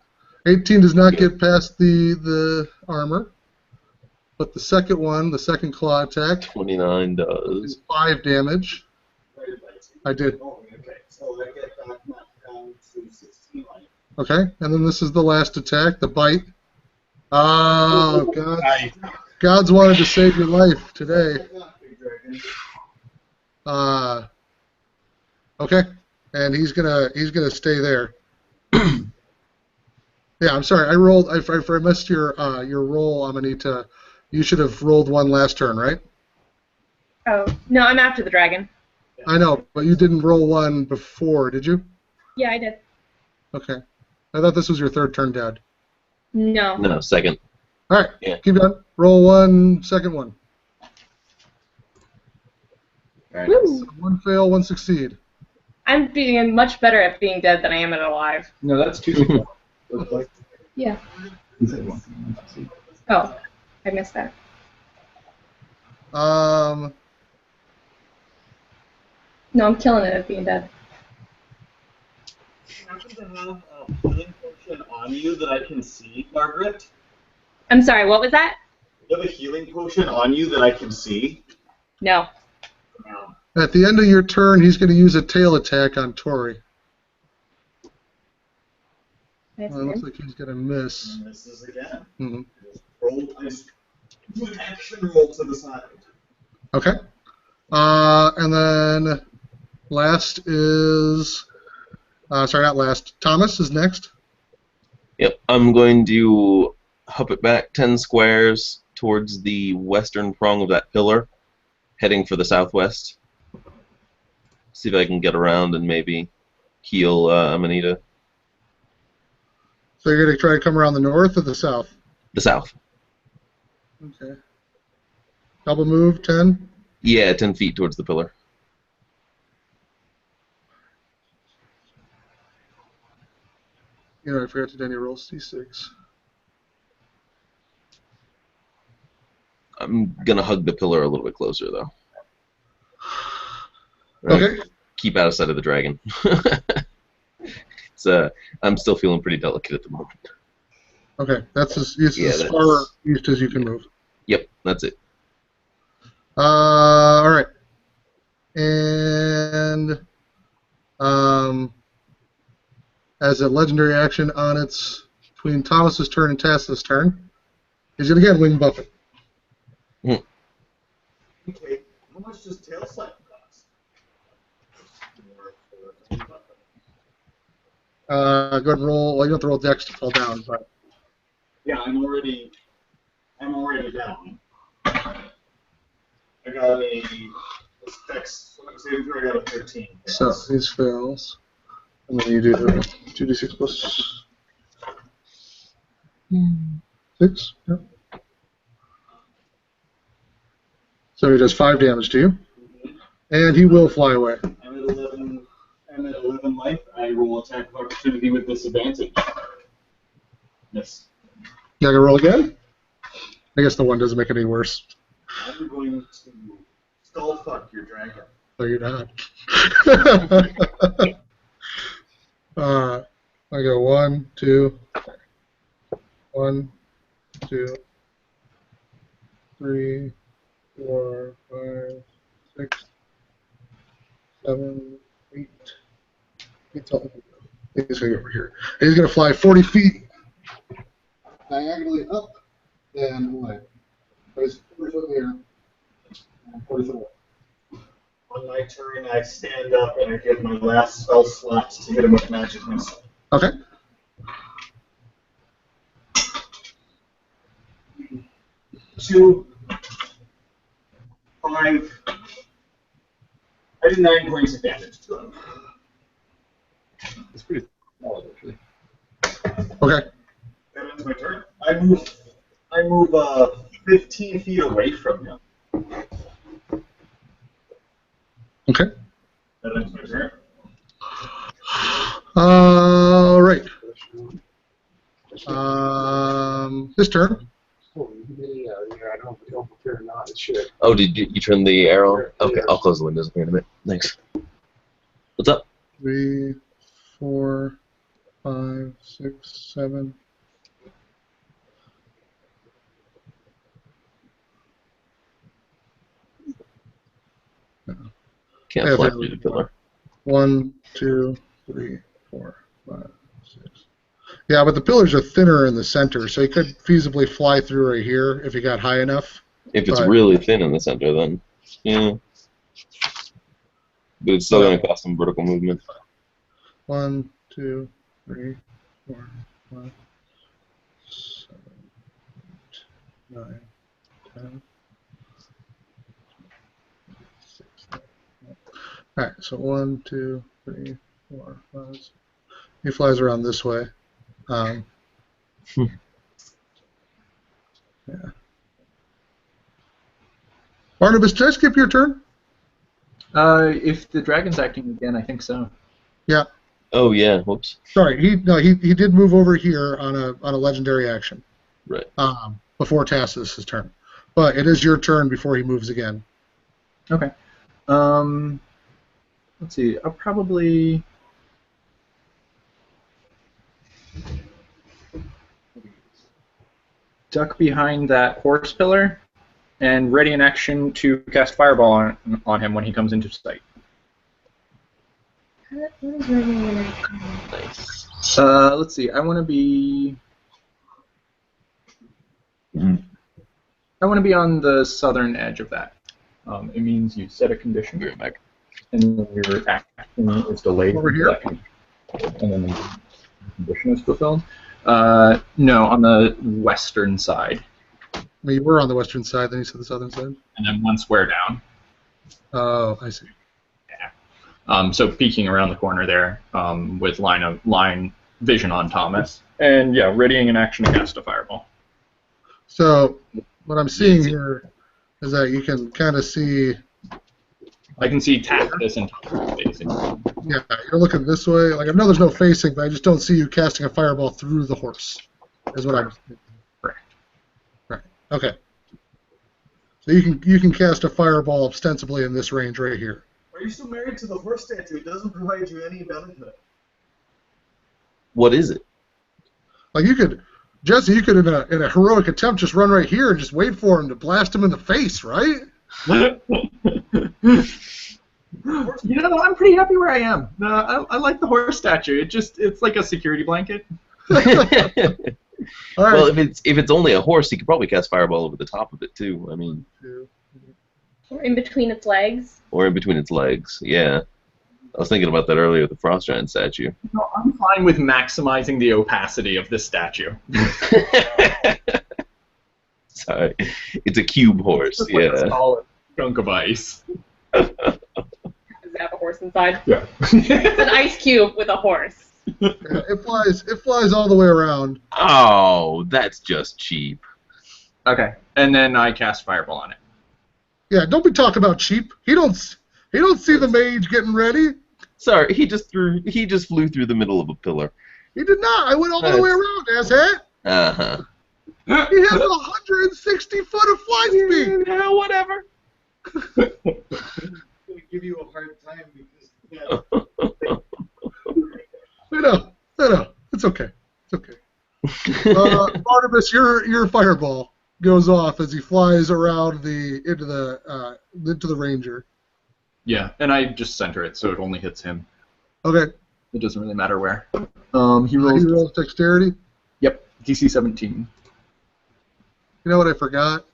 18 does not get past the armor. But the second one, the second claw attack, 29 does. is 5 damage. I did. Oh, okay. So I get knocked down to 16 life. Okay, and then this is the last attack, the bite. Oh, God. God's wanted to save your life today. Okay, and he's gonna stay there. Yeah, I'm sorry. I rolled. I missed your roll, Amanita. You should have rolled 1 last turn, right? Oh no, I'm after the dragon. I know, but you didn't roll 1 before, did you? Yeah, I did. Okay. I thought this was your 3rd turn, Dad. No. No, second. All right. Yeah. Keep going. Roll 1, second one. Very Woo. nice. 1 fail, 1 succeed. I'm being much better at being dead than I am at alive. No, that's 2 success. Yeah. You said 1. Oh, I missed that. Um, No, I'm killing it at being dead. You happen to have a healing potion on you that I can see, Margaret? I'm sorry, what was that? You have a healing potion on you that I can see? No. No. at the end of your turn, he's going to use a tail attack on Tori. That's Well, it looks him. like he's going to miss. Misses again. Mhm. Roll. I just do an action roll to the side. Okay. And then last is, sorry, not last. Thomas is next. Yep, I'm going to hop it back 10 squares towards the western prong of that pillar, heading for the southwest. See if I can get around and maybe heal Amanita. So you're going to try to come around the north or the south? The south. Okay. Double move, 10. Yeah, 10 feet towards the pillar. You know, I forgot to do any rolls. D6. I'm going to hug the pillar a little bit closer, though. Right. Okay. Keep out of sight of the dragon. It's, I'm still feeling pretty delicate at the moment. Okay. That's as Yeah, far east as you can move. Yep, that's it. All right. And as a legendary action on its between Thomas's turn and Tassa's turn, he's going to get wing buffet. Okay. How much does tail slap cost? Go ahead and roll. Well, you don't have to roll dex to fall down, but Yeah, I'm already down. I got a dex saving throw. I got a 13. so these fails, and then you do 2d6 plus 6. Yep. So he does 5 damage to you. And he will fly away. I'm at 11 life. I roll attack of opportunity with disadvantage. Miss. You gotta roll again? I guess the one doesn't make it any worse. I'm going to skull fuck your dragon. No, you're not. I go 1, 2, 1, 2, 3, 4, 5, 6, 7, 8. He's going to go over here. And he's going to fly 40 feet diagonally up and away. So he's 40 foot in the air and 40 foot away. On my turn, I stand up and I give my last spell slot to hit him with magic missile. Okay. Two, 5. I did 9 points of damage to him. It's pretty solid, actually. Okay. That ends my turn. I move 15 feet away from him. Okay. That ends my turn. All right. His turn. Oh, did you turn the arrow? Okay, I'll close the windows here in a minute. Thanks. What's up? 3, 4, 5, 6, 7. Can't Yeah, fly there through we the go. pillar. 1, 2, 3, 4, 5, 6. Yeah, but the pillars are thinner in the center, so he could feasibly fly through right here if he got high enough. If it's But- really thin in the center, then yeah. But it's still going to cost some vertical movement. 1, 2, 3, 4, 5, 7, 8, 9, 10. 6, 7, 8. All right, so 1, 2, 3, 4, 5. 6. He flies around this way. Yeah. Barnabas, did I skip your turn? If the dragon's acting again, I think so. Yeah. Oh yeah. Whoops. Sorry, he did move over here on a legendary action. Right. Before Tassus' turn, but it is your turn before he moves again. Okay. Let's see. I'll probably. Duck behind that horse pillar and ready in action to cast Fireball on him when he comes into sight. Nice. Let's see. I want to be. I want to be on the southern edge of that. It means you set a condition, Be right back. and then your action is delayed. Over here? And then the condition is fulfilled. No, on the western side. I mean, you were on the western side, then you said the southern side. And then one square down. Oh, I see. So peeking around the corner there with line vision on Thomas. And yeah, readying an action to cast a fireball. So what I'm seeing here is that you can kind of see. I can see Tacitus and Thomas facing. Yeah, you're looking this way. Like I know there's no facing, but I just don't see you casting a fireball through the horse. Is what I'm. Correct. Right. Okay. So you can cast a fireball ostensibly in this range right here. Are you still married to the horse statue? It doesn't provide you any benefit. What is it? Like you could, Jesse, you could in a heroic attempt just run right here and just wait for him to blast him in the face, right? You know, I'm pretty happy where I am. I like the horse statue. It's like a security blanket. All right. Well, if it's only a horse, he could probably cast fireball over the top of it too. I mean, Or in between its legs. or in between its legs. Yeah, I was thinking about that earlier with the frost giant statue. No, I'm fine with maximizing the opacity of this statue. Sorry, it's a cube horse. It's like a Yeah. solid chunk of ice. Does it have a horse inside? Yeah. It's an ice cube with a horse. Yeah, it flies all the way around. Oh, that's just cheap. Okay, and then I cast fireball on it. Yeah, don't be talking about cheap. He don't He don't see the mage getting ready. Sorry, he just flew through the middle of a pillar. He did not. I went all the way around, asshat. Uh-huh. He has 160 foot of fly speed. Yeah, whatever. I'm gonna give you a hard time because I know. It's okay. It's okay. Barnabas, your fireball goes off as he flies around into the ranger. Yeah, and I just center it so it only hits him. Okay. It doesn't really matter where. He rolls dexterity. Yep, DC 17. You know what I forgot?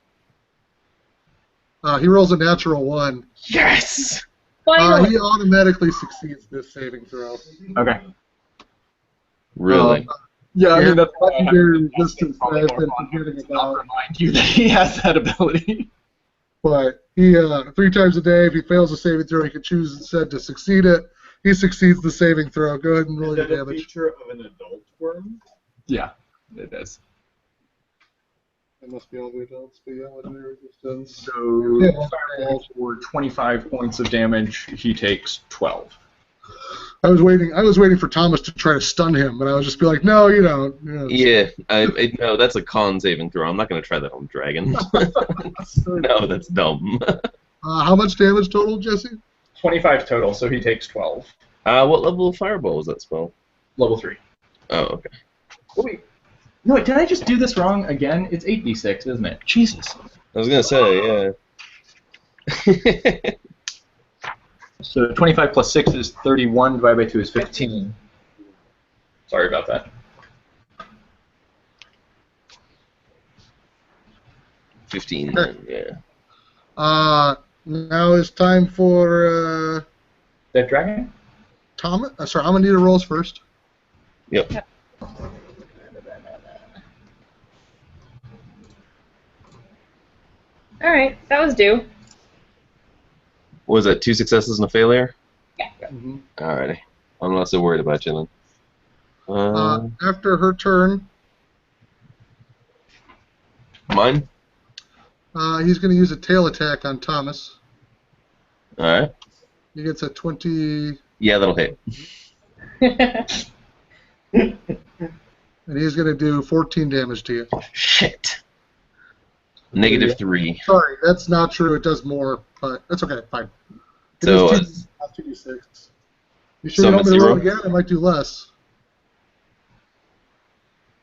He rolls a natural 1. Yes! He automatically succeeds this saving throw. Okay. Really? Yeah, I mean that's legendary resistance that I've been I'll forgetting about. remind you that he has that ability. But he 3 times a day, if he fails a saving throw, he can choose instead to succeed it. He succeeds the saving throw. Go ahead and roll your is that a damage. feature of an adult worm? Yeah, it is. It must be all the adults, but yeah, legendary resistance. So Yeah. fireball for 25 points of damage. He takes 12. I was waiting for Thomas to try to stun him, but I was just be like, no, you don't. Yeah, no, that's a con saving throw. I'm not going to try that on dragon. No, that's dumb. How much damage total, Jesse? 25 total, so he takes 12. What level of fireball was that spell? Level 3. Oh, okay. Oh, wait. No, did I just do this wrong again? It's 8d6, isn't it? Jesus. I was going to say, yeah. So 25 plus 6 is 31, divided by 2 is 15. Sorry about that. 15, yeah. Now it's time for Dead dragon? Thomas. Sorry, I'm gonna need a rolls first. Yep. All right, that was due. What was that, 2 successes and a failure? Yeah. Mm-hmm. Alrighty. I'm not so worried about you then. After her turn, Mine? he's gonna use a tail attack on Thomas. Alright. He gets a 20, Yeah, that'll hit. and he's gonna do 14 damage to you. Shit. Negative 3. Sorry, that's not true. It does more, but that's okay. Fine. It So, is 2d6. You sure so you want me to roll I'm at again? I might do less.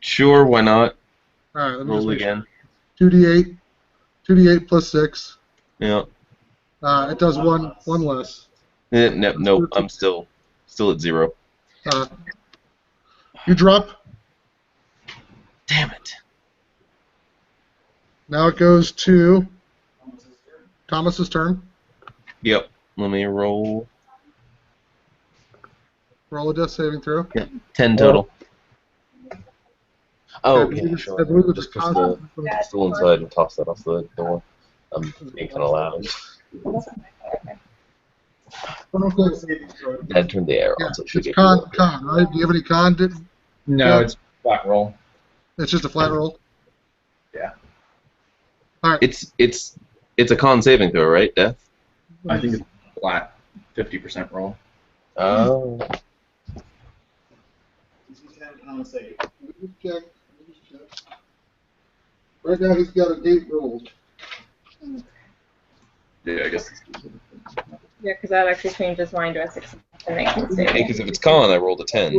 Sure, why not? All right, let me Roll just make again. sure. 2d8. 2d8 plus 6. Yeah. It does one less. Nope, I'm still at 0. You drop. Damn it. Now it goes to Thomas's turn. Yep. Let me roll. Roll a death saving throw. 10 total. Oh, Okay, yeah, I sure. believe it's Just put the pistol inside and toss that off the door. I'm being kind of loud. Dad turned the air on, so it should It's get con, right? Do you have any con? No, Yeah. it's flat roll. It's just a flat roll. Yeah. All right. It's a con saving throw, right? Death. I think it's flat. 50% roll. Oh. Check. Right now he's got an 8 rolled. Yeah, I guess. Yeah, because that actually changes mine to a 6 and make it Because if it's con, I rolled a 10.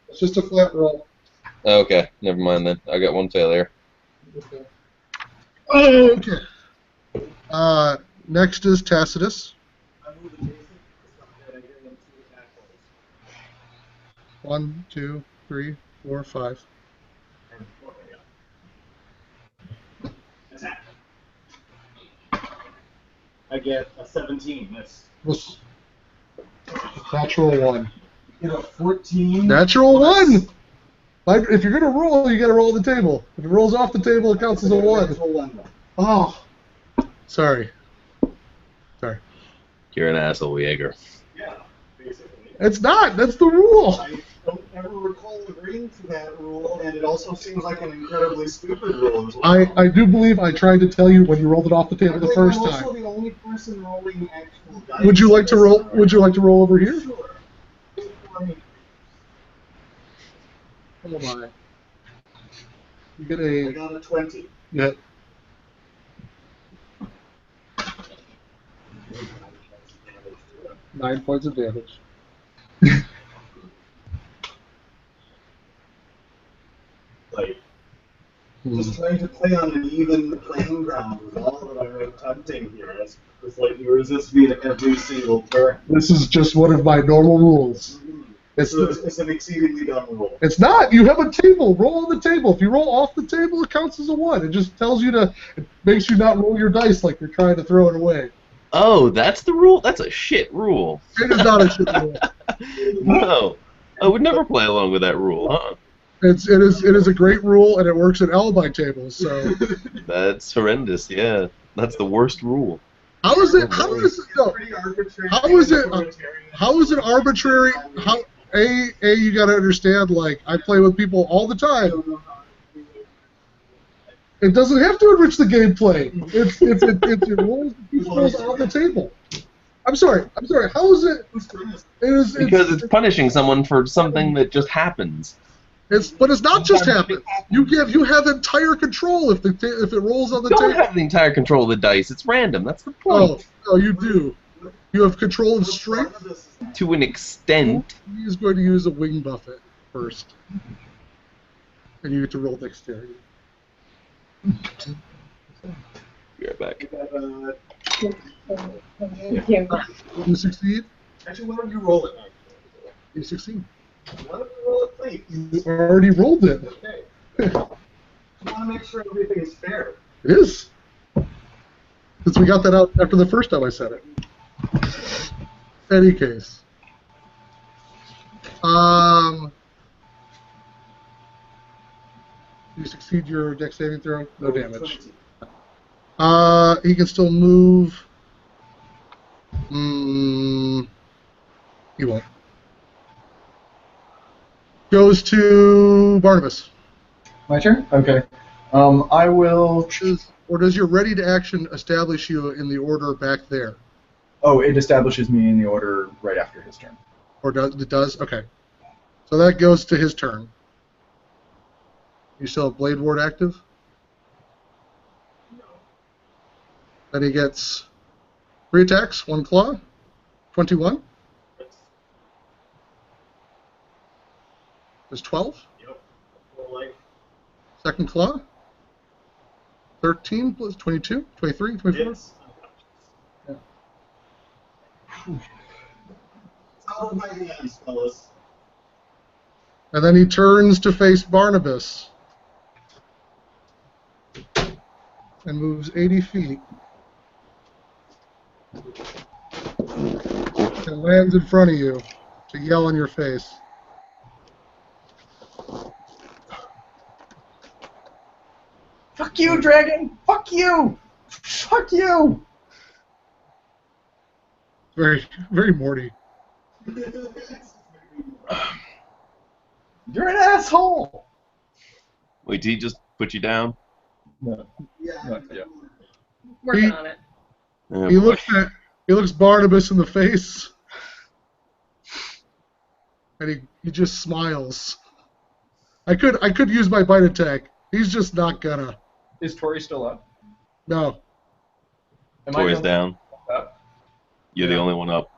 It's just a flat roll. Okay, never mind then. I got 1 failure. Okay. Next is Tacitus. 1, 2, 3, 4, 5. I get a 17. That's Natural 1. get a 14. Natural 1! If you're going to roll, you got to roll the table. If it rolls off the table, it counts as a 1. Natural 1. Oh. Sorry. You're an asshole, Jaeger. Yeah, basically. It's not. That's the rule. I don't ever recall agreeing to that rule, and it also seems like an incredibly stupid rule as well. I do believe I tried to tell you when you rolled it off the table the first I'm time. also the only person rolling actual dice. Would you like to roll? Would you like to roll over here? Sure. Oh my! You get I a. got a 20. Yeah. Nine points of damage. Like, just trying to play on an even playing ground is all that I'm attempting here. It's like you resist me at every single turn. This is just one of my normal rules. It's an exceedingly dumb rule. It's not. You have a table. Roll on the table. If you roll off the table, it counts as a 1. It just tells you to. It makes you not roll your dice like you're trying to throw it away. Oh, that's the rule? That's a shit rule. It is not a shit rule. No. I would never play along with that rule, huh? It is a great rule, and it works in alibi tables. So That's horrendous, yeah. That's the worst rule. how is it? How is it? No. Pretty arbitrary. How is it? authoritarian. How is it arbitrary? How you got to understand. Like I play with people all the time. It doesn't have to enrich the gameplay. It's it rolls on the table. I'm sorry. How is it? Because it's punishing someone for something that just happens. But it's not just happen. You have entire control if it rolls on the You don't table. have the entire control of the dice. It's random. That's the point. Oh, you do. You have control of strength. To an extent. He is going to use a wing buffet first, and you get to roll dexterity. Be right back. You succeed. Actually, why don't you roll it? You succeed. Why don't you roll it, please? You already rolled it. Okay. I want to make sure everything is fair. It is. Since we got that out after the first time I said it. Any case. You succeed your dex saving throw. No damage. He can still move. He won't. Goes to Barnabas. My turn? Okay. I will... Or does your ready to action establish you in the order back there? Oh, it establishes me in the order right after his turn. Or does it does? Okay. So that goes to his turn. You still have Blade Ward active? No. Then he gets 3 attacks, 1 claw, 21. There's 12. Yep. Like, Second claw. 13 plus 22, 23, 24. it's Yeah. out of my hands, fellas. And then he turns to face Barnabas. And moves 80 feet. And lands in front of you to yell in your face. Fuck you, dragon! Fuck you! Fuck you! Very, very Morty. You're an asshole! Wait, did he just put you down? No. Yeah. Yeah. Working on it. Oh, He boy. looks Barnabas in the face. And he just smiles. I could use my bite attack. He's just not gonna. Is Tori still up? No. Am Tori's the only down. one up? You're the only one up.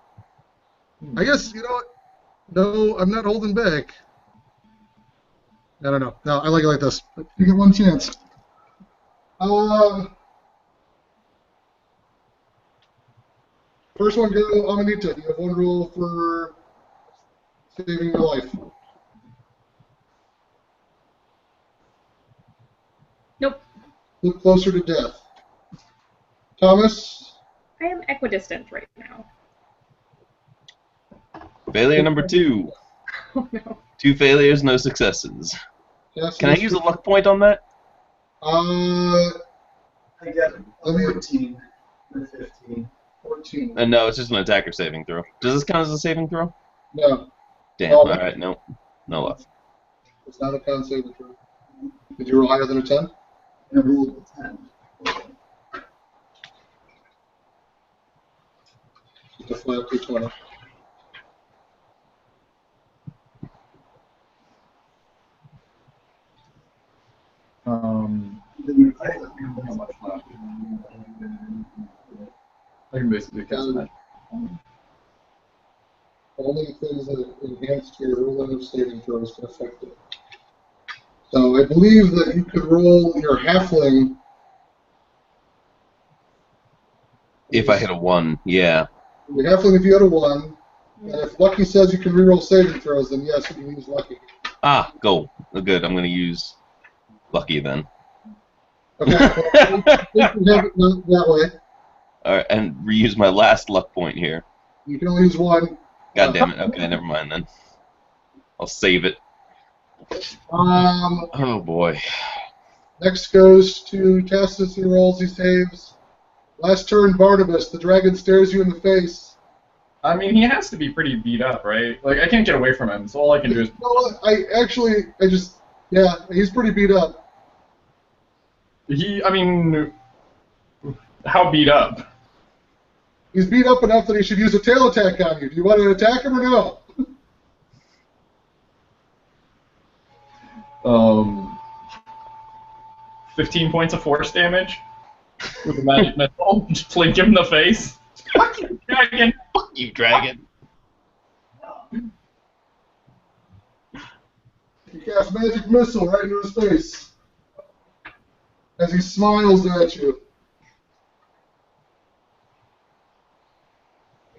I guess, you know what? No, I'm not holding back. I don't know. No, I like it like this. You get one chance. First one go, Amanita. You have 1 roll for saving your life. Nope. Look closer to death. Thomas? I am equidistant right now. Failure number 2. Oh no. 2 failures, no successes. Yes, Can I use a luck point on that? I get Let me- 14 or 15. 14. No, it's just an attack or saving throw. Does this count as a saving throw? No, Damn, Oh. alright, no. No luck. it's not a con saving throw. Did you roll higher than a 10? I rolled a 10. a flat d20. I don't have much left. I can basically cast magic. Only things that enhance your relative saving throws can affect it. So I believe that you could roll your halfling. If I hit a 1, yeah. Your halfling if you had a 1. And if Lucky says you can reroll saving throws, then yes, you can use Lucky. Ah, go. Oh, good. I'm going to use Lucky then. Okay, well, you can have it that way. Alright, and reuse my last luck point here. You can only use 1. God damn it. Okay, never mind then. I'll save it. Oh boy. Next goes to Tacitus. He rolls, he saves. Last turn, Barnabas. The dragon stares you in the face. I mean, he has to be pretty beat up, right? Like, I can't get away from him, so all I can do is... Yeah, he's pretty beat up. How beat up? He's beat up enough that he should use a tail attack on you. Do you want to attack him or no? 15 points of force damage with a magic missile. Just flink him in the face. Fuck you, dragon! Fuck you, dragon. You cast magic missile right into his face as he smiles at you.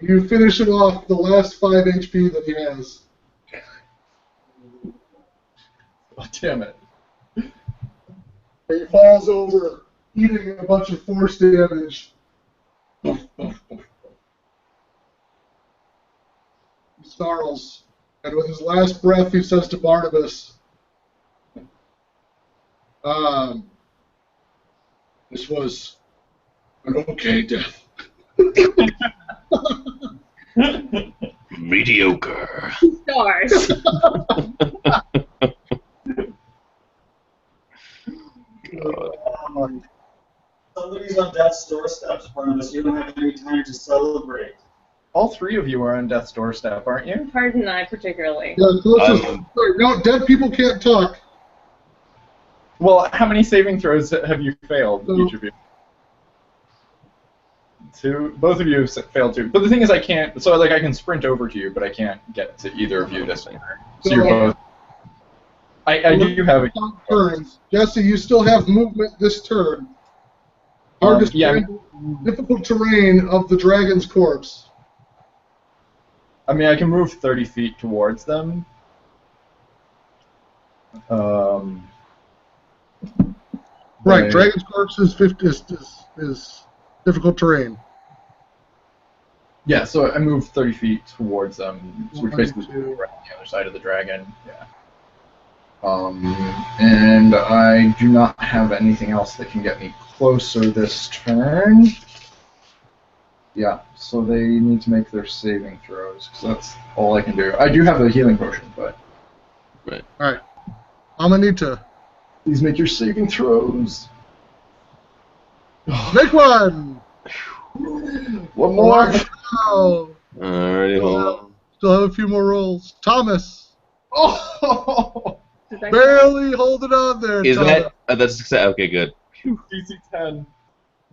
You finish him off the last 5 HP that he has. Oh, damn it. And he falls over, eating a bunch of force damage. He snarls, and with his last breath, he says to Barnabas, "This was an okay death." Mediocre. Stars. Somebody's on death's doorsteps, Barnabas. You don't have any time to celebrate. All 3 of you are on death's doorstep, aren't you? Pardon I particularly. Yeah, so let's just, no, dead people can't talk. Well, how many saving throws have you failed, each of you? 2. Both of you have failed 2. But the thing is, I can't. So, like, I can sprint over to you, but I can't get to either of you this turn. So you're both. I do have a turns. Jesse, you still have movement this turn. Hardest difficult terrain of the dragon's corpse. I mean, I can move 30 feet towards them. Right, dragon's corpse is difficult terrain. Yeah, so I move 30 feet towards them, which basically One, two. right on the other side of the dragon. Yeah. And I do not have anything else that can get me closer this turn. Yeah, so they need to make their saving throws, because that's all I can do. I do have a healing potion, but... Right. Alright. Amanita. Please make your saving throws. Make one! One more! Oh, Alrighty, hold on. still have a few more rolls. Thomas. Oh! Barely holding on there, Is Thomas. that... that's a success. Okay, good. DC 10.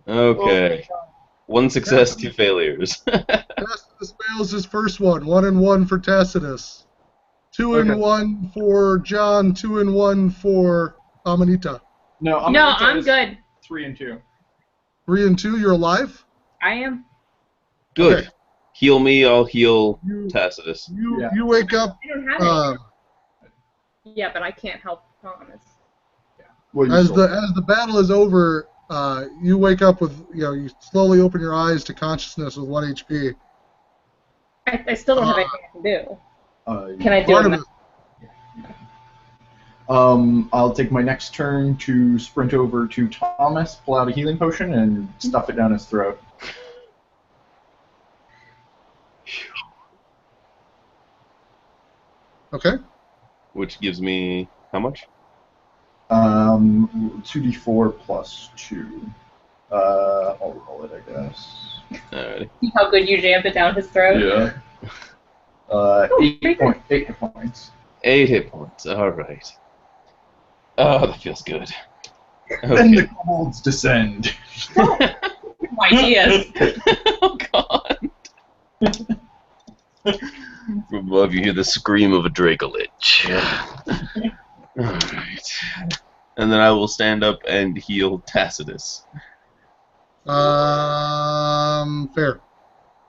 Okay. Oh, 1 success, 2 failures. Tacitus fails his first one. 1 and 1 for Tacitus. 2 and 1 for John. 2 and 1 for Amanita. No, I'm good. 3 and 2. 3 and 2, you're alive? I am. Good. Okay. Heal me, I'll heal Tacitus. You wake up. I don't have it. Yeah, but I can't help Thomas. Well, As the battle is over, you wake up with, you slowly open your eyes to consciousness with 1 HP. I still don't have anything I can do. Can I do Barnabas. it? I'll take my next turn to sprint over to Thomas, pull out a healing potion, and stuff it down his throat. Okay. Which gives me... how much? 2d4 plus 2. I'll roll it, I guess. Alrighty. See how good you jammed it down his throat? Yeah. 8 hit points. 8 hit points. Alright. Oh, that feels good. Then the kobolds descend. Ideas. Oh, God. From above, you hear the scream of a Dracolich. Alright. And then I will stand up and heal Tacitus. Fair.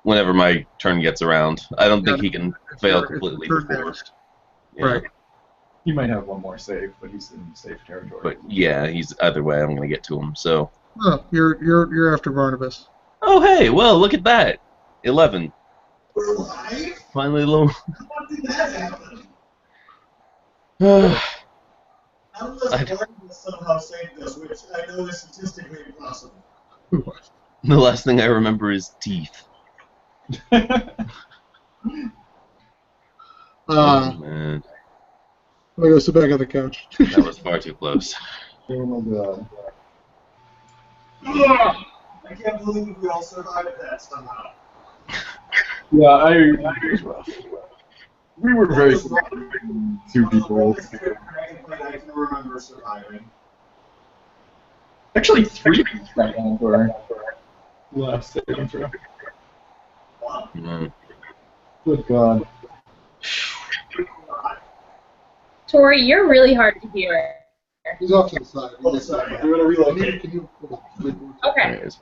Whenever my turn gets around. I don't think he can fail your completely turn before. next. Yeah. Right. He might have one more save, but he's in safe territory. But yeah, he's either way. I'm gonna get to him. So. Oh, you're after Barnabas. Oh hey, well look at that. 11. We're alive? Finally low. How did that happen? The Unless Barnabas somehow saved us, which I know is statistically impossible. last thing I remember is teeth. Oh, man, Let me go sit back on the couch. that was far too close. Oh my god. I can't believe we all survived that somehow. Yeah, it was rough. We were very That was two people. I can remember surviving. Actually, 3 people for last saving throw. What? Mm. Good god. Tori, you're really hard to hear. He's off to the side. Oh, sorry. I'm gonna relocate. Can you Okay. There it is.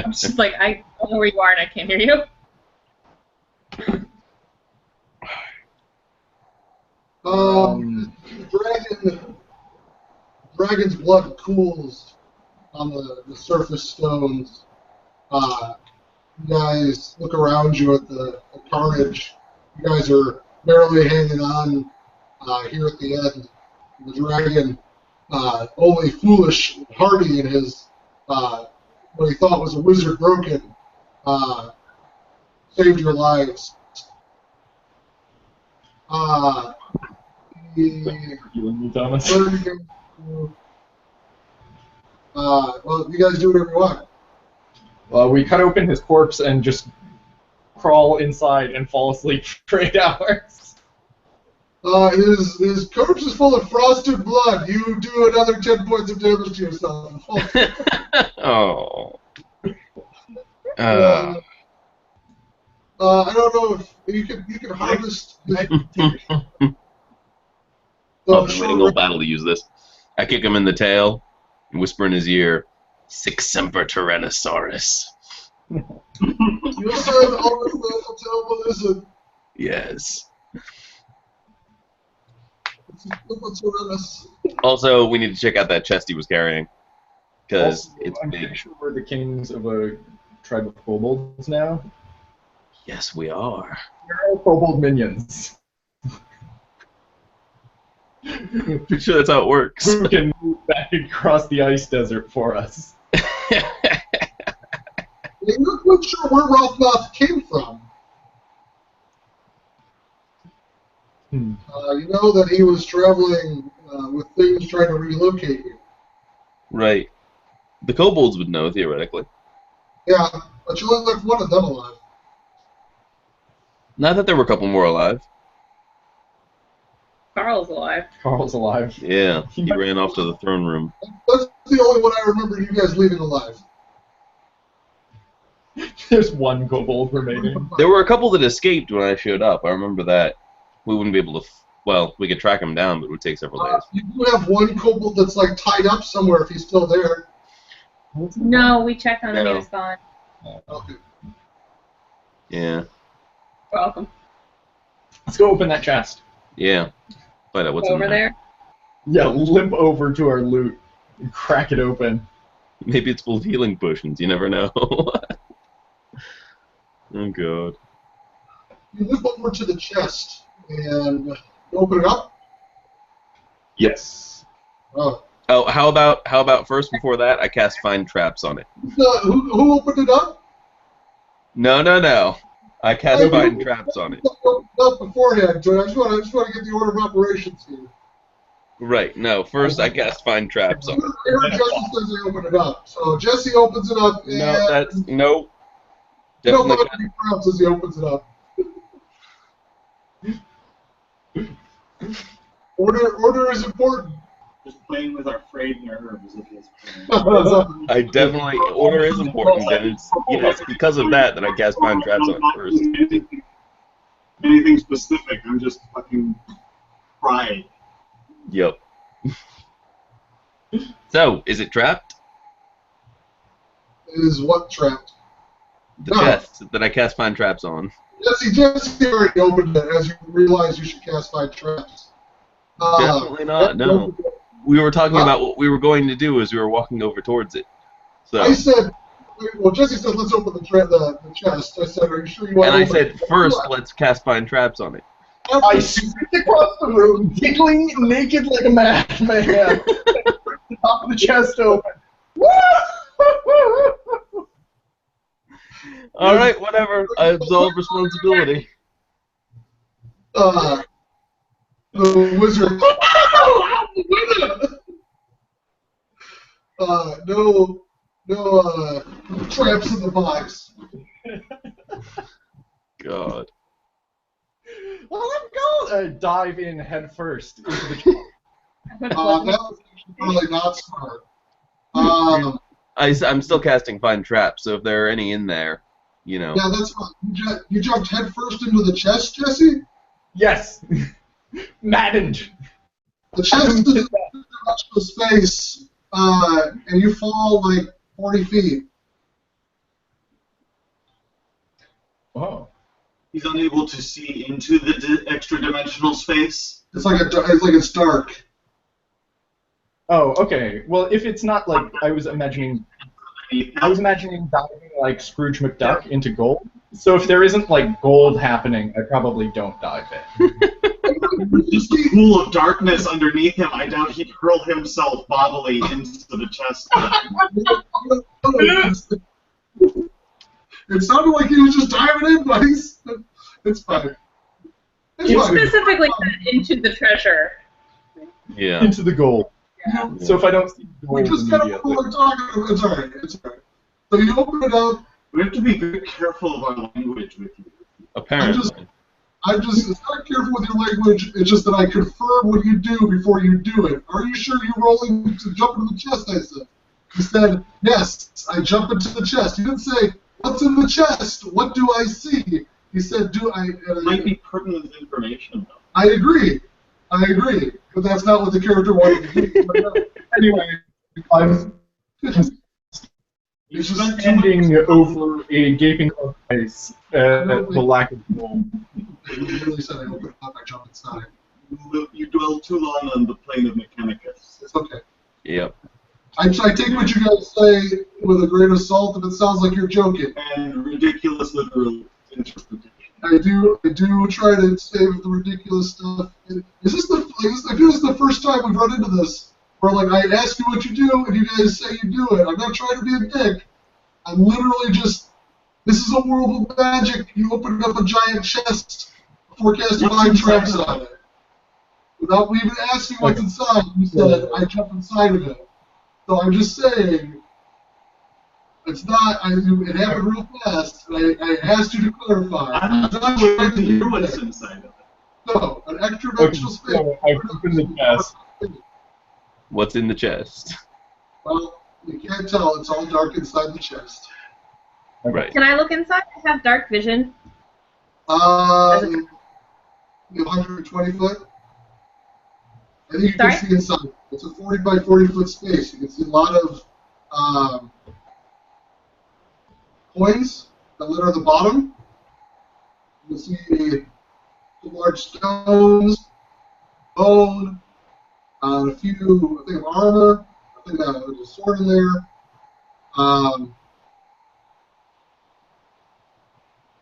I'm just like, I don't know where you are and I can't hear you. Dragon's blood cools on the surface stones. You guys look around you at the carnage. You guys are barely hanging on here at the end. The dragon, only foolish and hardy in his what he thought was a wizard broken, saved your lives. You and me, Thomas. Well, you guys do whatever you want. We cut open his corpse and just crawl inside and fall asleep for 8 hours. His corpse is full of frosted blood. You do another 10 points of damage to yourself. Oh. I don't know if you can harvest. I'll be waiting all battle to use this. I kick him in the tail and whisper in his ear, Sic Semper Tyrannosaurus. You said always the terrible lizard. Yes. Tyrannosaurus. Also, we need to check out that chest he was carrying. Because it's I'm big. pretty sure we're the kings of a tribe of kobolds now. Yes, we are. We're all kobold minions. Pretty sure that's how it works. Who can move back across the ice desert for us? I'm not quite sure where Rothmoth came from. You know that he was traveling with things trying to relocate you. Right. The kobolds would know, theoretically. Yeah, but you only left one of them alive. Not that there were a couple more alive. Carl's alive. Carl's alive. Yeah, he ran off to the throne room. That's the only one I remember you guys leaving alive. There's one kobold remaining. There were a couple that escaped when I showed up. I remember that. We wouldn't be able to... Well, we could track him down, but it would take several days. You do have one kobold that's like tied up somewhere if he's still there. No, we checked on him. He No. was gone. Okay. Yeah. You're welcome. Let's go open that chest. Yeah. Find out what's Over in there. Yeah, limp over to our loot and crack it open. Maybe it's full of healing potions. You never know. Oh, God. You move over to the chest and open it up. Yes. Oh. Oh, how about first before that, I cast Find Traps on it. Who opened it up? No. I cast Find Traps on it. Not beforehand, Joe. I just want to get the order of operations here. Right. No. First, I cast find traps on it. Jesse says they open it up. So Jesse opens it up. And No, that's no. Nobody Definitely. prompts as he opens it up. Order is important. Just playing with our frayed nerves at this point. I definitely order is important, and it's because of that I cast find traps on it first. Anything specific, I'm just fucking fried. Yep. So, is it trapped? Is what trapped? The No. chest that I cast find traps on. Jesse already opened it as you realize you should cast find traps. Definitely not. No. We were talking about what we were going to do as we were walking over towards it. So. I said, well, Jesse said, let's open the chest. I said, are you sure you want And to I open said, it? first, let's cast find traps on it. I sprint across the room, giggling naked like a madman. The top of the chest open. All right, whatever. I absolve responsibility. The wizard. No traps in the box. God. Well, let's go. Dive in head first into the chest. That was really not smart. I'm still casting find traps, so if there are any in there, you know. Yeah, that's fine. You jumped head first into the chest, Jesse? Yes. Maddened. The chest is in the space, and you fall like 40 feet. Oh. He's unable to see into the extra-dimensional space. It's like it's dark. Oh, okay. Well, if it's not like I was imagining diving like Scrooge McDuck into gold. So if there isn't like gold happening, I probably don't dive in. Just a pool of darkness underneath him. I doubt he'd hurl himself bodily into the chest. It sounded like he was just diving in, but it's fine. You specifically said into the treasure. Yeah. Into the gold. Yeah. So if I don't see We gold just kind of immediately. we're talking. It's alright. It's alright. So you open it up. We have to be very careful of our language with you. Apparently. I'm just it's not careful with your language. It's just that I confirm what you do before you do it. Are you sure you're rolling to jump into the chest? I said. He said, yes. I jump into the chest. He didn't say, what's in the chest? What do I see? He said, It might be pertinent information, though. I agree. But that's not what the character wanted to do. Anyway, I'm It's just standing over a gaping face at the lack of gold. He really said I opened it up, I jumped inside. You dwell too long on the plane of Mechanicus. It's okay. Yep. I take what you guys say with a grain of salt if it sounds like you're joking. And ridiculous literal interpretation. I do try to save the ridiculous stuff. I feel this is the first time we've run into this, where like I ask you what you do and you guys say you do it. I'm not trying to be a dick. I'm literally just. This is a world of magic. You opened up a giant chest before casting find traps on it. Without me even asking what's inside, you said I jump inside of it. So I'm just saying. It's not. It happened real fast. And I asked you to clarify. I'm not sure to hear what's inside of it. No, an extra-dimensional space. So I open the chest. What's in the chest? Well, you can't tell. It's all dark inside the chest. Right. Can I look inside? I have dark vision. 120 foot. I think you can see inside. It's a 40 by 40 foot space. You can see a lot of coins that litter the bottom. You can see some large stones, bone, a few, I think, of armor. I think there's a sword in there.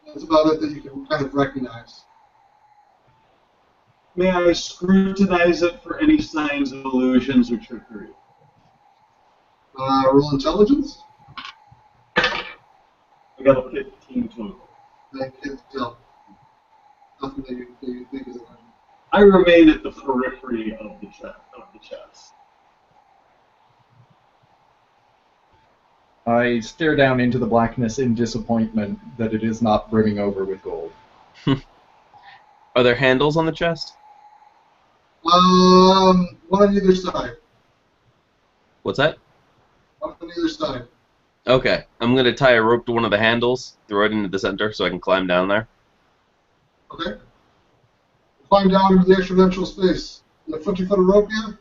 That's about it that you can kind of recognize. May I scrutinize it for any signs of illusions or trickery? Roll intelligence. I got a 15 total. I can't tell. Nothing that you think is an I remain at the periphery of the chest. I stare down into the blackness in disappointment that it is not brimming over with gold. Are there handles on the chest? One on either side. What's that? One on either side. Okay, I'm gonna tie a rope to one of the handles, throw it into the center so I can climb down there. Okay. Climb down into the extra dimensional space. You have 50 foot of rope here?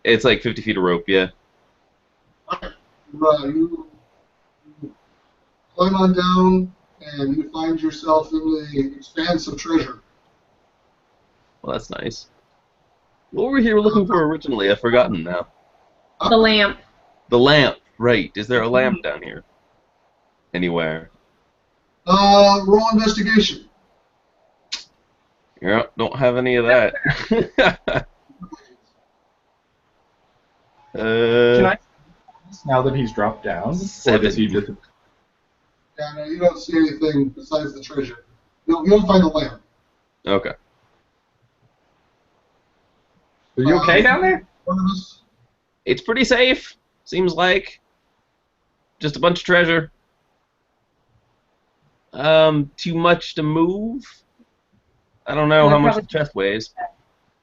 It's like 50 feet of rope, yeah. Alright. You climb on down, and you find yourself in the expanse of treasure. Well, that's nice. What were we here looking for originally? I've forgotten now. The lamp. The lamp, right. Is there a lamp down here? Anywhere? Roll investigation. Yeah, don't have any of that. Can I, now that he's dropped down, or does he just... Yeah, no, you don't see anything besides the treasure. You don't find the lamp. Okay. Are you okay down there? Barnabas? It's pretty safe, seems like. Just a bunch of treasure. Too much to move? I don't know how much the chest weighs.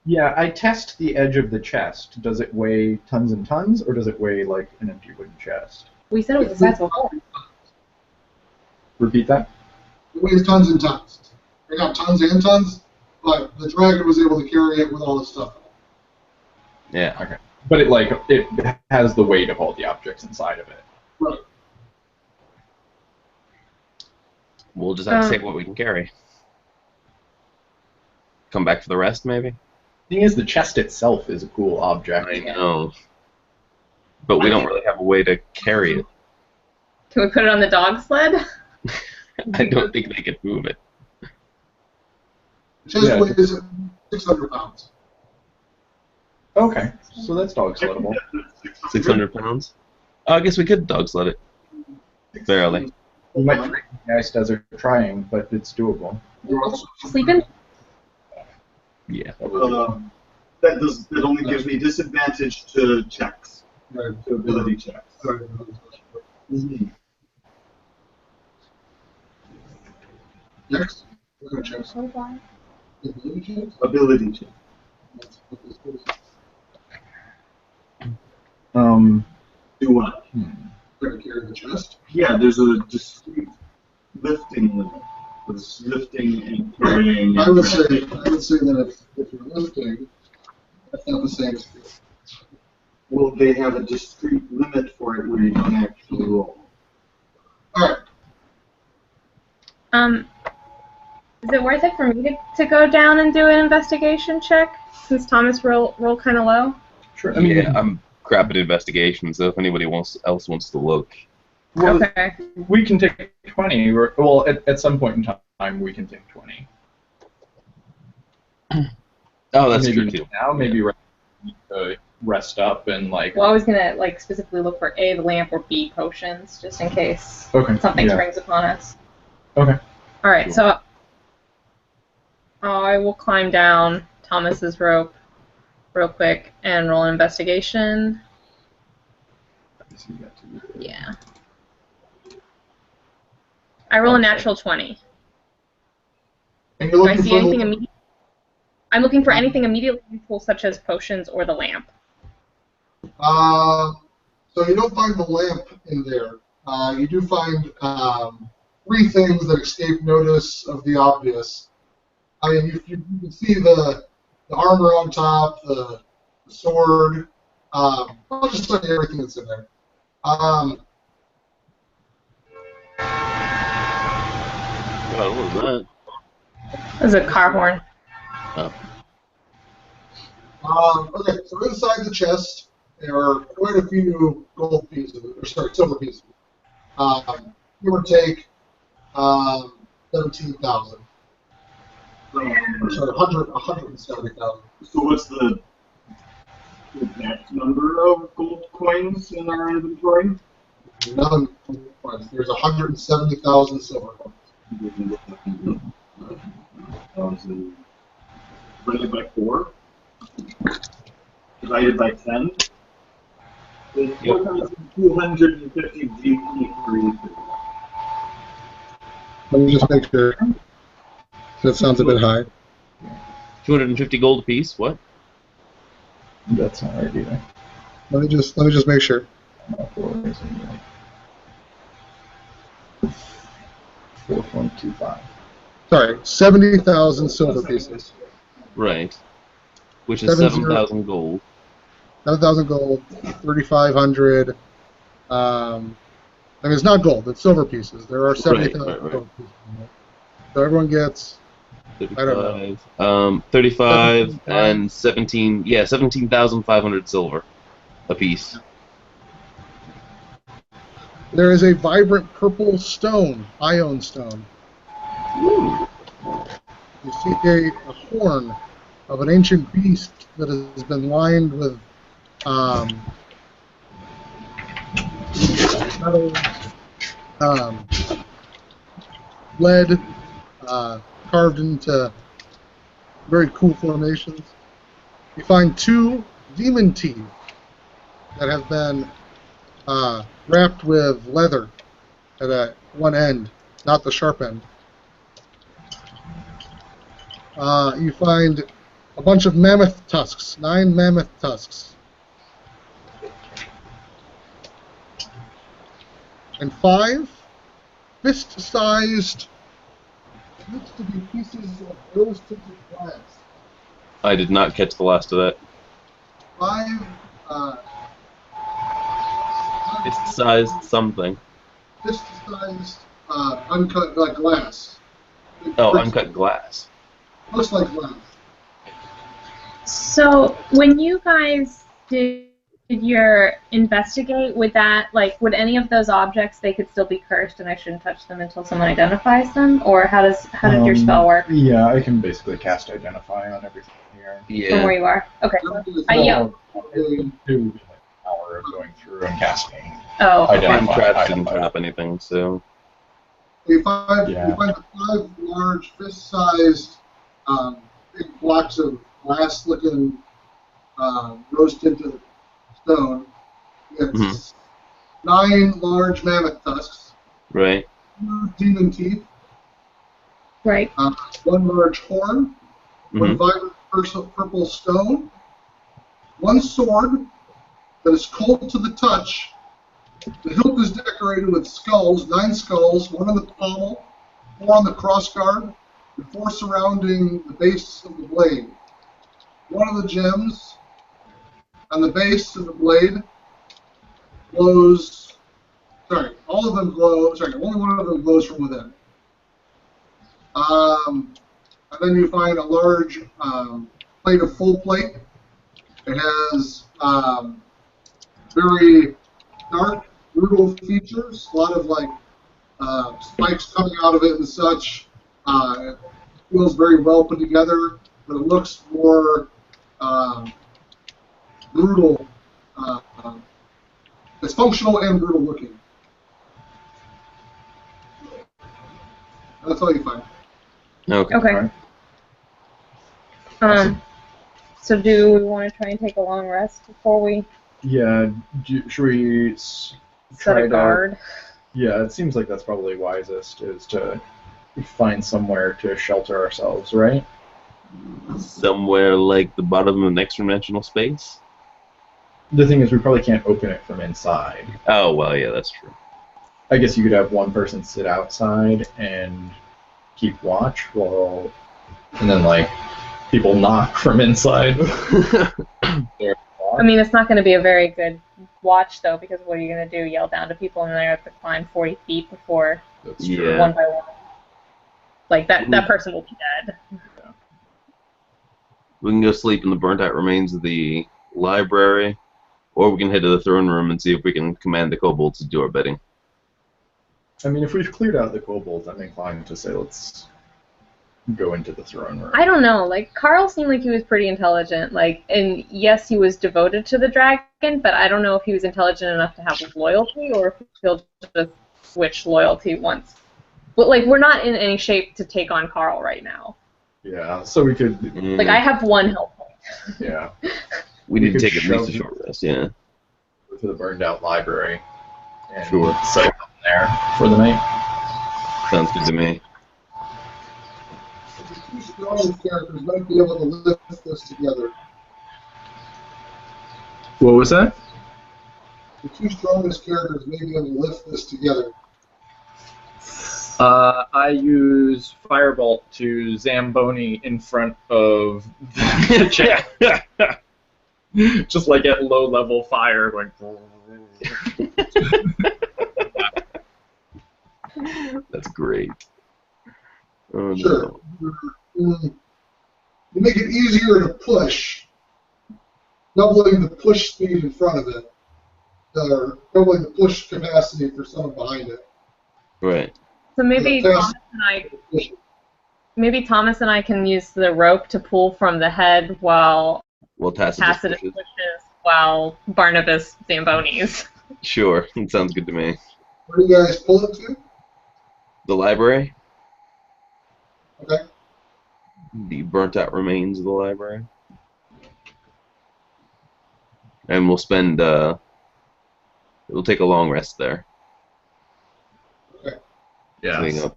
Yeah, I test the edge of the chest. Does it weigh tons and tons, or does it weigh like an empty wooden chest? We said it was a size before. Repeat that? It weighs tons and tons. It got tons and tons, but the dragon was able to carry it with all its stuff. Yeah. Okay. But it has the weight of all the objects inside of it. Right. We'll just have to say what we can carry. Come back for the rest, maybe? The thing is, the chest itself is a cool object. I know. But we don't really have a way to carry it. Can we put it on the dog sled? I don't think they could move it. The chest weighs 600 pounds. Okay, so that's dog sleddable. 600 pounds? Oh, I guess we could dog sled it. Barely. You might be in the ice desert trying, but it's doable. Sleeping? Yeah. That only gives me disadvantage to checks, Right. to ability checks. Next, we're going to check ability checks. Ability check. Do what? We're going to carry the chest. Yeah, there's a discrete lifting limit. There's lifting and carrying. I would say that if you're lifting, that's not the same as Well, they have a discrete limit for it where you don't actually roll. Alright. Is it worth it for me to go down and do an investigation check since Thomas roll kind of low? Sure. I mean, Yeah, I'm crap at investigation, so if anybody else wants to look. well, Okay. we can take 20. Well, at some point in time, we can take 20. Oh, that's maybe true, too. Now, maybe rest up and Well, I was gonna specifically look for A, the lamp, or B, potions, just in case something springs upon us. Okay. All right, so I will climb down Thomas's rope real quick and roll an investigation. Yeah. I roll a natural 20. And you're Do I looking see for anything immediate? I'm looking for anything immediately useful, such as potions or the lamp. So you don't find the lamp in there. You do find 3 things that escape notice of the obvious. I mean, you can see the armor on top, the sword. I'll just tell you everything that's in there. Oh, what was that? There's a car horn. Okay, so inside the chest there are quite a few gold pieces, or sorry, silver pieces. Give or take 17,000. Sorry, 170,000. So what's the exact number of gold coins in our inventory? None. There's 170,000 silver coins. divided by 4 divided by 10 is 4,250 GP per ether. Let me just make sure. That sounds a bit high. 250 gold apiece. What? That's not right either. Let me just make sure. 4.25. Sorry, 70,000 silver pieces. Right. Which is 7,000 gold. 7,000 gold, 3,500. I mean, it's not gold; it's silver pieces. There are 70,000 right. gold pieces. So everyone gets. 35, I don't know. 35 and 17. Yeah, 17,500 silver apiece. There is a vibrant purple stone, ion stone. Ooh. You see a horn of an ancient beast that has been lined with metal, lead, carved into very cool formations. You find 2 demon teeth that have been wrapped with leather at one end, not the sharp end. You find a bunch of mammoth tusks, 9 mammoth tusks. And 5 fist-sized, looks to be pieces of rose-tinted glass. I did not catch the last of that. 5, It's sized something. fist-sized, uncut, like glass. Oh, uncut glass. Looks like glass. So when you guys did your investigate, would would any of those objects, they could still be cursed and I shouldn't touch them until someone identifies them? Or how did your spell work? Yeah, I can basically cast Identify on everything here. From where Yeah. you are? Okay. Well, it do like an hour of going through and casting. Oh, okay. Fine traps didn't trap anything, so. You find Yeah. the 5 large fist-sized big blocks of glass-looking rose-tinted stone. It's 9 large mammoth tusks, Right. 2 demon teeth, Right. 1 large horn, 1 vibrant purple stone, 1 sword that is cold to the touch. The hilt is decorated with skulls, 9 skulls, 1 on the pommel, 4 on the crossguard, and 4 surrounding the base of the blade. One of the gems on the base of the blade glows. Sorry, all of them glow. Sorry, only one of them glows from within. And then you find a large plate of full plate. It has very dark, brutal features. A lot of spikes coming out of it and such. It feels very well put together, but it looks more brutal. It's functional and brutal looking. That's all you find. Okay. Okay. So do we want to try and take a long rest before we Yeah, should we set try a guard? Yeah, it seems like that's probably wisest, is to find somewhere to shelter ourselves, right? Somewhere like the bottom of the next dimensional space? The thing is, we probably can't open it from inside. Oh, well, yeah, that's true. I guess you could have one person sit outside and keep watch while, and then people knock from inside. I mean, it's not going to be a very good watch, though, because what are you going to do? Yell down to people and they have to climb 40 feet before That's Yeah. one by one. That person will be dead. We can go sleep in the burnt-out remains of the library, or we can head to the throne room and see if we can command the kobolds to do our bidding. I mean, if we've cleared out the kobolds, I'm inclined to say let's go into the throne room. I don't know. Carl seemed like he was pretty intelligent. And yes, he was devoted to the dragon, but I don't know if he was intelligent enough to have loyalty, or if he'll just switch loyalty once. But we're not in any shape to take on Carl right now. Yeah, so we could. Like, I have 1 health point. Yeah. We we need to could take at least a shove- short rest, yeah. Go to the burned out library. And Sure. settle down there for the night. Sounds good to me. The 2 strongest characters might be able to lift this together. What was that? The 2 strongest characters may be able to lift this together. I use Firebolt to Zamboni in front of the chat. Just like at low level fire, going. That's great. Oh, Sure. no. You make it easier to push, doubling the push speed in front of it, or doubling the push capacity for someone behind it. Right. So maybe Thomas and I can use the rope to pull from the head while Well, Tacitus Tacitus pushes. pushes while Barnabas Zambonis. Sure. It sounds good to me. Where do you guys pull it to? The library? Okay. The burnt out remains of the library. And we'll spend, we'll take a long rest there. Yeah. Cleaning up.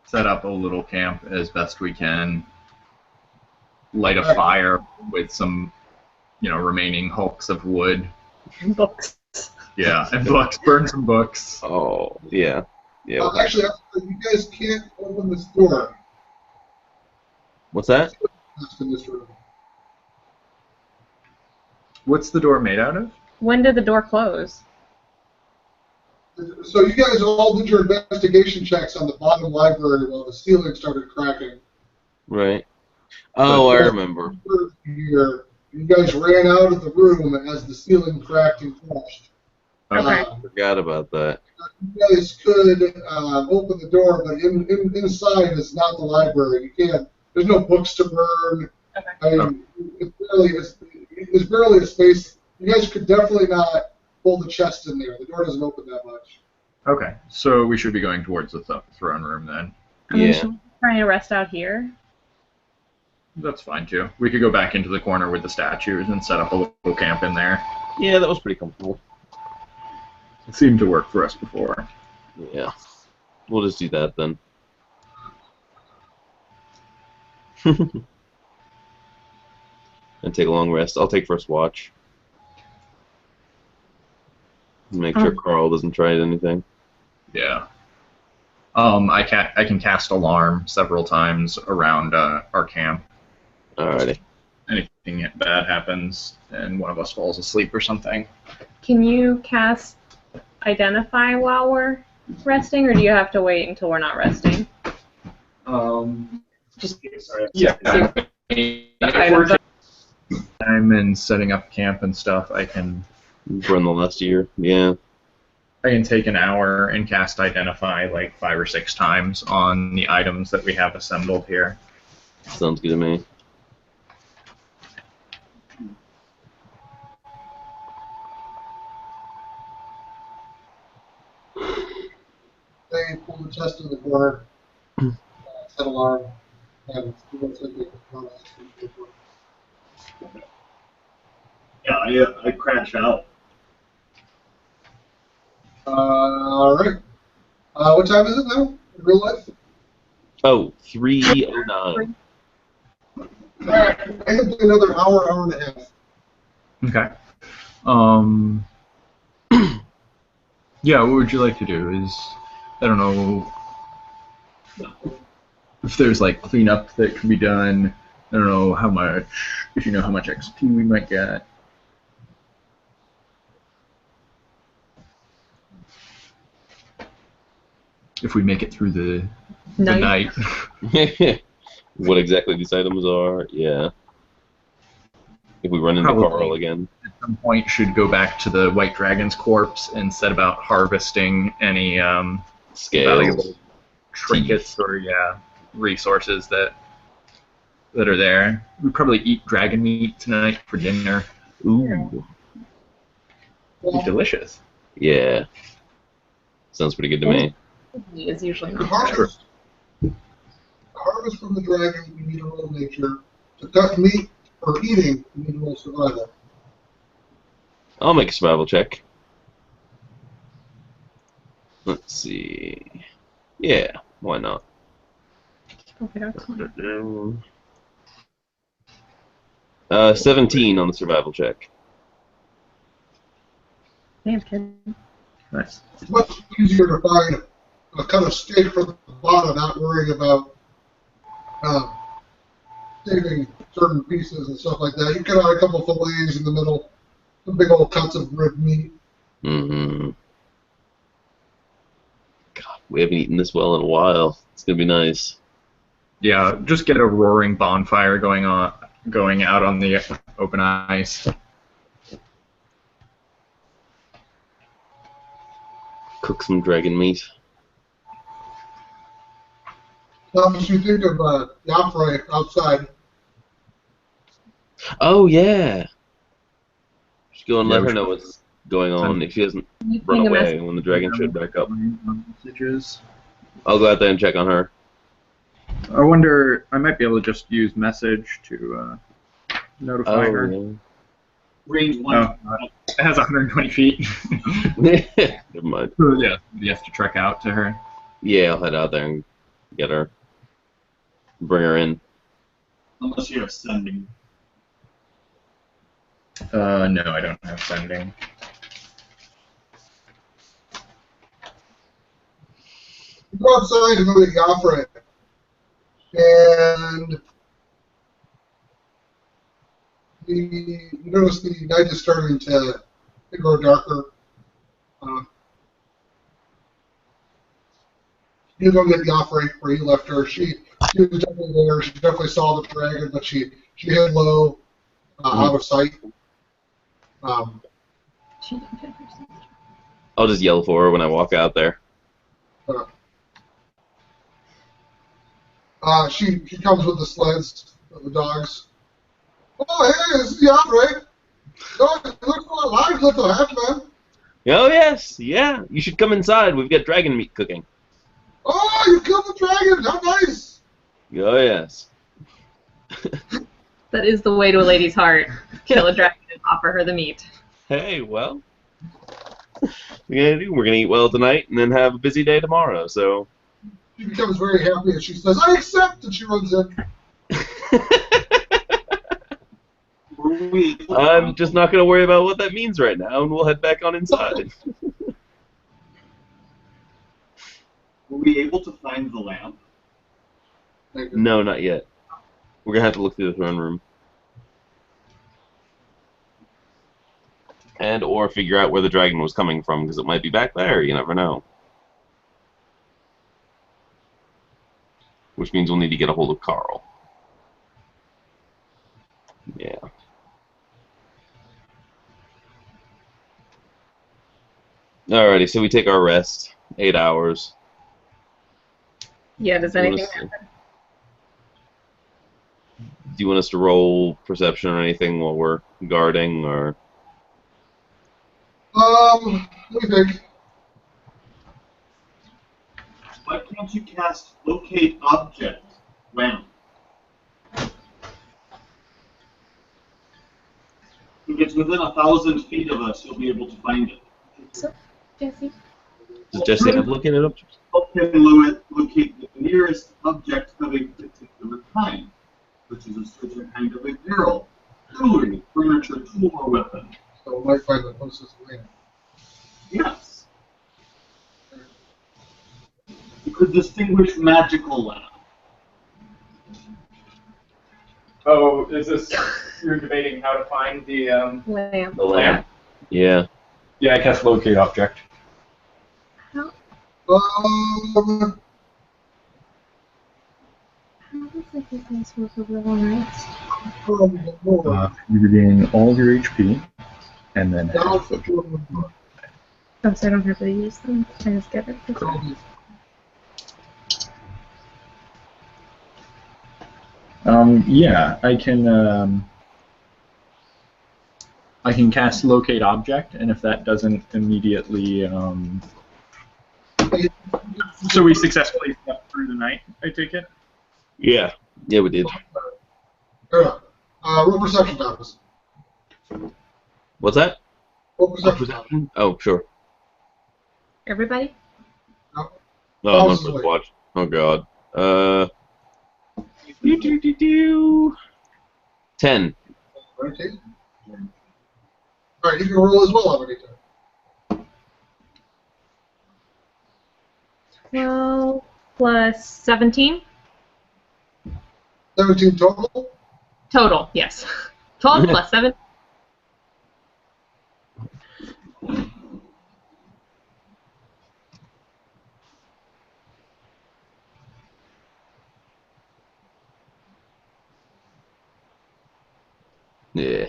Set up a little camp as best we can. Light a fire with some, remaining hulks of wood. Books. Yeah, and books. Burn some books. Oh, yeah. Yeah. Actually, you guys can't open this door. What's that? In this room. What's the door made out of? When did the door close? So you guys all did your investigation checks on the bottom library while the ceiling started cracking. Right. Oh, I remember. You guys ran out of the room as the ceiling cracked and crashed. Okay. Forgot about that. You guys could open the door, but inside is not the library. You can't. There's no books to burn. Okay. I mean, it's barely a space. You guys could definitely not pull the chest in there. The door doesn't open that much. Okay, so we should be going towards the throne room then. I mean, Yeah. should we try to rest out here? That's fine too. We could go back into the corner with the statues and set up a little camp in there. Yeah, that was pretty comfortable. It seemed to work for us before. Yeah. We'll just do that then. And take a long rest. I'll take first watch. Make sure Carl doesn't try anything. Yeah. I can cast alarm several times around our camp. Alrighty. Anything bad happens and one of us falls asleep or something. Can you cast Identify while we're resting, or do you have to wait until we're not resting? Just Sorry. yeah. If we're time and setting up camp and stuff, I can Run the last year. Yeah. take an hour and cast Identify like 5 or 6 times on the items that we have assembled here. Sounds good to me. They pull the chest in the corner, set alarm, and Yeah, I crash out. all right. What time is it now in real life? Oh, 3:09. I can do another hour and a half. Okay. Yeah, what would you like to do? I don't know if there's like cleanup that can be done. I don't know if you know how much XP we might get. If we make it through the night. What exactly these items are? Yeah. If we run into Probably. Carl again. At some point should go back to the White Dragon's corpse and set about harvesting any Scales. valuable trinkets or resources that are there. We'd probably eat dragon meat tonight for dinner. Ooh. It'd be delicious. Yeah. Sounds pretty good to me. Is usually The not. harvest. harvest from the dragon, you need to roll nature. To cut meat or eating, you need to roll survival. I'll make a survival check. Let's see. Yeah, why not? Okay. 17 on the survival check. Damn, kid. Nice. It's much easier to find a cut of steak from the bottom, not worrying about saving certain pieces and stuff like that. You cut out a couple fillets in the middle, some big old cuts of rib meat. Mm-hmm. God, we haven't eaten this well in a while. It's gonna be nice. Yeah, just get a roaring bonfire going out on the open ice. Cook some dragon meat. Thomas, you think of Yafre outside. Oh yeah. Just go and Yeah, let we her should- know what's going on if she hasn't You run ping a away message. when the dragon showed back up. Messages. I'll go out there and check on her. I wonder, I might be able to just use message to notify her. Yeah. Range 1. Oh, it has 120 feet. Never mind. So, yeah, you have to trek out to her. Yeah, I'll head out there and get her. Bring her in. Unless you have sending. No, I don't have sending. You go outside and look at Yafre. And you notice the night is starting to grow darker. You go get Yafre where you left her. She was definitely there. She definitely saw the dragon, but she hid low, out of sight. She didn't fit herself. I'll just yell for her when I walk out there. She comes with the sleds of the dogs. Oh, hey, this is Yafre. Oh, it looks alive, little half man. Oh yes, yeah. You should come inside. We've got dragon meat cooking. Oh, you killed the dragon! How nice! Oh yes. That is the way to a lady's heart. Kill a dragon and offer her the meat. Hey, well, we're gonna eat well tonight and then have a busy day tomorrow. So. She becomes very happy and she says, I accept! And she runs in. I'm just not gonna worry about what that means right now, and we'll head back on inside. Were we able to find the lamp? No, not yet. We're gonna have to look through the throne room. And or figure out where the dragon was coming from, because it might be back there, you never know. Which means we'll need to get a hold of Carl. Yeah. Alrighty, so we take our rest. 8 hours. Yeah, does anything happen? Do you want us to roll perception or anything while we're guarding, or? Let me think. Why can't you cast Locate Object lamp? If it's within 1,000 feet of us, you'll be able to find it. So, Jesse. Does Jesse have located objects? Can locate the nearest object of a particular kind, which is a certain kind of a barrel, jewelry, furniture, tool, or weapon. So I might find the closest land. Yes. You could distinguish magical lamp. Oh, is this, you're debating how to find the Lamp. The lamp. Yeah. Yeah, I cast locate object. How Um, does the business work over all nights? You regain all of your HP, and then half of your... Oh, so I don't have to use them. I just get it. Yeah, I can cast locate object, and if that doesn't immediately, so we successfully slept through the night, I take it? Yeah, we did. Fair enough. Roll perception, Thomas. What's that? Roll perception, Thomas. Oh, sure. Everybody? No. No, I'm on Thomas is first awake. watch. Oh god. 10. Okay. Alright, you can roll as well, anytime. 12 plus 17? 17 total? Total, yes. 12 plus 7. Yeah.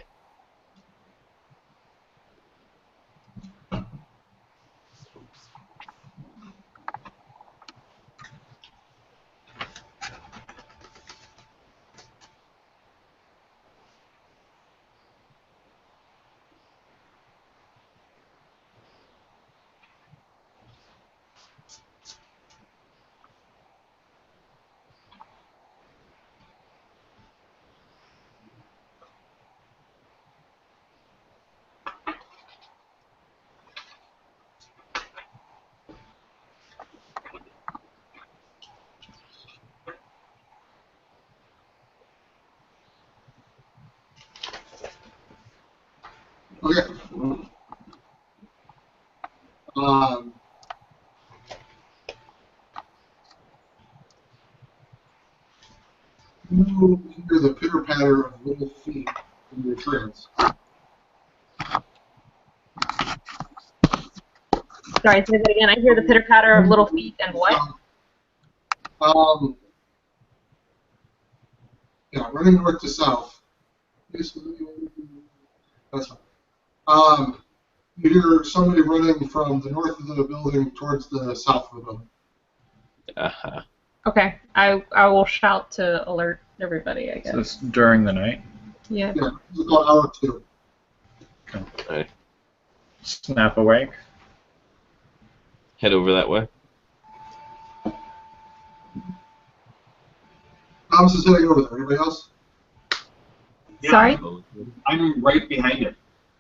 Okay. You hear the pitter-patter of little feet in your trance. Sorry, say that again. I hear the pitter-patter of little feet and what? Yeah, running north to south. That's fine. You hear somebody running from the north of the building towards the south of the building. Uh-huh. Okay, I will shout to alert everybody, I guess. So it's during the night. Yeah. Yeah, it's about hour 2. Right. Snap awake. Head over that way. Thomas is heading over there. Anybody else? Yeah, Sorry? I'm right behind him.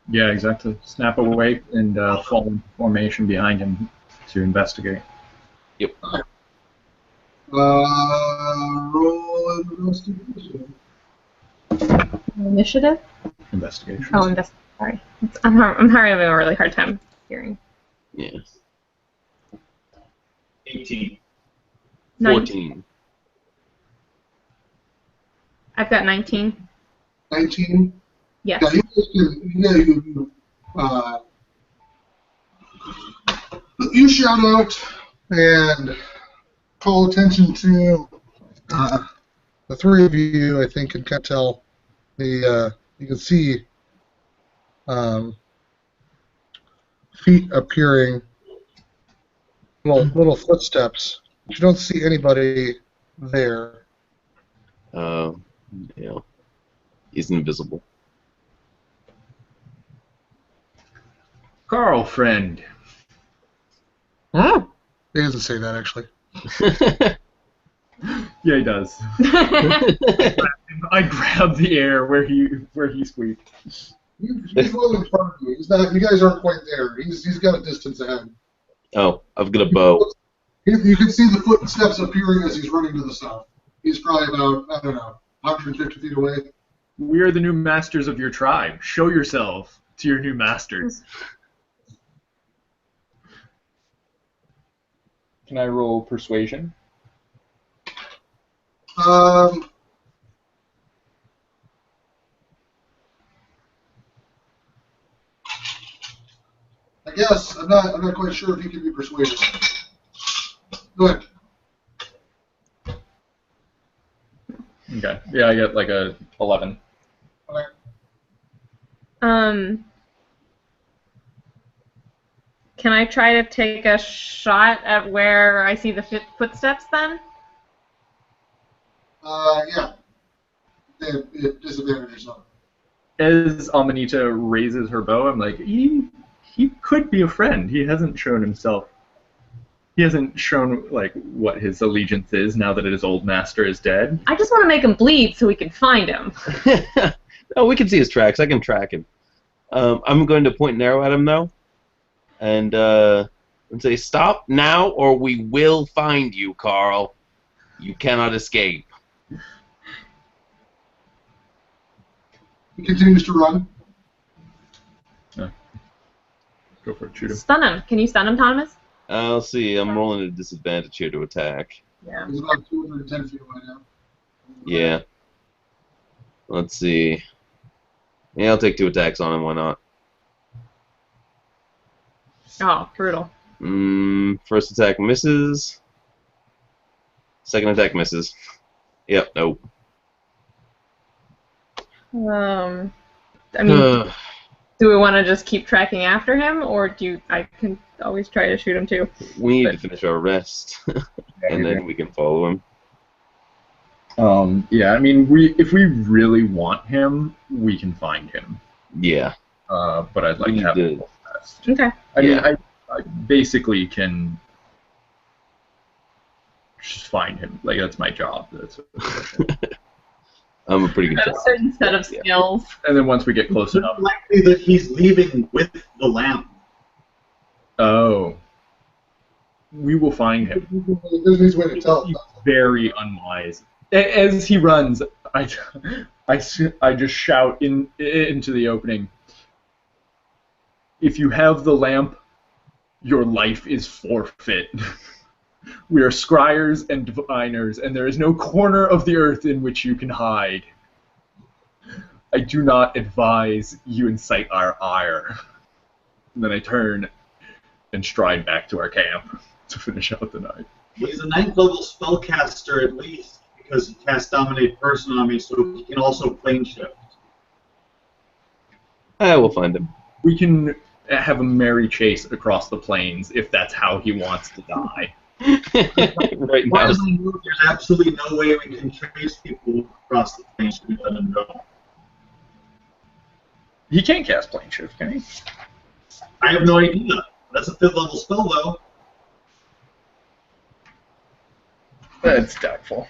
Yeah, exactly. Snap awake and fall in formation behind him to investigate. Roll investigation. Initiative? Investigation. Oh, sorry. I'm having a really hard time hearing. Yeah. 18. 14. I've got 19. 19. Yes. Yeah, you shout out and call attention to the three of you. I think can tell the you can see feet appearing, little footsteps. But you don't see anybody there. Yeah. He's invisible. Carl, friend. Huh? He doesn't say that actually. Yeah, he does. I grab the air where he squeaked. He's well in front of you. He's not. You guys aren't quite there. He's got a distance ahead. Oh, I've got a bow. You can see the footsteps appearing as he's running to the south. He's probably about, I don't know, 150 feet away. We are the new masters of your tribe. Show yourself to your new masters. Can I roll persuasion? I guess I'm not quite sure if he can be persuaded. Go ahead. Okay. Yeah, I get like a 11. Okay. Can I try to take a shot at where I see the footsteps then? Yeah. It disadvantages on it. As Amanita raises her bow, I'm like, he could be a friend. He hasn't shown himself He hasn't shown like what his allegiance is now that his old master is dead. I just want to make him bleed so we can find him. Oh, we can see his tracks. I can track him. I'm going to point an arrow at him though, and say, "Stop now, or we will find you, Carl. You cannot escape." He continues to run. Go for it, shoot him. Stun him. Can you stun him, Thomas? I'll see. I'm rolling at a disadvantage here to attack. Yeah. He's about 210 feet away now. Yeah. Let's see. Yeah, I'll take 2 attacks on him. Why not? Oh, brutal. First attack misses. Second attack misses. Yep. Nope. I mean, do we want to just keep tracking after him, or I can always try to shoot him too. We need to finish our rest, and then we can follow him. Yeah, I mean, if we really want him, we can find him. Yeah. But I'd like to have him rest. Okay. I mean, I basically can just find him. Like, that's my job. That's I'm a pretty good A certain set of skills. And then once we get close enough. It's likely that he's leaving with the lamp. Oh. We will find him. There's an easy way to tell. He's very unwise. As he runs, I just shout into the opening. If you have the lamp, your life is forfeit. We are scryers and diviners, and there is no corner of the earth in which you can hide. I do not advise you incite our ire. And then I turn and stride back to our camp to finish out the night. He's a 9th level spellcaster at least, because he casts Dominate Person on me, so he can also plane shift. We'll find him. We can have a merry chase across the plains if that's how he wants to die. Right As far now. as I know, there's absolutely no way we can trace people across the plains to let them go. He can't cast plane shift, can he? I have no idea. That's a 5th level spell, though. That's doubtful.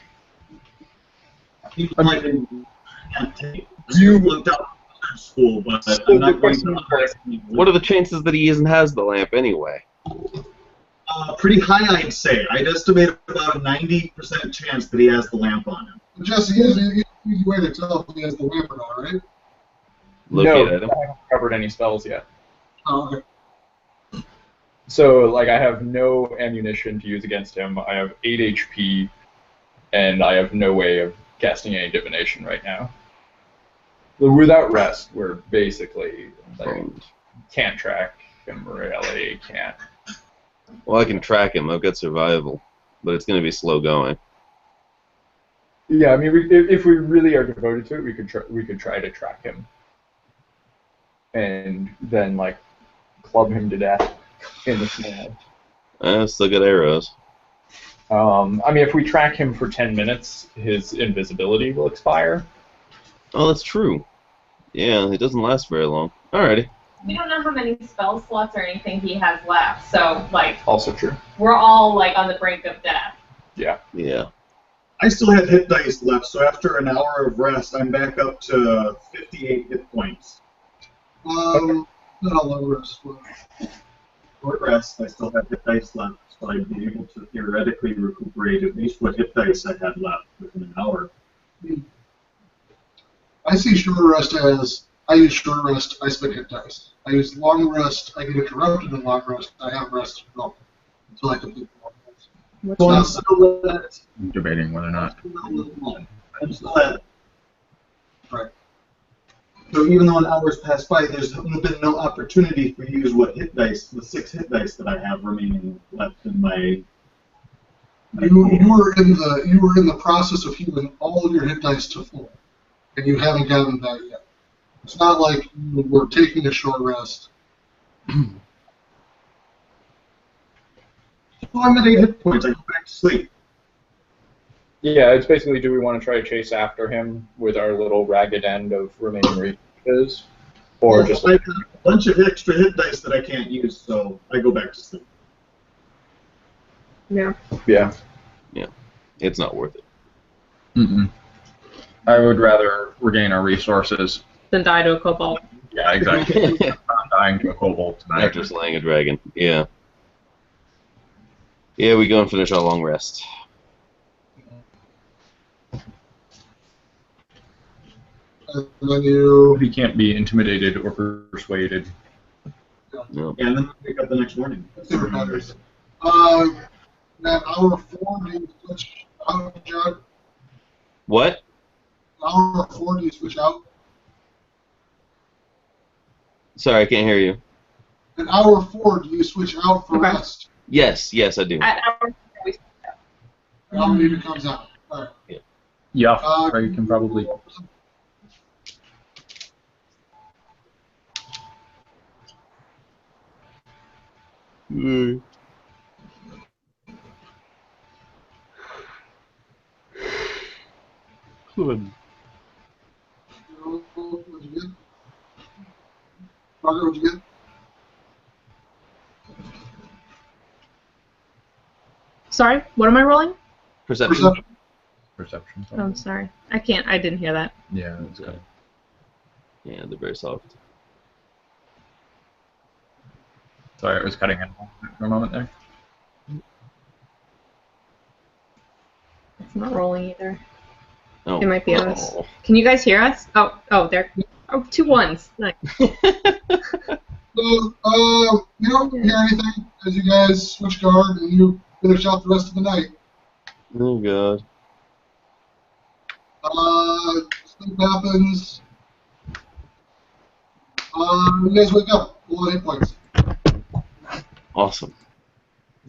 People I like mean, can't take. you- looked up school, but I'm not going to. What are the chances that he isn't has the lamp anyway? Pretty high, I'd say. I'd estimate about a 90% chance that he has the lamp on him. Jesse, here's an easy way to tell if he has the lamp or not, right? Locate no, him. I haven't covered any spells yet. Oh, okay. So, like, I have no ammunition to use against him. I have 8 HP, and I have no way of casting any divination right now. Without rest, we're basically, like, can't track him really, can't. Well, I can track him. I've got survival, but it's going to be slow going. Yeah, I mean, if we really are devoted to it, we could try to track him, and then like club him to death in the snow. I still got arrows. I mean, if we track him for 10 minutes, his invisibility will expire. Oh, that's true. Yeah, it doesn't last very long. Alrighty. We don't know how many spell slots or anything he has left, so like Also true. we're all like on the brink of death. Yeah. Yeah. I still have hit dice left, so after an hour of rest, I'm back up to 58 hit points. Not a long rest. Short rest, I still have hit dice left, so I'd be able to theoretically recuperate at least what hit dice I had left within an hour. I see short rest as I use short rest, I spend hit dice. I use long rest, I get interrupted in long rest, I have rest until I complete the long rest. So I'm still at, I'm debating whether or not. I'm still at, Right. so even though an hour's passed by, there's been no opportunity for you to use what hit dice, the 6 hit dice that I have remaining left in my. You were in the process of healing all of your hit dice to full, and you haven't gotten that yet. It's not like you were taking a short rest. Well, I'm at 8 hit points. I go back to sleep. Yeah, it's basically, do we want to try to chase after him with our little ragged end of remaining reaches, or Well, just I have a bunch of extra hit dice that I can't use, so I go back to sleep. Yeah. Yeah. It's not worth it. Mm-mm. I would rather regain our resources. Then die to a cobalt. Yeah, exactly. I'm not dying to a kobold tonight. After slaying a dragon. Yeah. Yeah, we go and finish our long rest. And then you. He can't be intimidated or persuaded. No. Yeah, and then we wake up the next morning. That's what matters. Then hour 4, do you switch out, John? What? Hour 4, do you switch out? Sorry, I can't hear you. An hour 4, do you switch out for Okay. rest? Yes, I do. At our How many comes out? All right. Yeah, Craig can probably. What'd you get? Roger, what'd you get? Sorry, what am I rolling? Perception. Perception. Perception. Oh, I'm sorry. I didn't hear that. Yeah, that's good. Yeah, they're very soft. Sorry, it was cutting in for a moment there. It's not rolling either. Oh. It might be us. Oh. Can you guys hear us? Oh, there. Oh, 2 1s. Nice. So, you don't hear anything as you guys switch guard and you finish out the rest of the night. Oh god. Sleep happens. You guys wake up. Full 8 points. Awesome.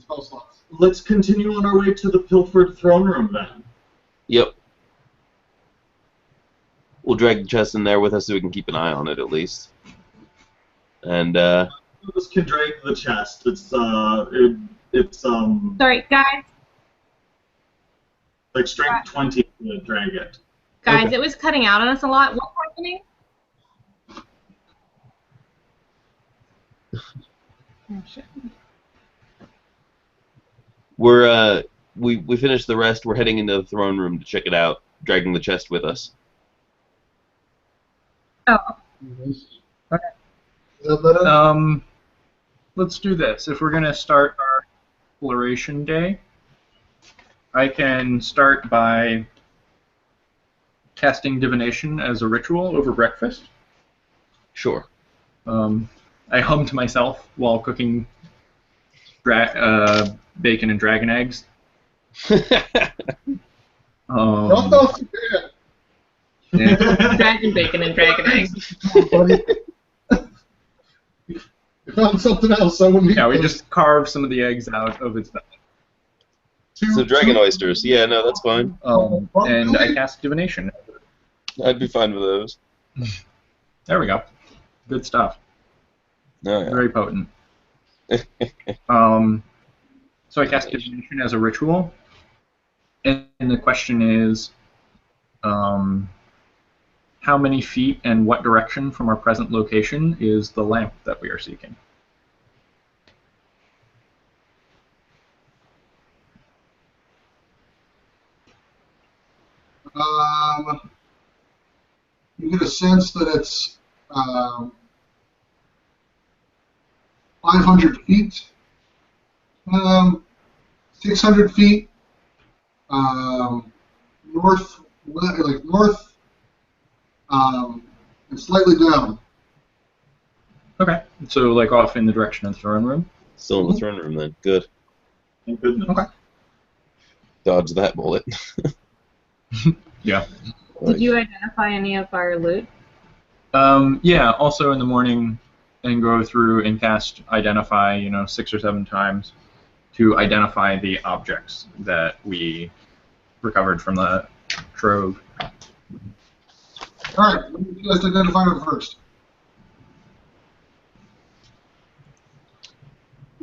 Spell slots. Let's continue on our way to the Pilfered Throne Room then. Yep. We'll drag the chest in there with us so we can keep an eye on it at least. And Us can drag the chest. It's Sorry, guys. like strength 20 to drag it. Guys, Okay. it was cutting out on us a lot. What's happening? Oh, shit. we finished the rest. We're heading into the throne room to check it out, dragging the chest with us. Oh, Is that better? Let's do this. If we're gonna start our exploration day, I can start by casting divination as a ritual over breakfast. Sure. I hum to myself while cooking bacon and dragon eggs. Don't know if you can. Yeah. dragon bacon and dragon eggs. Buddy. You found something else. I wouldn't eat Yeah, we those. just carve some of the eggs out of its belly. So dragon oysters. Yeah, no, that's fine. And I cast divination. I'd be fine with those. There we go. Good stuff. Oh, yeah. Very potent. So I cast divination as a ritual, and the question is, how many feet and what direction from our present location is the lamp that we are seeking? You get a sense that it's 500 feet, 600 feet, north, and slightly down. Okay, so like off in the direction of the throne room. Still in the throne room then. Good. Thank goodness. Okay. Dodge that bullet. Yeah. Did you identify any of our loot? Yeah. Also in the morning, and go through and cast identify, 6 or 7 times, to identify the objects that we recovered from the trove. All right, let me just identify them first.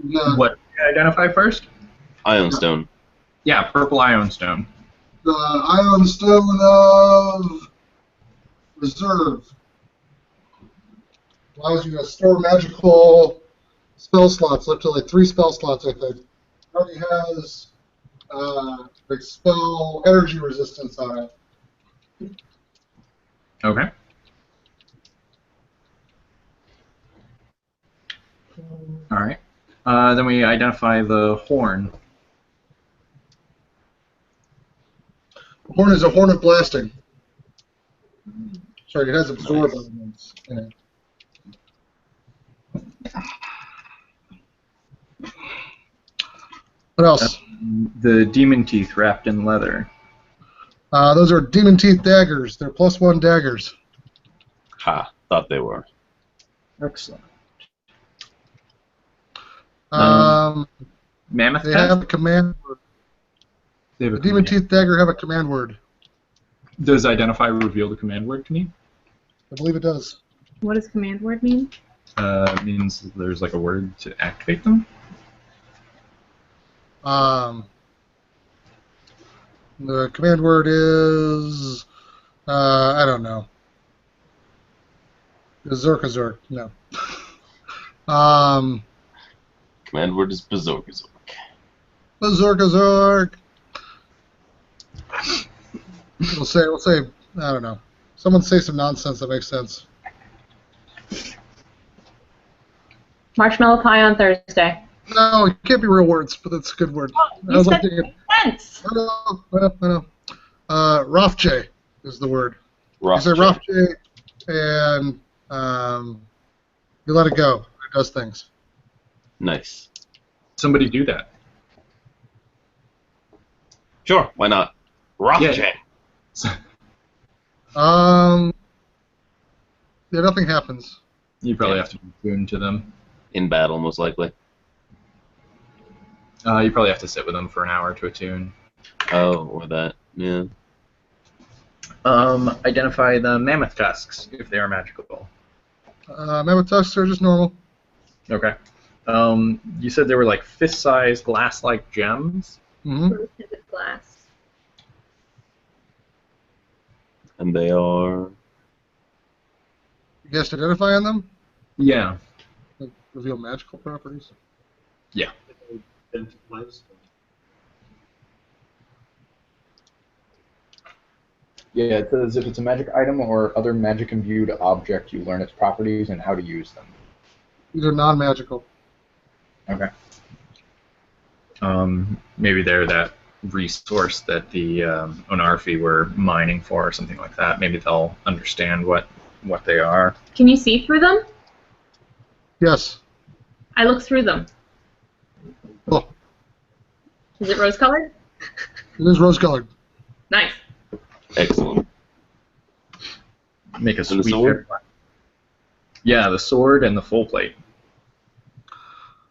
Yeah, What did I identify first? Ion stone. Yeah, purple ion stone. the Ion Stone of Reserve. Allows you to store magical spell slots, up to like 3 spell slots, I think. already has expel energy resistance on it. Okay. All right. Then we identify the horn. The horn is a horn of blasting. Sorry, it has absorb elements in it. What else? The demon teeth wrapped in leather. Those are demon teeth daggers. They're +1 daggers. Ha, thought they were. Excellent. Mammoth They tusk? have a command word. They have a The demon command. teeth dagger have a command word. Does identify reveal the command word to me? I believe it does. What does command word mean? It means there's like a word to activate them. The command word is I don't know. Zerkazork. No. Command word is Berserkazork. Zerkazork. We'll say I don't know. Someone say some nonsense that makes sense. Marshmallow pie on Thursday. No, it can't be real words, but that's a good word. Oh, I you was said like thinking, sense. I know. Rafje is the word. You say Rothschild. Rafje, and you let it go. It does things. Nice. Somebody do that. Sure, why not? Rothschild. Yeah. Yeah, nothing happens. You probably have to tune to them. In battle, most likely. You probably have to sit with them for an hour to attune. Oh, or that. Yeah. Identify the mammoth tusks if they are magical. Mammoth tusks are just normal. Okay. You said they were like fist-sized glass-like gems. Mm-hmm. Rose-tinted glass. And they are. You guessed identifying them? Yeah. Reveal magical properties. Yeah. Yeah, it says if it's a magic item or other magic-imbued object, you learn its properties and how to use them. These are non-magical. Okay. Maybe they're that resource that the Onarfi were mining for or something like that. Maybe they'll understand what they are. Can you see through them? Yes. I look through them. Oh, Is it rose-colored? it is rose-colored. Nice. Excellent. Make a And the sweet sword? haircut. Yeah, the sword and the full plate.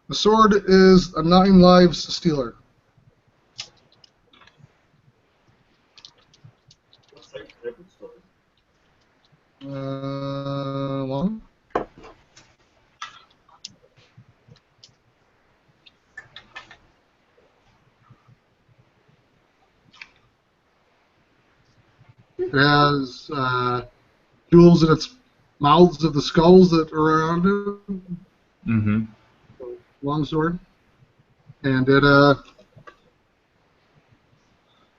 The sword is a 9 lives stealer. What's that favorite story? Long. It has jewels in its mouths of the skulls that are around it. Mm-hmm. Long sword. And it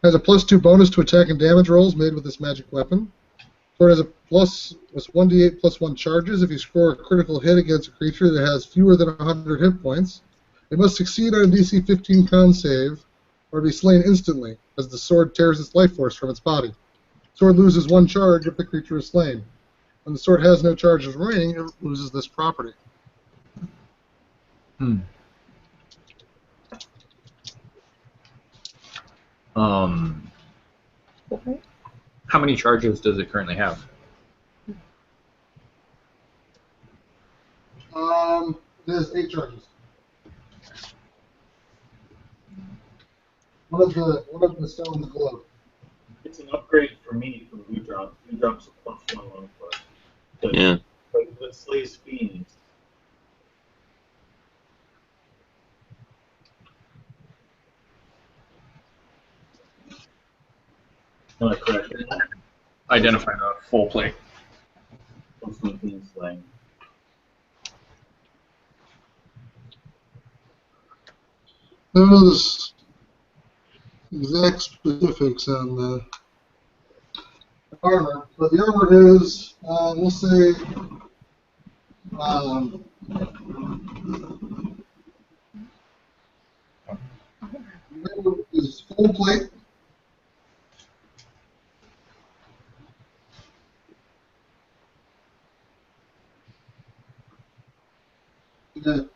has a +2 bonus to attack and damage rolls made with this magic weapon. Sword has a plus 1d8 +1 charges if you score a critical hit against a creature that has fewer than 100 hit points. It must succeed on a DC 15 con save or be slain instantly, as the sword tears its life force from its body. Sword loses 1 charge if the creature is slain. When the sword has no charges remaining, it loses this property. Hmm. Okay. How many charges does it currently have? It has 8 charges. One of the stones glow. It's an upgrade for me from Blue Drop. Blue Drop's a +1 long foot. Yeah. But it slays fiends. Am I correct? Identify the full plate. +1 fiend slaying. those exact specifics on the armor, but the armor is, we'll say, is full plate. That,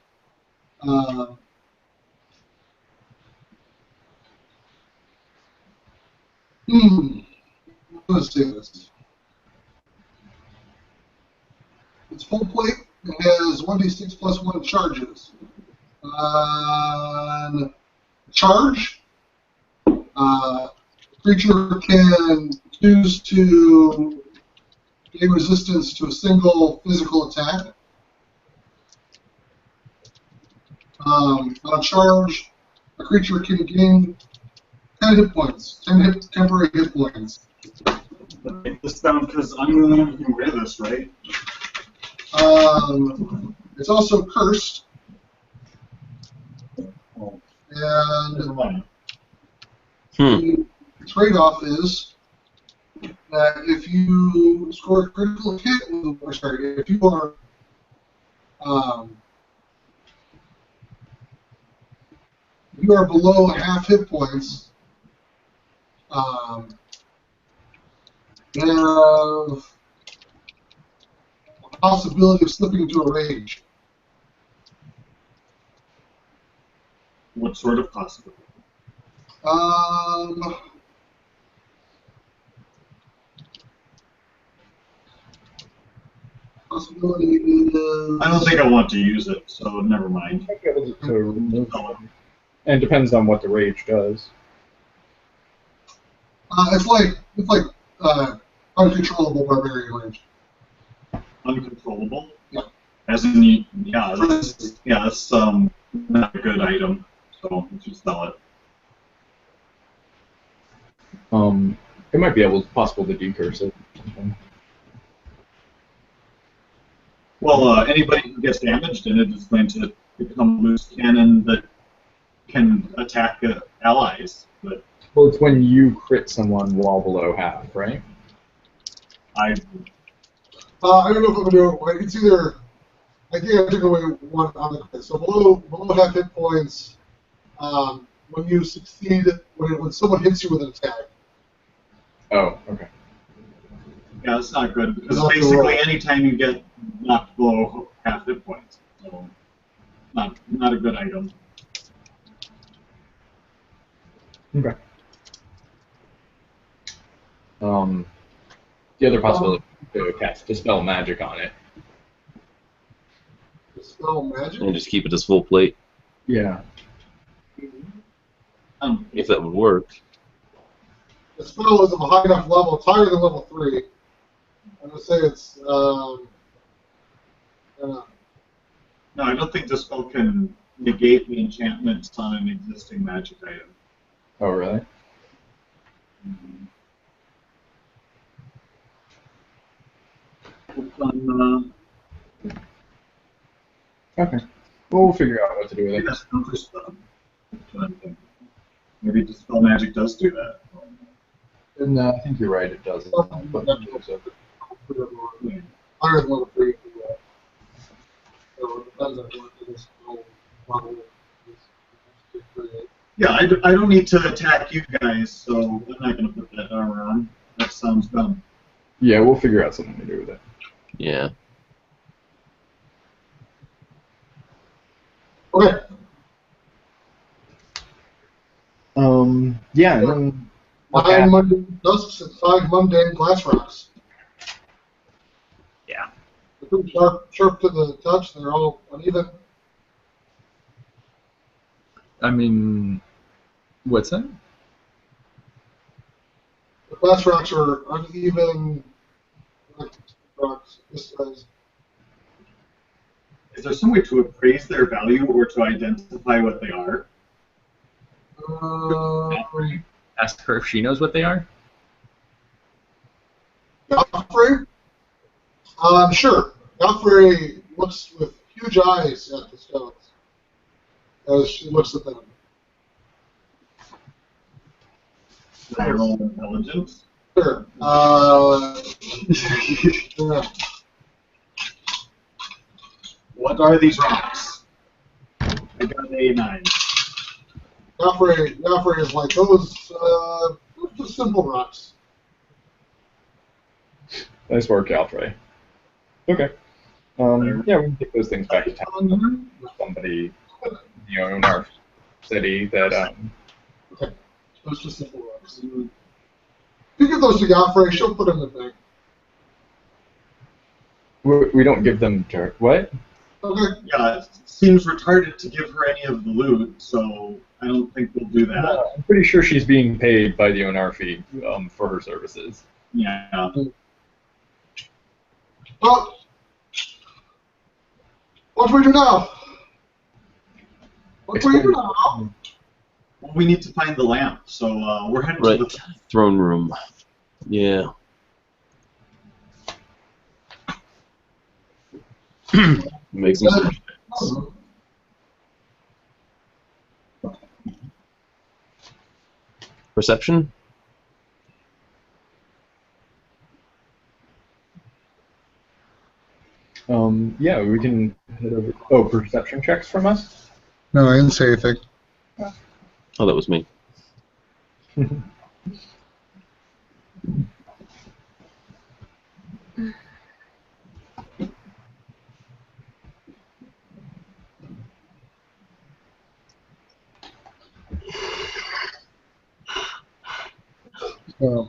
let's say this. It's full plate. It has 1d6 plus 1 charges. On charge, creature can choose to gain resistance to a single physical attack. On charge, a creature can gain 10 hit points, 10 temporary hit points. Write this down because I'm the one who can wear this, right? It's also cursed. Oh, And never mind. the trade-off is that if you score a critical hit, or sorry, if you are below half hit points, you have a possibility of slipping into a rage. What sort of possibility? Possibility is... I don't think I want to use it, so never mind. I might be able to remove it. And it depends on what the rage does. It's like uncontrollable barbarian rage. Uncontrollable? Yeah. As in, that's not a good item, so just sell it. It might be possible to decurse it. Well, anybody who gets damaged in it is going to become loose cannon that can attack allies. But Well, it's when you crit someone while below half, right? I I don't know if I'm going to do it. It's either... I think I took away one on the crit. So below half hit points, when you succeed, when someone hits you with an attack. Oh, okay. yeah, that's not good because Not the basically roll. anytime you get knocked below half hit points, so not a good item. Okay. The other possibility is to cast Dispel Magic on it. Dispel magic? And just keep it as full plate, Yeah. if that would work. The spell is of a high enough level. It's higher than level 3. I'm going to say it's... No, I don't think this spell can negate the enchantments on an existing magic item. Oh, really? Okay. Well, we'll figure out what to do with it. Yes, counter spell. That's what I'm thinking. Maybe Dispel Magic does do that. And I think you're right, it does. But higher than level 3. So it depends on what it is. Level. Yeah, I don't need to attack you guys, so I'm not going to put that armor on. That sounds dumb. yeah, we'll figure out something to do with it. Yeah. Okay. Yeah, and then 9 mundane dusks and 5 mundane glass rocks. Yeah. They're pretty sharp to the touch. They're all uneven. I mean, what's that? The glass rocks are uneven rocks. This size. Is there some way to appraise their value or to identify what they are? Ask her if she knows what they are. Godfrey? Sure. Godfrey looks with huge eyes at the stones as she looks at them. Can I roll intelligence? Sure. Yeah. What are these rocks? I got a 9. Joffrey is like, those just simple rocks. Nice work, Alfred. Okay. Yeah, we can take those things back to town. Somebody, you know, in our city that. Okay. Those just simple rocks. You give those to Joffrey, she'll put them in the bag. We don't give them to her. What? Okay. Yeah, it seems retarded to give her any of the loot, so I don't think we'll do that. No, I'm pretty sure she's being paid by the Onarfi for her services. Yeah. Well, what do we do now? What do we do now? Well, we need to find the lamp, so we're headed Right. to the... Throne room. Yeah. Make some sense. Perception? Yeah, we can head over. Oh, perception checks from us? No, I didn't say anything. Oh, that was me. So,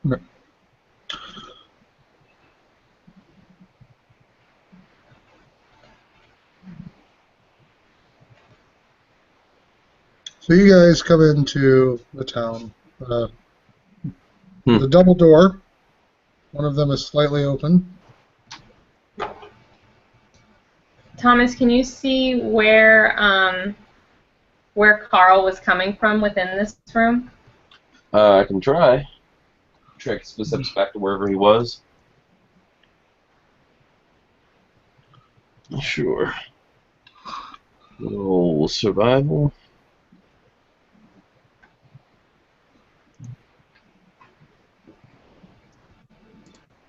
no. So you guys come into the town. The double door. One of them is slightly open. Thomas, can you see where Carl was coming from within this room? I can try. Track his footsteps back to wherever he was. Sure. Roll survival.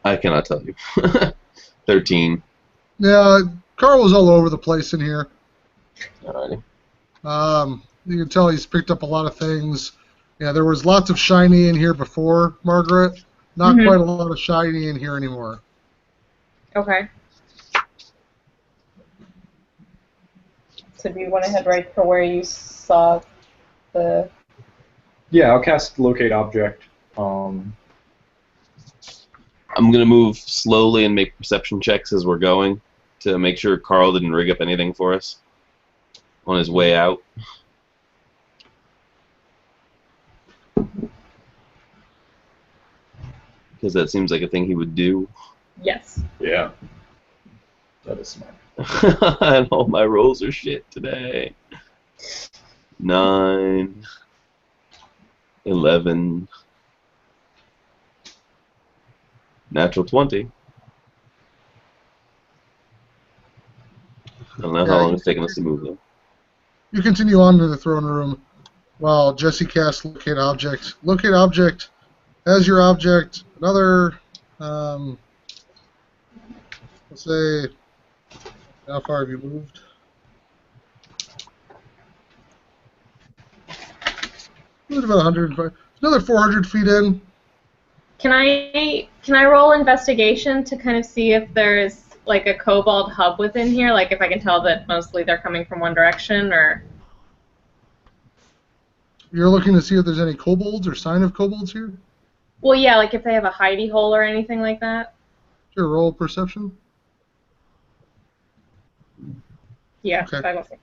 I cannot tell you. 13. Yeah, Carl was all over the place in here. Alrighty. You can tell he's picked up a lot of things. Yeah, there was lots of shiny in here before, Margaret. Not quite a lot of shiny in here anymore. Okay. So do you want to head right for where you saw the... Yeah, I'll cast Locate Object. I'm going to move slowly and make perception checks as we're going to make sure Carl didn't rig up anything for us on his way out. Because that seems like a thing he would do. Yes. Yeah. That is smart. And all my rolls are shit today. 9, 11, natural 20. I don't know how long it's taken us to move them. You continue on to the throne room while Jesse casts Locate Object. Locate Object has your object. Another, let's say, how far have you moved? Moved about 105. Another 400 feet in. Can I roll investigation to kind of see if there's like a kobold hub within here? Like if I can tell that mostly they're coming from one direction, or... You're looking to see if there's any kobolds or sign of kobolds here? Well, yeah, like if they have a hidey hole or anything like that. Sure, roll perception. Yeah, Okay. I will say.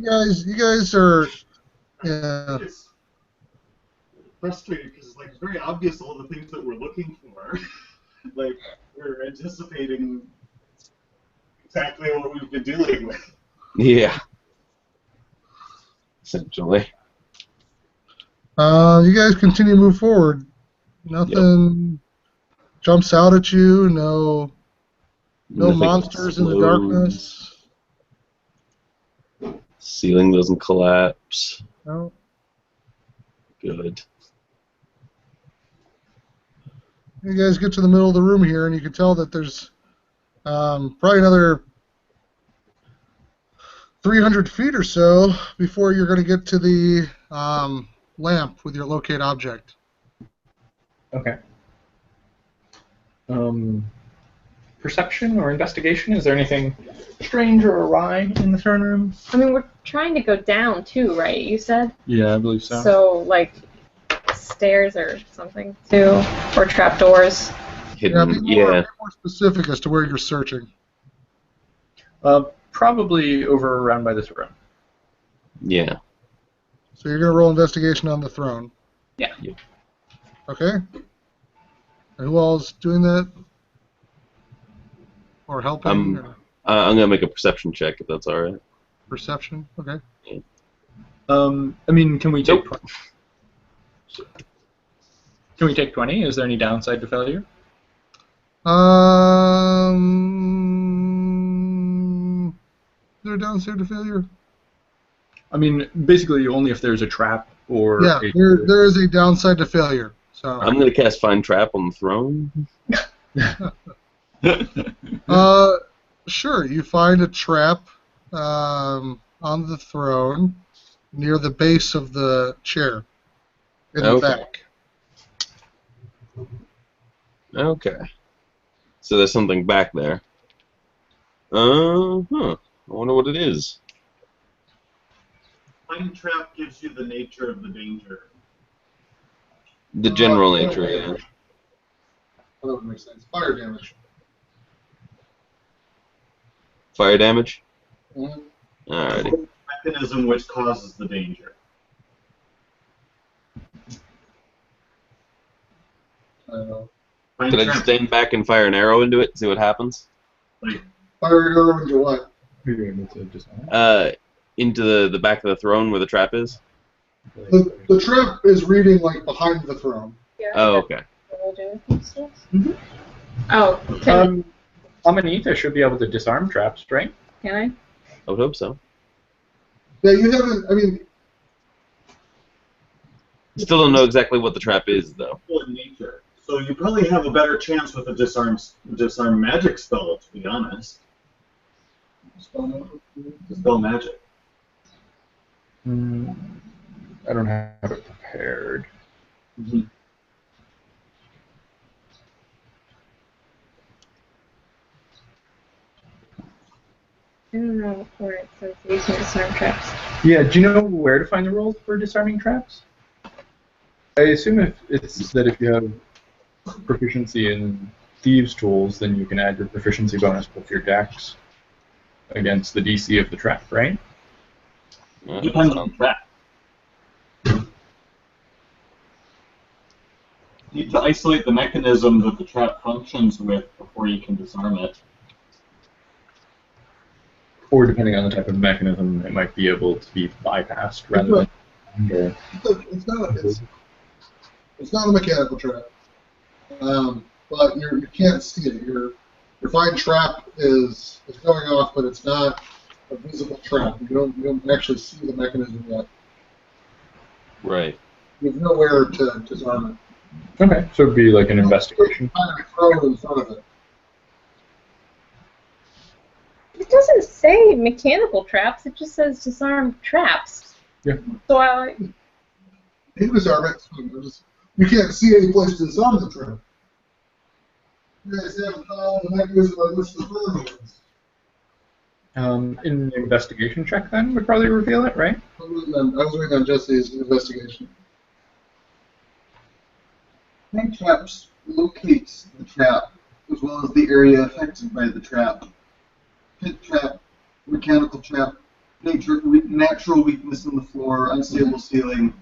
You guys are, yeah. It's frustrating because it's like very obvious all the things that we're looking for. Like we're anticipating exactly what we've been dealing with. Yeah. Essentially. You guys continue to move forward. Nothing jumps out at you. No No Nothing monsters in the explodes. darkness. Ceiling doesn't collapse. No. Good. You guys get to the middle of the room here, and you can tell that there's probably another 300 feet or so before you're going to get to the lamp with your locate object. Okay. Perception or investigation? Is there anything strange or awry in the throne room? I mean, we're trying to go down too, right? You said? Yeah, I believe so. So, like, stairs or something too, or trapdoors. Hidden, Be more specific as to where you're searching. Probably over around by the throne. Yeah. So you're going to roll investigation on the throne. Yeah. Okay. And who all's doing that? Or helping? Or I'm gonna make a perception check if that's all right. perception? Okay. I mean, can we take 20? Can we take 20? Is there any downside to failure? Is there a downside to failure? I mean, basically only if there's a trap or... Yeah, there is a downside to failure. So I'm gonna cast Find Trap on the throne. Sure, you find a trap on the throne near the base of the chair in the back. Okay. So there's something back there. I wonder what it is. Find trap gives you the nature of the danger. The general nature, yeah. That would make sense. Fire damage. Fire damage? Mhm. Alrighty. Mechanism which causes the danger. I don't know. Find Could I trap, just stand back and fire an arrow into it and see what happens? like, Fire arrow into what? Into the back of the throne where the trap is? The trap is reading like behind the throne. Yeah. Oh, okay. Mm-hmm. Oh, can Underneath, I should be able to disarm traps, right? can I? I would hope so. Yeah, you haven't. I mean, Still don't know exactly what the trap is, though. in nature. So you probably have a better chance with a disarm magic spell, to be honest. Dispel magic. I don't have it prepared. Mm-hmm. I don't know where it says that you can disarm traps. Yeah, do you know where to find the rules for disarming traps? I assume if you have proficiency in thieves' tools, then you can add your proficiency bonus with your dex against the DC of the trap, right? Depends on the trap. You need to isolate the mechanism that the trap functions with before you can disarm it. Or depending on the type of mechanism, it might be able to be bypassed rather than... It's not a mechanical trap, but you can't see it. Your find trap is going off, but it's not a visible trap. You don't actually see the mechanism yet. Right. You have nowhere to disarm it. Okay, so it'd be like an investigation. Kind of throw it in front of it. It doesn't say mechanical traps. It just says disarm traps. Yeah. So You disarm it. You can't see any place to disarm the trap. You guys haven't found the mechanism by which the throw is. An investigation check then would probably reveal it, right? I was waiting on Jesse's investigation. Find traps locates the trap, as well as the area affected by the trap. Pit trap, mechanical trap, natural weakness in the floor, unstable ceiling.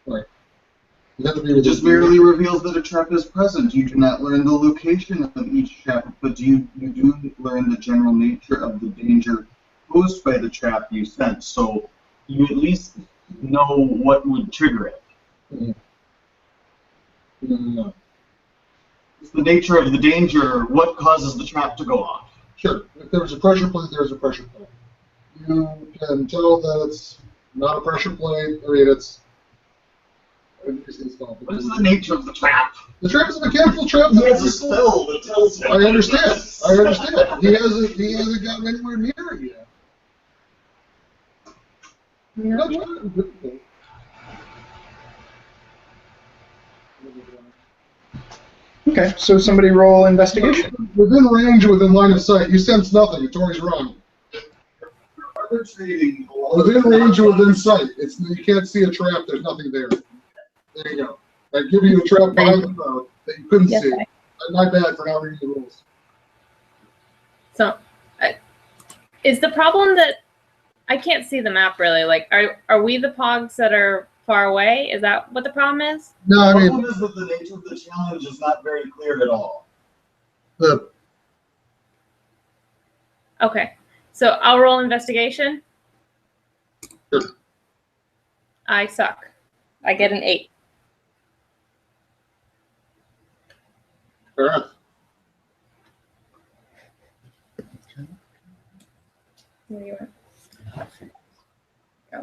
Right. It just merely reveals that a trap is present. You do not learn the location of each trap, but you do learn the general nature of the danger posed by the trap you sense. So you at least know what would trigger it. No. the nature of the danger what causes the trap to go off. Sure. If there's a pressure plate, there's a pressure plate. You can tell that it's not a pressure plate. I mean, it's. What is the nature of the trap? The trap is a mechanical trap. He has a spell that tells him. I understand. I understand. He hasn't gotten anywhere near it yet. No. Okay, so somebody roll investigation. Within range, within line of sight, you sense nothing. Tori's wrong. Within range or within sight, you can't see a trap. There's nothing there. There you go. I give you a trap behind the crowd that you couldn't see. My bad for not reading the rules. So, is the problem that I can't see the map really? Like, are we the pogs that are far away? Is that what the problem is? No, I The mean, problem is that the nature of the challenge is not very clear at all. Okay, so I'll roll investigation. Sure. I suck. I get an 8. Fair enough. Where do you want? Go.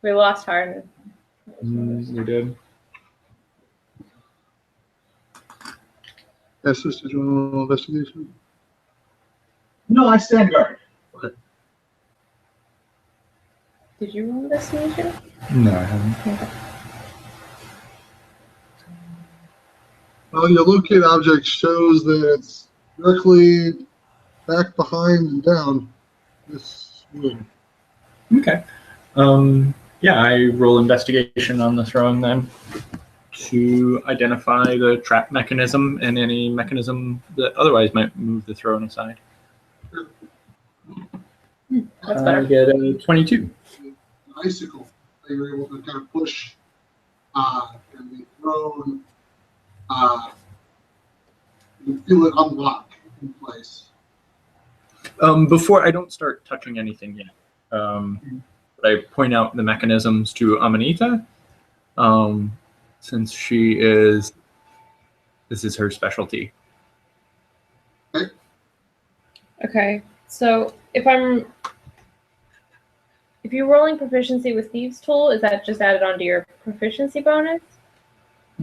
We lost Harden. We did. Estes, did you want to roll investigation? No, I stand guard. Did you roll investigation? No, I haven't. Okay. Well, your locate object shows that it's directly back, behind, and down this room. Okay. Yeah, I roll investigation on the throne then to identify the trap mechanism and any mechanism that otherwise might move the throne aside. That's I better. get a 22. An icicle that you're able to kind of push and the throne. You feel it unlock in place. Before I don't start touching anything yet, but I point out the mechanisms to Amanita, since this is her specialty. Okay, so if you're rolling proficiency with Thieves' Tool, is that just added onto your proficiency bonus?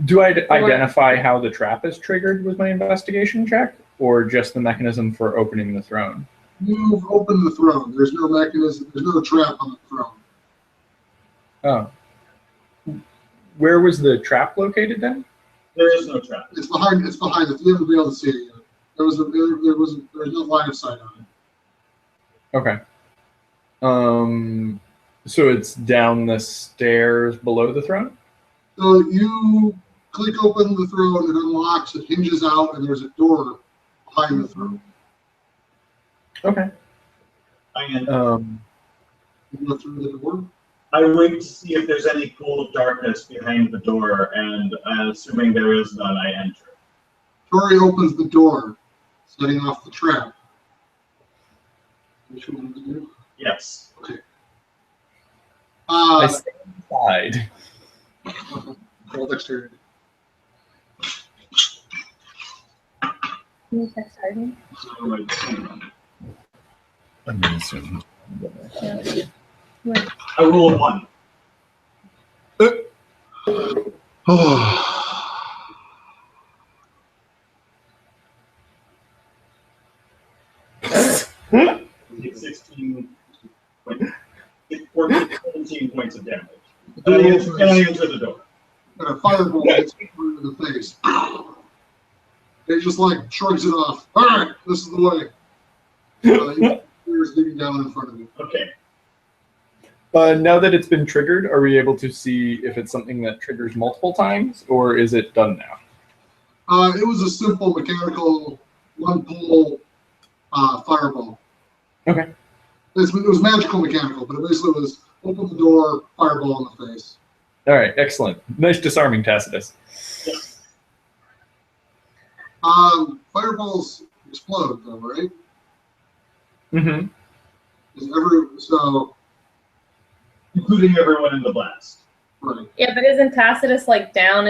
Do I identify how the trap is triggered with my investigation check, or just the mechanism for opening the throne? You've opened the throne. There's no mechanism. There's no trap on the throne. Oh. Where was the trap located then? There is no trap. It's behind. It's behind it. You haven't been able to see it yet. There's no line of sight on it. Okay. So it's down the stairs below the throne? So you click open the throne, it unlocks, it hinges out, and there's a door behind the throne. Okay. You go through the door. I wait to see if there's any pool of darkness behind the door, and assuming there is none, I enter. Tori opens the door, setting off the trap. What you want to do? Yes. Okay. I stay inside. Roll dexterity. Can you text Harden? I'm going to assume. Yeah. Where? I roll a 1. Take 16 points. 17 points of damage. And I enter the door. And a fireball hits you in the face. It just like shrugs it off. All right, this is the way. You're leading down in front of you. Okay. Now that it's been triggered, are we able to see if it's something that triggers multiple times, or is it done now? It was a simple mechanical one-pull fireball. Okay. It was magical mechanical, but it basically was open the door, fireball in the face. All right, excellent. Nice disarming, Tacitus. Fireballs explode, though, right? Mm-hmm. So, Including everyone in the blast. Right. Yeah, but isn't Tacitus like down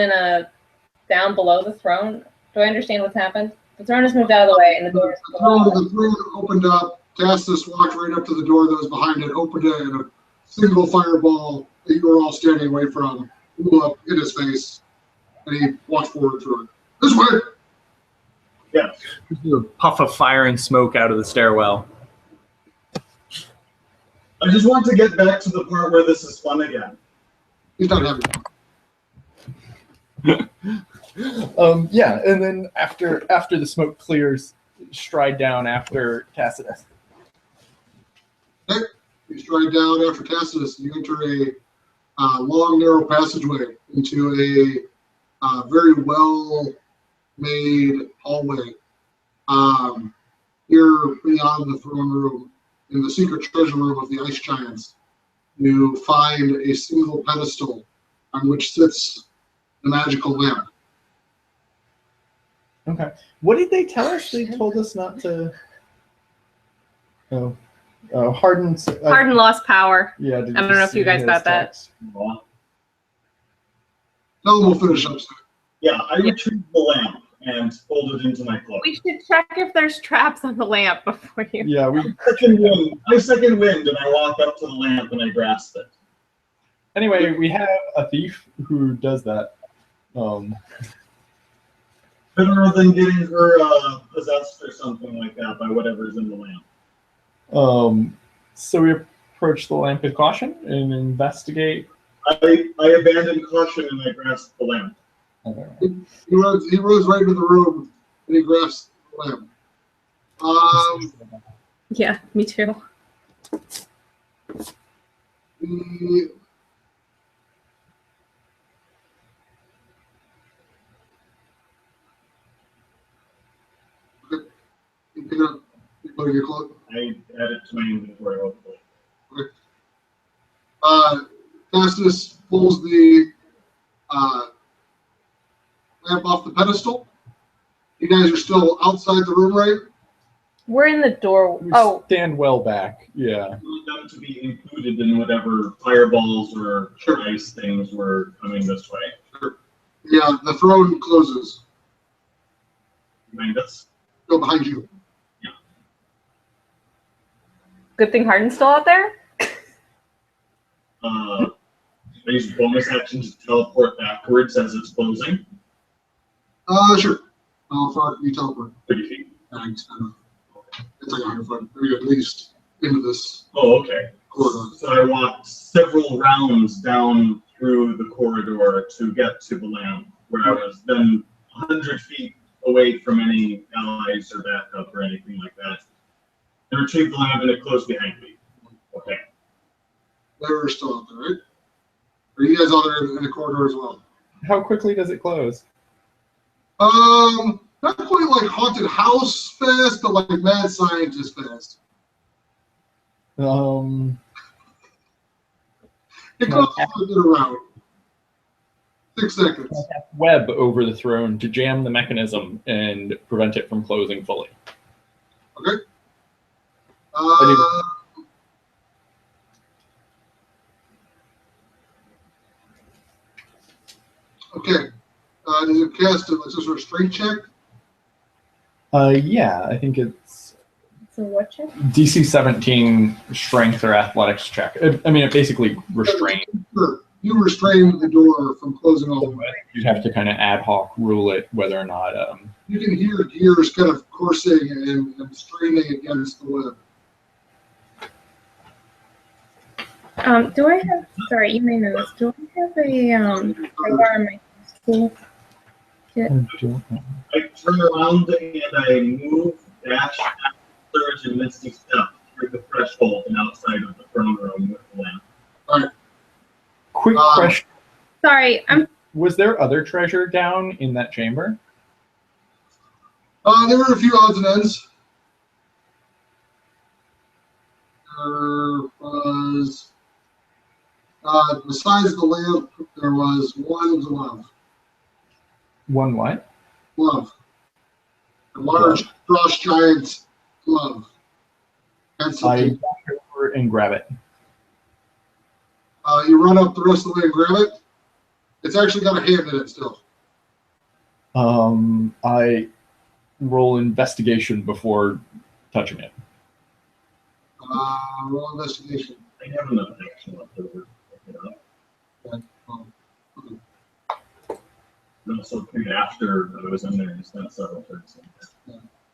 below the throne? Do I understand what's happened? The throne has moved out of the way, and the door is The throne opened up. Tacitus walked right up to the door that was behind it, opened it, and a single fireball that you were all standing away from blew up in his face, and he walked forward through it. This way! Yes. A puff of fire and smoke out of the stairwell. I just want to get back to the part where this is fun again. He's not having fun. Yeah, and then after the smoke clears, stride down after Tacitus. Okay. You stride down after Tacitus, and you enter a long, narrow passageway into a very well-made hallway. Here, beyond the throne room, in the secret treasure room of the Ice Giants, you find a single pedestal on which sits the magical lamp. Okay. What did they tell us? They told us not to. Oh, Harden. Harden lost power. Yeah. I don't know if you guys got that. Well, Tell them we'll finish up soon. yeah, I retrieved the lamp and folded it into my cloak. We should check if there's traps on the lamp before you. Yeah, we. I second wind, and I walk up to the lamp and I grasp it. Anyway, we have a thief who does that. Better than getting her possessed or something like that by whatever's in the lamp. So we approach the lamp with caution and investigate. I abandoned caution and I grasped the lamp. He runs right into the room, and he grabs the lamp. Yeah, me too. You pick it up. You put it in your cloak. I add it to my inventory, hopefully. Okay. Tacitus pulls the lamp off the pedestal. You guys are still outside the room, right? We're in the door. We Oh, stand well back. Yeah. I want them to be included in whatever fireballs or ice things were coming this way. Sure. Yeah, the throne closes. Behind us. Go behind you. good thing Harden's still out there. I use bonus action to teleport backwards as it's closing. Sure. How far can you teleport? 30 feet. It's like 100 foot, maybe at least, into this Oh, okay. corridor. So I walked several rounds down through the corridor to get to the lamp, where I was then 100 feet away from any allies or backup or anything like that. And retrieved the lamp and it closed behind me. Okay. They're still out there, right? Are you guys out there in the corridor as well? How quickly does it close? Not quite like haunted house fast, but like mad scientist fast. It goes a bit around. 6 seconds. Web over the throne to jam the mechanism and prevent it from closing fully. Okay. Okay. Does it cast a sort of strength check? Yeah, I think it's So what check? DC 17 strength or athletics check. I mean, it basically restrains. Sure. You restrain the door from closing all the way. You'd have to kind of ad hoc rule it whether or not. You can hear gears kind of coursing and straining against the web. Do I have? Sorry, you may know this. Do I have a crowbar in my school? I turn around and I move, dash, surge, and misty step through the threshold and outside of the throne room with the lamp. All right. Quick question. Sorry, Was there other treasure down in that chamber? There were a few odds and ends. There was, besides the lamp, there was one glove. One what? Glove. A large frost giant glove. And I something. walk over and grab it. You run up the rest of the way and grab it. It's actually got a hand in it still. I roll investigation before touching it. Roll investigation. I have enough action left over. Okay. And also after I was in there, just not several turns.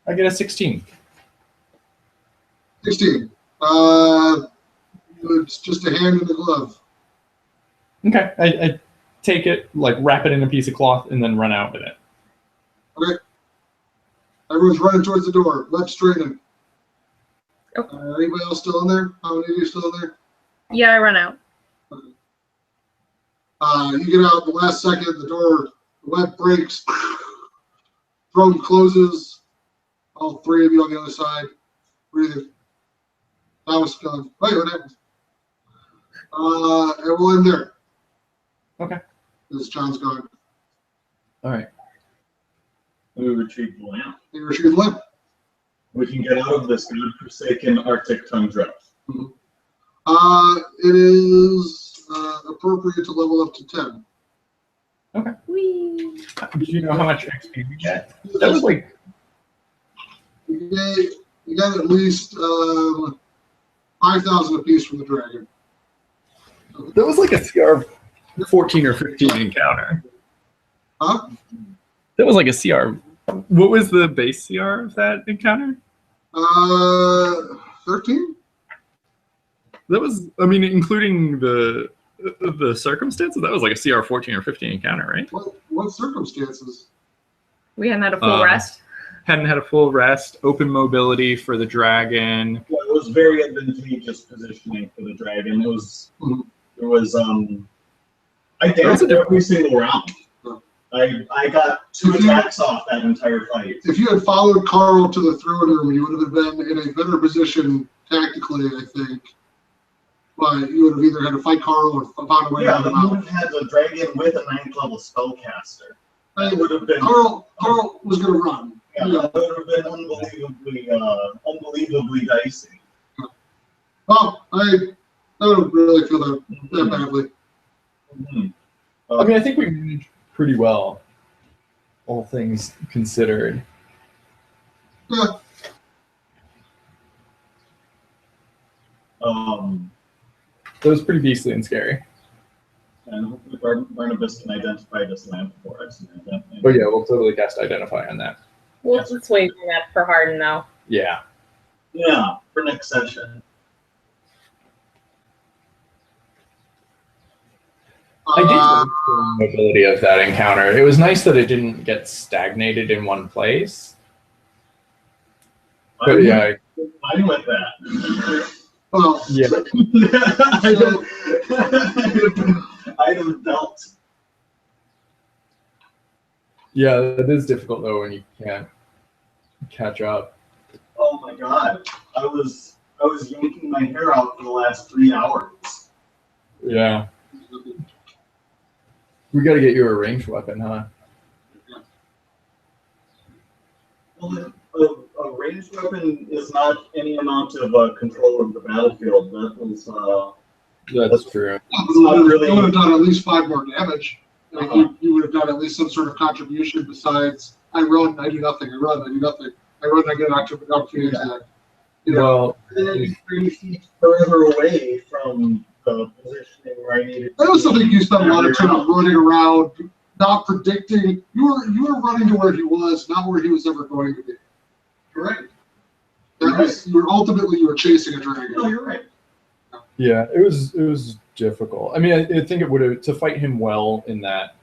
I get a 16. 16. It's just a hand in the glove. Okay, I take it, like wrap it in a piece of cloth, and then run out with it. Okay. Everyone's running towards the door. Left straighten. Anybody else still in there? How many of you still in there? Yeah, I run out. Okay. You get out the last second. The web breaks. Throne closes. All three of you on the other side. Breathing. Thomas going. Wait, what happened? And we'll end there. Okay. Because John's gone. All right. We retrieve the lamp. You retrieve the lamp. We can get out of this godforsaken Arctic tundra. Mm-hmm. It is appropriate to level up to 10. Okay. Whee! Did you know how much XP we get? That was like... You got at least 5,000 apiece from the dragon. That was like a CR 14 or 15 encounter. Huh? That was like a CR. What was the base CR of that encounter? 13? That was, I mean, including the circumstances, that was like a CR 14 or 15 encounter, right? What circumstances? We hadn't had a full rest. Hadn't had a full rest, open mobility for the dragon. Yeah, it was very advantageous positioning for the dragon. It was, I danced every single round. I got 2 attacks off that entire fight. If you had followed Carl to the throne room, you would have been in a better position tactically, I think. But you would have either had to fight Carl or found a way Yeah, out of but you would have had the dragon with a 9th level spellcaster. That would have been Carl was going to run. Yeah, that would have been unbelievably dicey. Well, I don't really feel that badly. Mm-hmm. I mean, I think we managed pretty well, all things considered. Yeah. That was pretty beastly and scary. And hopefully Barnabas can identify this lamp for us. But yeah, we'll totally cast Identify on that. We'll just wait for that for Harden now. Yeah. Yeah, for next session. I did like the mobility of that encounter. It was nice that it didn't get stagnated in one place. But yeah, I'm with that. Well, yeah. I don't doubt. Yeah, it is difficult though when you can't catch up. Oh my god, I was yanking my hair out for the last 3 hours. Yeah. We got to get you a ranged weapon, huh? Well, a ranged weapon is not any amount of control of the battlefield. That was. That's true. It would have done at least 5 more damage. Like you would have done at least some sort of contribution besides I run, I do nothing. I run, I do nothing. I run, I get an opportunity to. Well, then 3 feet further away from the positioning where I needed. I also think you spent a lot of time running around, not predicting. You were running to where he was, not where he was ever going to be. Correct. You were chasing a dragon. No, you're right. Yeah, it was difficult. I mean, I think it would have, to fight him well in that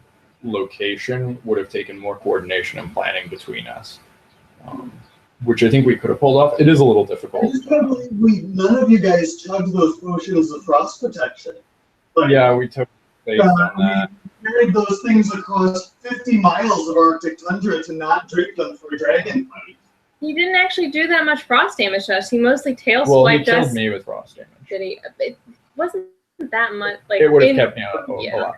location would have taken more coordination and planning between us, which I think we could have pulled off. It is a little difficult. I just can't believe none of you guys chugged those potions of frost protection. Like, yeah, we took based on that. We carried those things across 50 miles of Arctic tundra to not drink them for a dragon fight. He didn't actually do that much frost damage to us. He mostly tail Well, he swiped us. killed me with frost damage. Did he? It wasn't that much. Like It would have kept me alive. Yeah.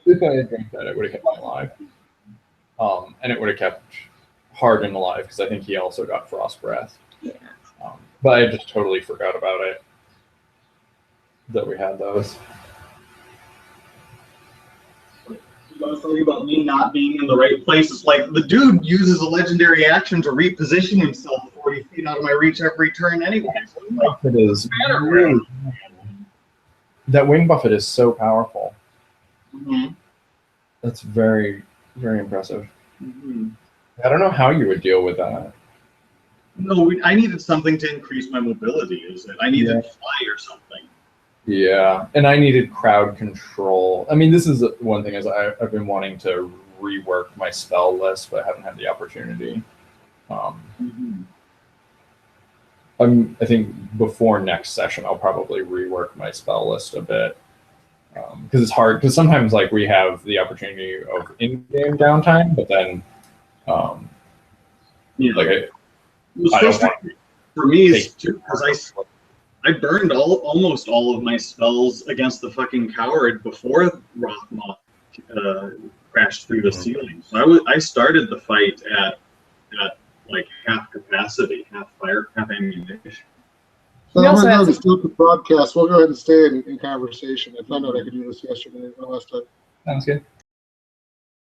If I had drank that, it would have kept me alive. And it would have kept Harden alive because I think he also got frost breath. Yeah. But I just totally forgot about it. That we had those. was talking about me not being in the right place. It's like the dude uses a legendary action to reposition himself 40 feet out of my reach every turn anyway. So I'm like, It is really, that wing buffet is so powerful. mm-hmm. That's very, very impressive. Mm-hmm. I don't know how you would deal with that. No, I needed something to increase my mobility. Is it? I needed to fly or something. Yeah, and I needed crowd control. I mean, this is one thing is I've been wanting to rework my spell list, but I haven't had the opportunity. I think before next session, I'll probably rework my spell list a bit because it's hard. Because sometimes like we have the opportunity of in-game downtime, but then like It was frustrating for me is because I burned almost all of my spells against the fucking coward before Rothmoth crashed through the ceiling. So I started the fight at like half capacity, half fire, half ammunition. So I'm going to stop the broadcast. We'll go ahead and stay in conversation. I found out I could do this yesterday or last time. Sounds good.